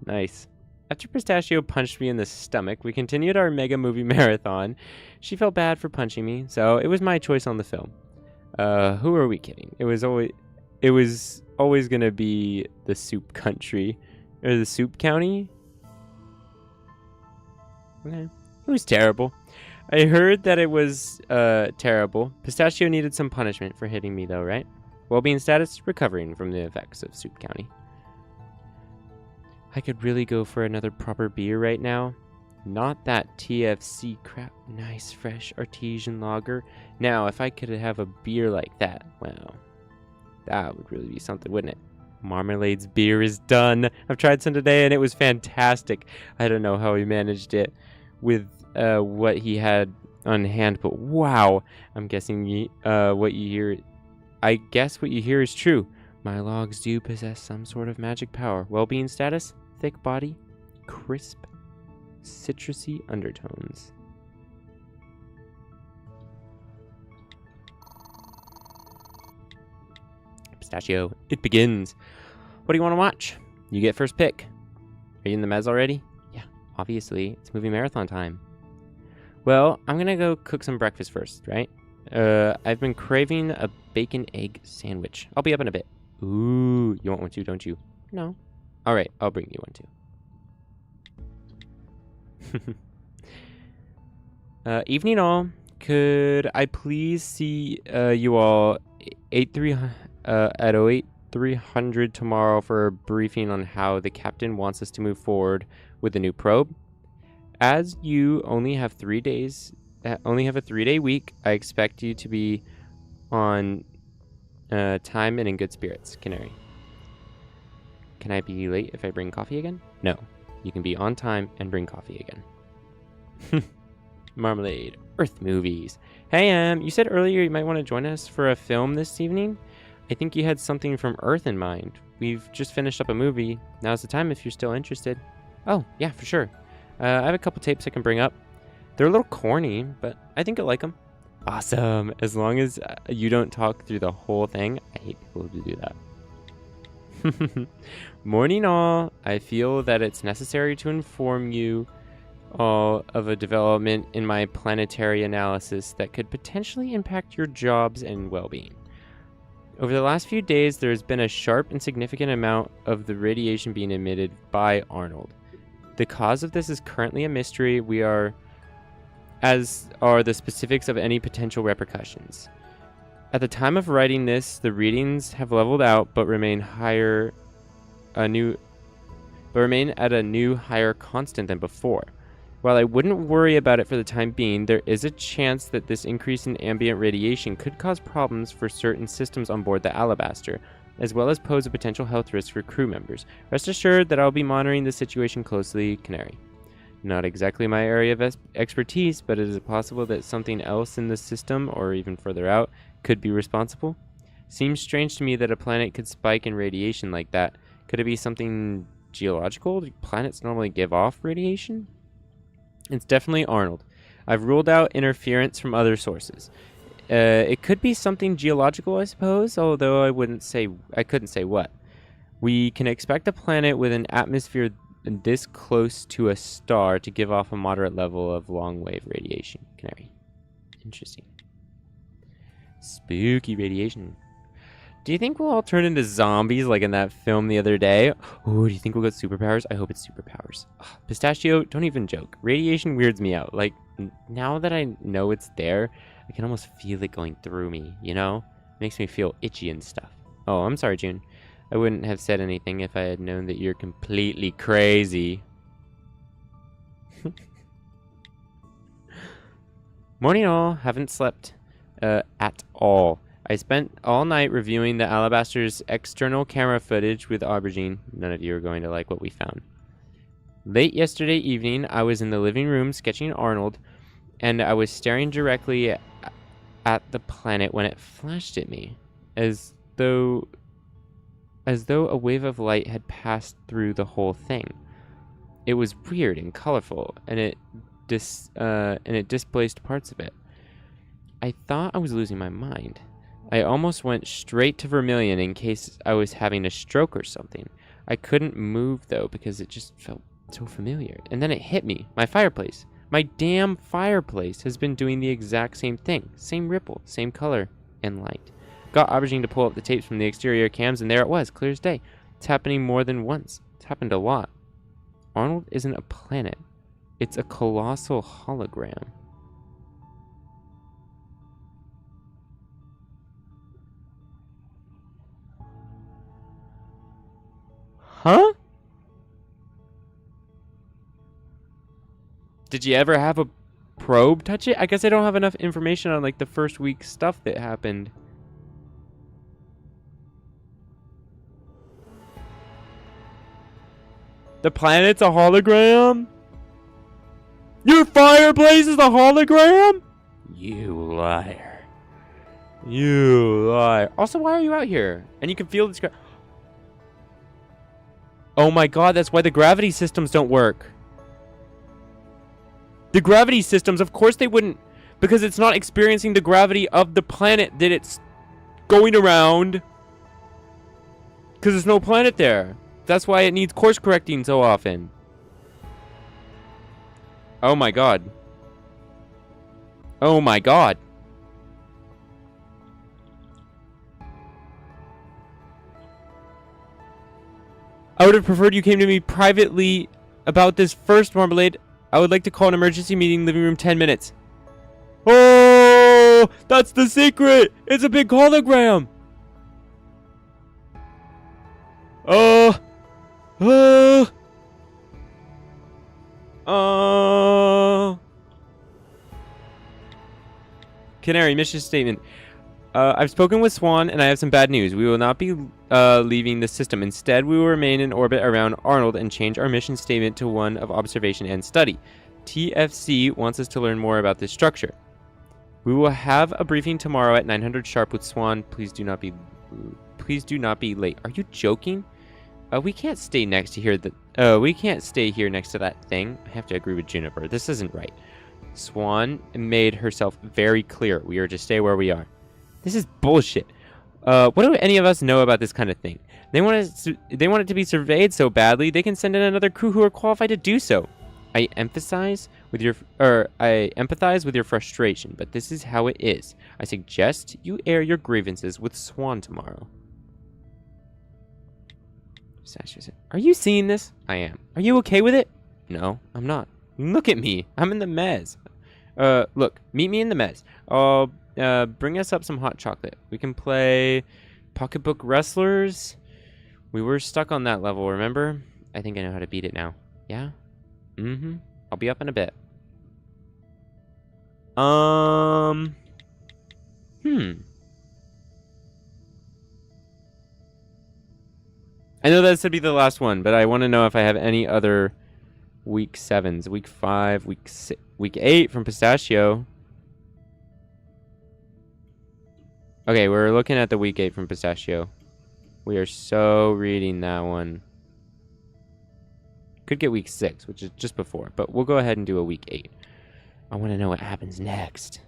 Nice. After Pistachio punched me in the stomach, we continued our mega movie marathon. She felt bad for punching me, so it was my choice on the film. Who are we kidding? It was always gonna be the Soup Country, or the Soup County. Okay. It was terrible. I heard that it was terrible. Pistachio needed some punishment for hitting me, though, right? Well-being status: recovering from the effects of Soup County. I could really go for another proper beer right now. Not that TFC crap. Nice, fresh artesian lager. Now, if I could have a beer like that, well, that would really be something, wouldn't it? Marmalade's beer is done. I've tried some today, and it was fantastic. I don't know how he managed it with what he had on hand, but wow. I'm guessing what you hear... I guess what you hear is true. My logs do possess some sort of magic power. Well-being status: thick body, crisp, citrusy undertones. Pistachio, it begins. What do you want to watch? You get first pick. Are you in the mez already? Yeah, obviously. It's movie marathon time. Well, I'm gonna go cook some breakfast first, right? I've been craving a bacon egg sandwich. I'll be up in a bit. Ooh, you want one too, don't you? No. Alright, I'll bring you one too. Evening all. Could I please see you all at 08:300 tomorrow for a briefing on how the captain wants us to move forward with the new probe? As you only have 3 days, only have a 3-day week, I expect you to be on time and in good spirits. Canary. Can I be late if I bring coffee again? No. You can be on time and bring coffee again. Marmalade. Earth movies. Hey, you said earlier you might want to join us for a film this evening? I think you had something from Earth in mind. We've just finished up a movie. Now's the time if you're still interested. Oh, yeah, for sure. I have a couple tapes I can bring up. They're a little corny, but I think you'll like them. Awesome. As long as you don't talk through the whole thing. I hate people who do that. Morning all. I feel that it's necessary to inform you all of a development in my planetary analysis that could potentially impact your jobs and well-being. Over the last few days, there has been a sharp and significant amount of the radiation being emitted by Arnold. The cause of this is currently a mystery, as are the specifics of any potential repercussions. At the time of writing this, the readings have leveled out but remain at a new higher constant than before. While I wouldn't worry about it for the time being, there is a chance that this increase in ambient radiation could cause problems for certain systems on board the Alabaster, as well as pose a potential health risk for crew members. Rest assured that I'll be monitoring the situation closely, Canary. Not exactly my area of expertise, but it is possible that something else in the system, or even further out, could be responsible. Seems strange to me that a planet could spike in radiation like that. Could it be something geological? Do planets normally give off radiation? It's definitely Arnold. I've ruled out interference from other sources. It could be something geological, I suppose, although I couldn't say what. We can expect a planet with an atmosphere this close to a star to give off a moderate level of long-wave radiation. Canary. Interesting. Spooky radiation. Do you think we'll all turn into zombies like in that film the other day? Oh, do you think we'll get superpowers? I hope it's superpowers. Ugh, Pistachio, don't even joke. Radiation weirds me out. Like, now that I know it's there, I can almost feel it going through me, you know? It makes me feel itchy and stuff. Oh, I'm sorry, June. I wouldn't have said anything if I had known that you're completely crazy. Morning all. Haven't slept at all. I spent all night reviewing the Alabaster's external camera footage with Aubergine. None of you are going to like what we found. Late yesterday evening, I was in the living room sketching Arnold, and I was staring directly at the planet when it flashed at me, as though a wave of light had passed through the whole thing. It was weird and colorful, and it displaced parts of it. I thought I was losing my mind. I almost went straight to Vermilion in case I was having a stroke or something. I couldn't move, though, because it just felt so familiar. And then it hit me. My fireplace. My damn fireplace has been doing the exact same thing. Same ripple, same color, and light. Got Aubergine to pull up the tapes from the exterior cams, and there it was, clear as day. It's happening more than once. It's happened a lot. Arnold isn't a planet. It's a colossal hologram. Huh? Did you ever have a probe touch it? I guess I don't have enough information on like the first week stuff that happened. The planet's a hologram? Your fireplace is a hologram? You liar. You liar. Also, why are you out here? And you can feel this. Oh my god, that's why the gravity systems don't work. The gravity systems, of course they wouldn't. Because it's not experiencing the gravity of the planet that it's going around. Because there's no planet there. That's why it needs course correcting so often. Oh my god. Oh my god. I would have preferred you came to me privately about this first, Marmalade. I would like to call an emergency meeting, living room 10 minutes. Oh, that's the secret. It's a big hologram. Canary, mission statement. I've spoken with Swan, and I have some bad news. We will not be leaving the system. Instead, we will remain in orbit around Arnold and change our mission statement to one of observation and study. TFC wants us to learn more about this structure. We will have a briefing tomorrow at 900 sharp with Swan. Please do not be late. Are you joking? We can't stay next to here. We can't stay here next to that thing. I have to agree with Juniper. This isn't right. Swan made herself very clear. We are to stay where we are. This is bullshit. What do any of us know about this kind of thing? They want it to be surveyed so badly, they can send in another crew who are qualified to do so. I empathize with your frustration, but this is how it is. I suggest you air your grievances with Swan tomorrow. Are you seeing this? I am. Are you okay with it? No, I'm not. Look at me. I'm in the mez. Look, meet me in the mez. I'll bring us up some hot chocolate. We can play Pocketbook Wrestlers. We were stuck on that level, remember? I think I know how to beat it now. Yeah? Mm-hmm. I'll be up in a bit. I know that should be the last one, but I want to know if I have any other week 7s. Week 5, week 8 from Pistachio. Okay, we're looking at the week 8 from Pistachio. We are so reading that one. Could get week 6, which is just before, but we'll go ahead and do a week 8. I want to know what happens next.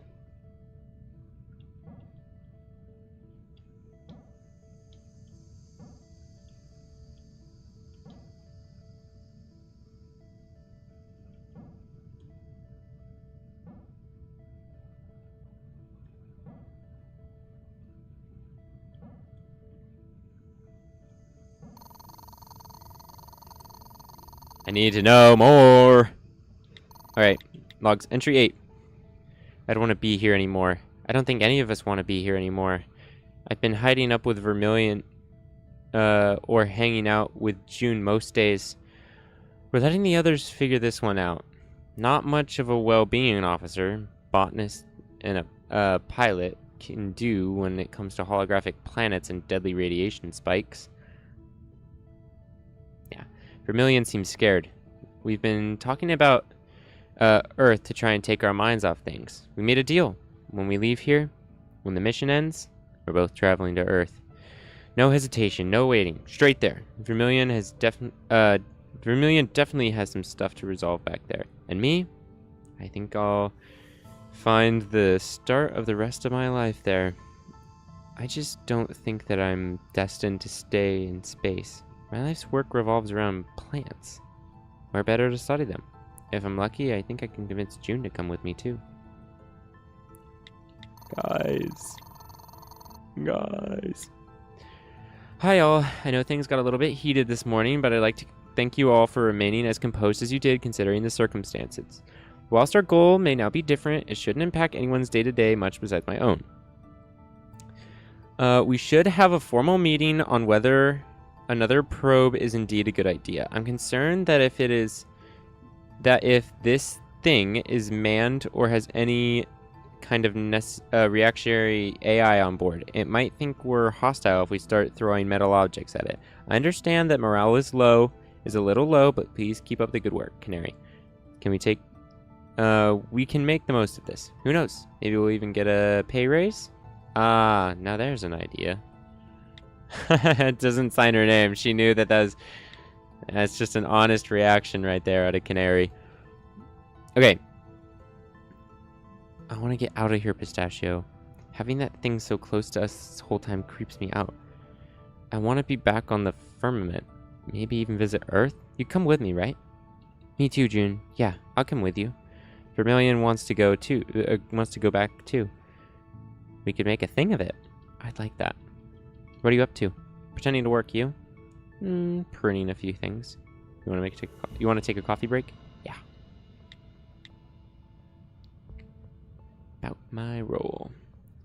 I need to know more. Alright, logs. Entry 8. I don't want to be here anymore. I don't think any of us want to be here anymore. I've been hiding up with Vermilion. or hanging out with June most days. We're letting the others figure this one out. Not much of a well-being officer, botanist, and a pilot can do when it comes to holographic planets and deadly radiation spikes. Yeah, Vermilion seems scared. We've been talking about Earth to try and take our minds off things. We made a deal. When we leave here, when the mission ends, we're both traveling to Earth. No hesitation, no waiting. Straight there. Vermilion definitely has some stuff to resolve back there. And me? I think I'll find the start of the rest of my life there. I just don't think that I'm destined to stay in space. My life's work revolves around plants. Where better to study them? If I'm lucky, I think I can convince June to come with me too. Guys. Hi all. I know things got a little bit heated this morning, but I'd like to thank you all for remaining as composed as you did considering the circumstances. Whilst our goal may now be different, it shouldn't impact anyone's day-to-day much besides my own. We should have a formal meeting on whether another probe is indeed a good idea. I'm concerned that if this thing is manned or has any kind of reactionary AI on board, it might think we're hostile if we start throwing metal objects at it. I understand that morale is a little low, but please keep up the good work, Canary. We can make the most of this. Who knows? Maybe we'll even get a pay raise? Ah, now there's an idea. It doesn't sign her name. She knew that's just an honest reaction right there out of Canary. Okay. I want to get out of here, Pistachio. Having that thing so close to us this whole time creeps me out. I want to be back on the firmament. Maybe even visit Earth? You come with me, right? Me too, June. Yeah, I'll come with you. Vermilion wants to go back too. We could make a thing of it. I'd like that. What are you up to? Pretending to work, you? Pruning a few things. You want to take a coffee break? Yeah. About my role.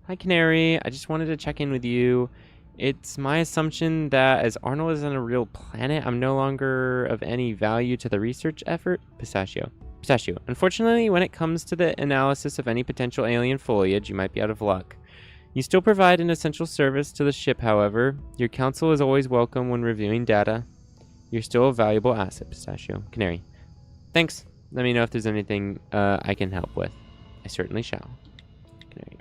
Hi, Canary. I just wanted to check in with you. It's my assumption that as Arnold isn't a real planet, I'm no longer of any value to the research effort. Pistachio. Unfortunately, when it comes to the analysis of any potential alien foliage, you might be out of luck. You still provide an essential service to the ship, however. Your counsel is always welcome when reviewing data. You're still a valuable asset, Pistachio. Canary. Thanks. Let me know if there's anything I can help with. I certainly shall. Canary.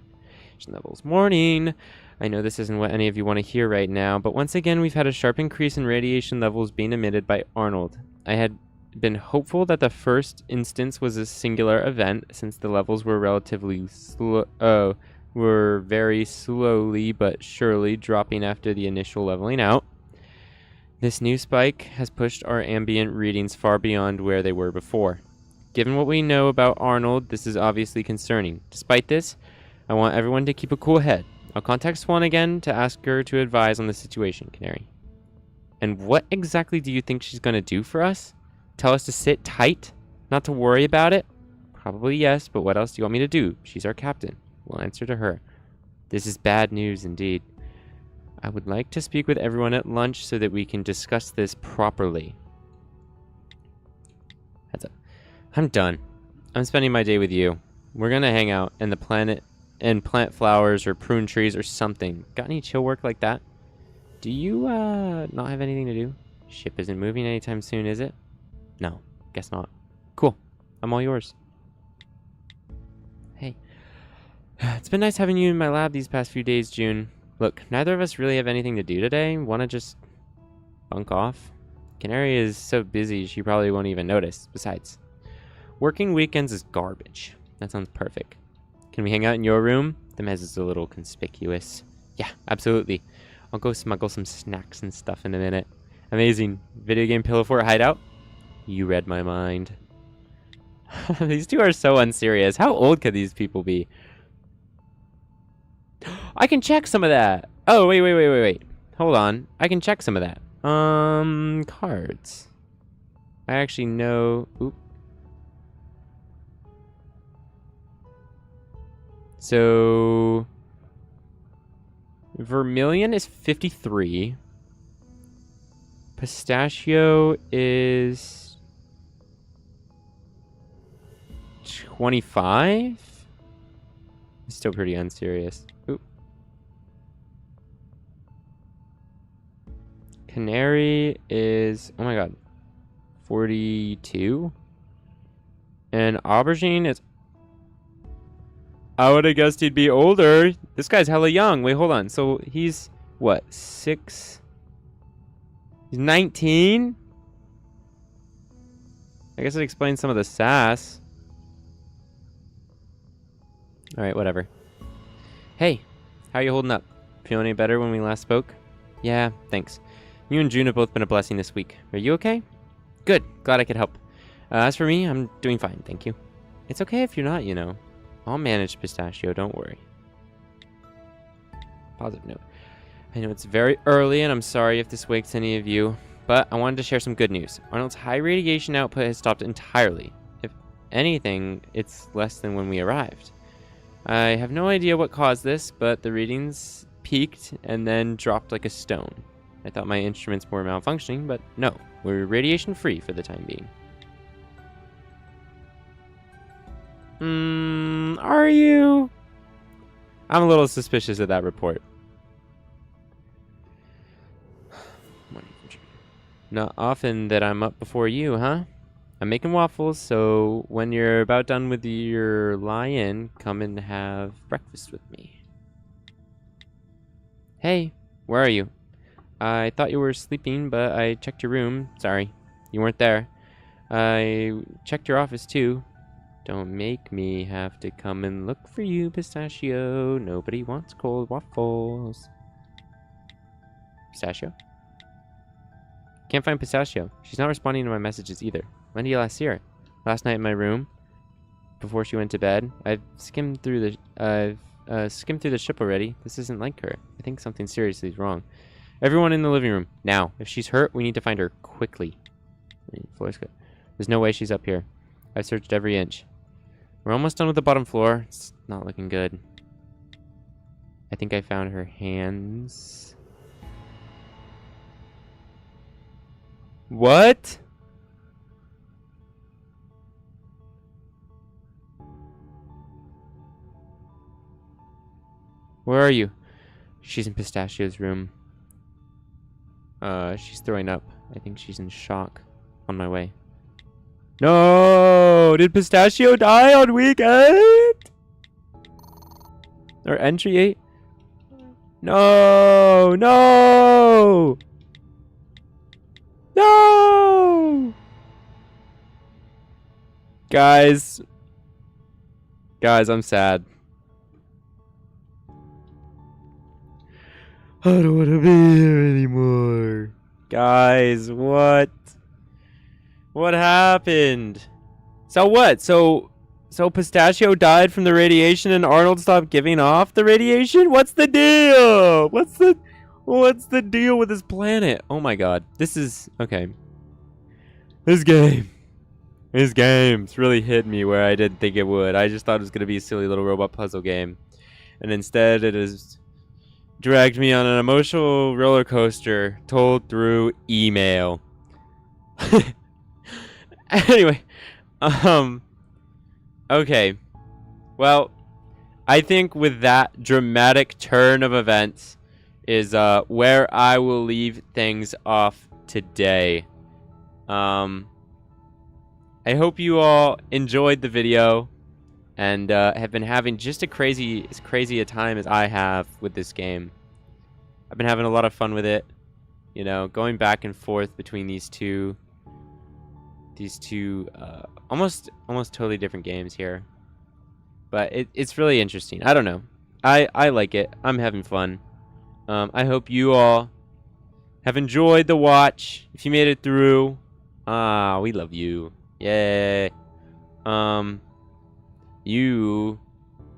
Levels. Morning. I know this isn't what any of you want to hear right now, but once again we've had a sharp increase in radiation levels being emitted by Arnold. I had been hopeful that the first instance was a singular event, since the levels were were very slowly but surely dropping after the initial leveling out. This new spike has pushed our ambient readings far beyond where they were before. Given what we know about Arnold, this is obviously concerning. Despite this, I want everyone to keep a cool head. I'll contact Swan again to ask her to advise on the situation, Canary. And what exactly do you think she's going to do for us? Tell us to sit tight? Not to worry about it? Probably yes, but what else do you want me to do? She's our captain. We'll answer to her. This is bad news indeed. I would like to speak with everyone at lunch so that we can discuss this properly. Heads up. I'm done. I'm spending my day with you. We're going to hang out in the planet and plant flowers or prune trees or something. Got any chill work like that? Do you not have anything to do? Ship isn't moving anytime soon, is it? No, guess not. Cool. I'm all yours. Hey. It's been nice having you in my lab these past few days, June. Look, neither of us really have anything to do today. Want to just bunk off? Canary is so busy she probably won't even notice. Besides, working weekends is garbage. That sounds perfect. Can we hang out in your room? The mez is a little conspicuous. Yeah, absolutely. I'll go smuggle some snacks and stuff in a minute. Amazing. Video game pillow fort hideout? You read my mind. These two are so unserious. How old could these people be? I can check some of that. Oh, wait. Hold on. I can check some of that. Cards. I actually know... Oop. So... Vermilion is 53. Pistachio is 25? It's still pretty unserious. Oop. Canary is, oh my god, 42? And aubergine is, I would have guessed he'd be older. This guy's hella young. Wait, hold on. So he's, what, 6? He's 19? I guess it explains some of the sass. Alright, whatever. Hey, how are you holding up? Feeling any better when we last spoke? Yeah, thanks. You and June have both been a blessing this week. Are you okay? Good. Glad I could help. As for me, I'm doing fine, thank you. It's okay if you're not, you know. I'll manage, Pistachio, don't worry. Positive note. I know it's very early, and I'm sorry if this wakes any of you, but I wanted to share some good news. Arnold's high radiation output has stopped entirely. If anything, it's less than when we arrived. I have no idea what caused this, but the readings peaked and then dropped like a stone. I thought my instruments were malfunctioning, but no, we're radiation-free for the time being. Are you? I'm a little suspicious of that report. Not often that I'm up before you, huh? I'm making waffles, so when you're about done with your lie-in, come and have breakfast with me. Hey, where are you? I thought you were sleeping, but I checked your room. Sorry, you weren't there. I checked your office, too. Don't make me have to come and look for you, Pistachio. Nobody wants cold waffles. Pistachio? Can't find Pistachio. She's not responding to my messages either. When did you last see her? Last night in my room, before she went to bed. I've skimmed through the ship already. This isn't like her. I think something seriously is wrong. Everyone in the living room, now. If she's hurt, we need to find her quickly. Floor's good. There's no way she's up here. I've searched every inch. We're almost done with the bottom floor. It's not looking good. I think I found her hands. What? Where are you? She's in Pistachio's room. She's throwing up. I think she's in shock. On my way. No! Did Pistachio die on week 8? Or entry 8? No! No! No! Guys, I'm sad. I don't want to be here anymore. Guys, what? What happened? So what? So Pistachio died from the radiation and Arnold stopped giving off the radiation? What's the deal? What's the deal with this planet? Oh my god. This is okay. This game's really hit me where I didn't think it would. I just thought it was gonna be a silly little robot puzzle game. And instead it has dragged me on an emotional roller coaster told through email. Anyway, okay. Well, I think with that dramatic turn of events is where I will leave things off today. I hope you all enjoyed the video and have been having just as crazy a time as I have with this game. I've been having a lot of fun with it, you know, going back and forth between these two almost totally different games here, but it's really interesting. I don't know, I like it. I'm having fun. I hope you all have enjoyed the watch. If you made it through, we love you. Yay. You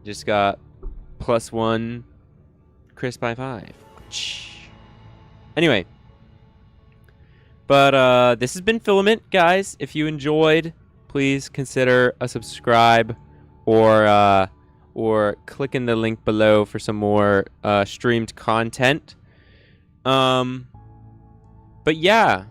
just got +1 crisp high 5. Anyway, but this has been Filament, guys. If you enjoyed, please consider a subscribe or clicking the link below for some more streamed content. But But yeah.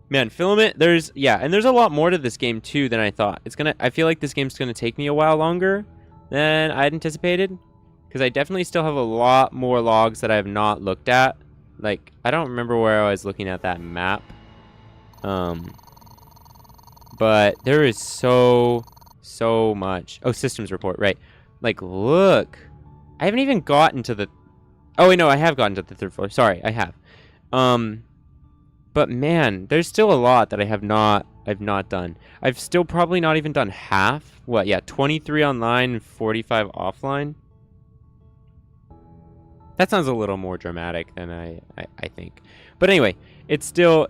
Man, Filament, there's a lot more to this game too than I thought. I feel like this game's gonna take me a while longer than I'd anticipated. Because I definitely still have a lot more logs that I have not looked at. Like, I don't remember where I was looking at that map. But there is so much. Oh, systems report, right. Like, look. I haven't even gotten to the... Oh, wait, no, I have gotten to the 3rd floor. Sorry, I have. But man, there's still a lot that I've not done. I've still probably not even done half. What, yeah, 23 online and 45 offline. That sounds a little more dramatic than I think. But anyway, it's still,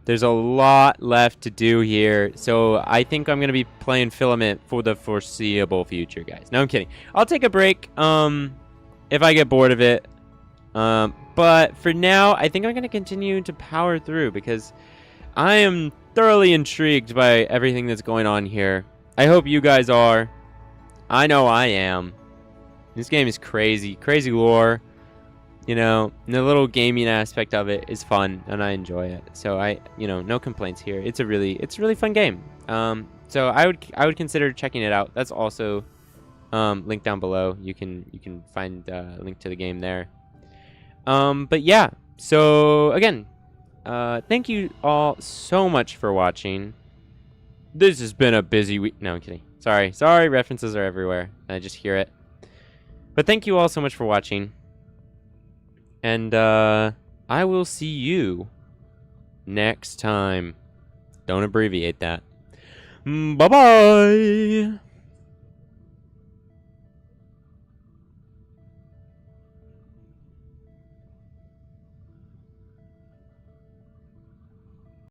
there's a lot left to do here. So I think I'm going to be playing Filament for the foreseeable future, guys. No, I'm kidding. I'll take a break if I get bored of it. But for now, I think I'm going to continue to power through because I am thoroughly intrigued by everything that's going on here. I hope you guys are. I know I am. This game is crazy. Crazy lore. You know, the little gaming aspect of it is fun, and I enjoy it. So no complaints here. It's a really fun game. So I would consider checking it out. That's also linked down below. You can find a link to the game there. But yeah. So again, thank you all so much for watching. This has been a busy week. No, I'm kidding. Sorry. References are everywhere. I just hear it. But thank you all so much for watching. And I will see you next time. Don't abbreviate that. Bye-bye.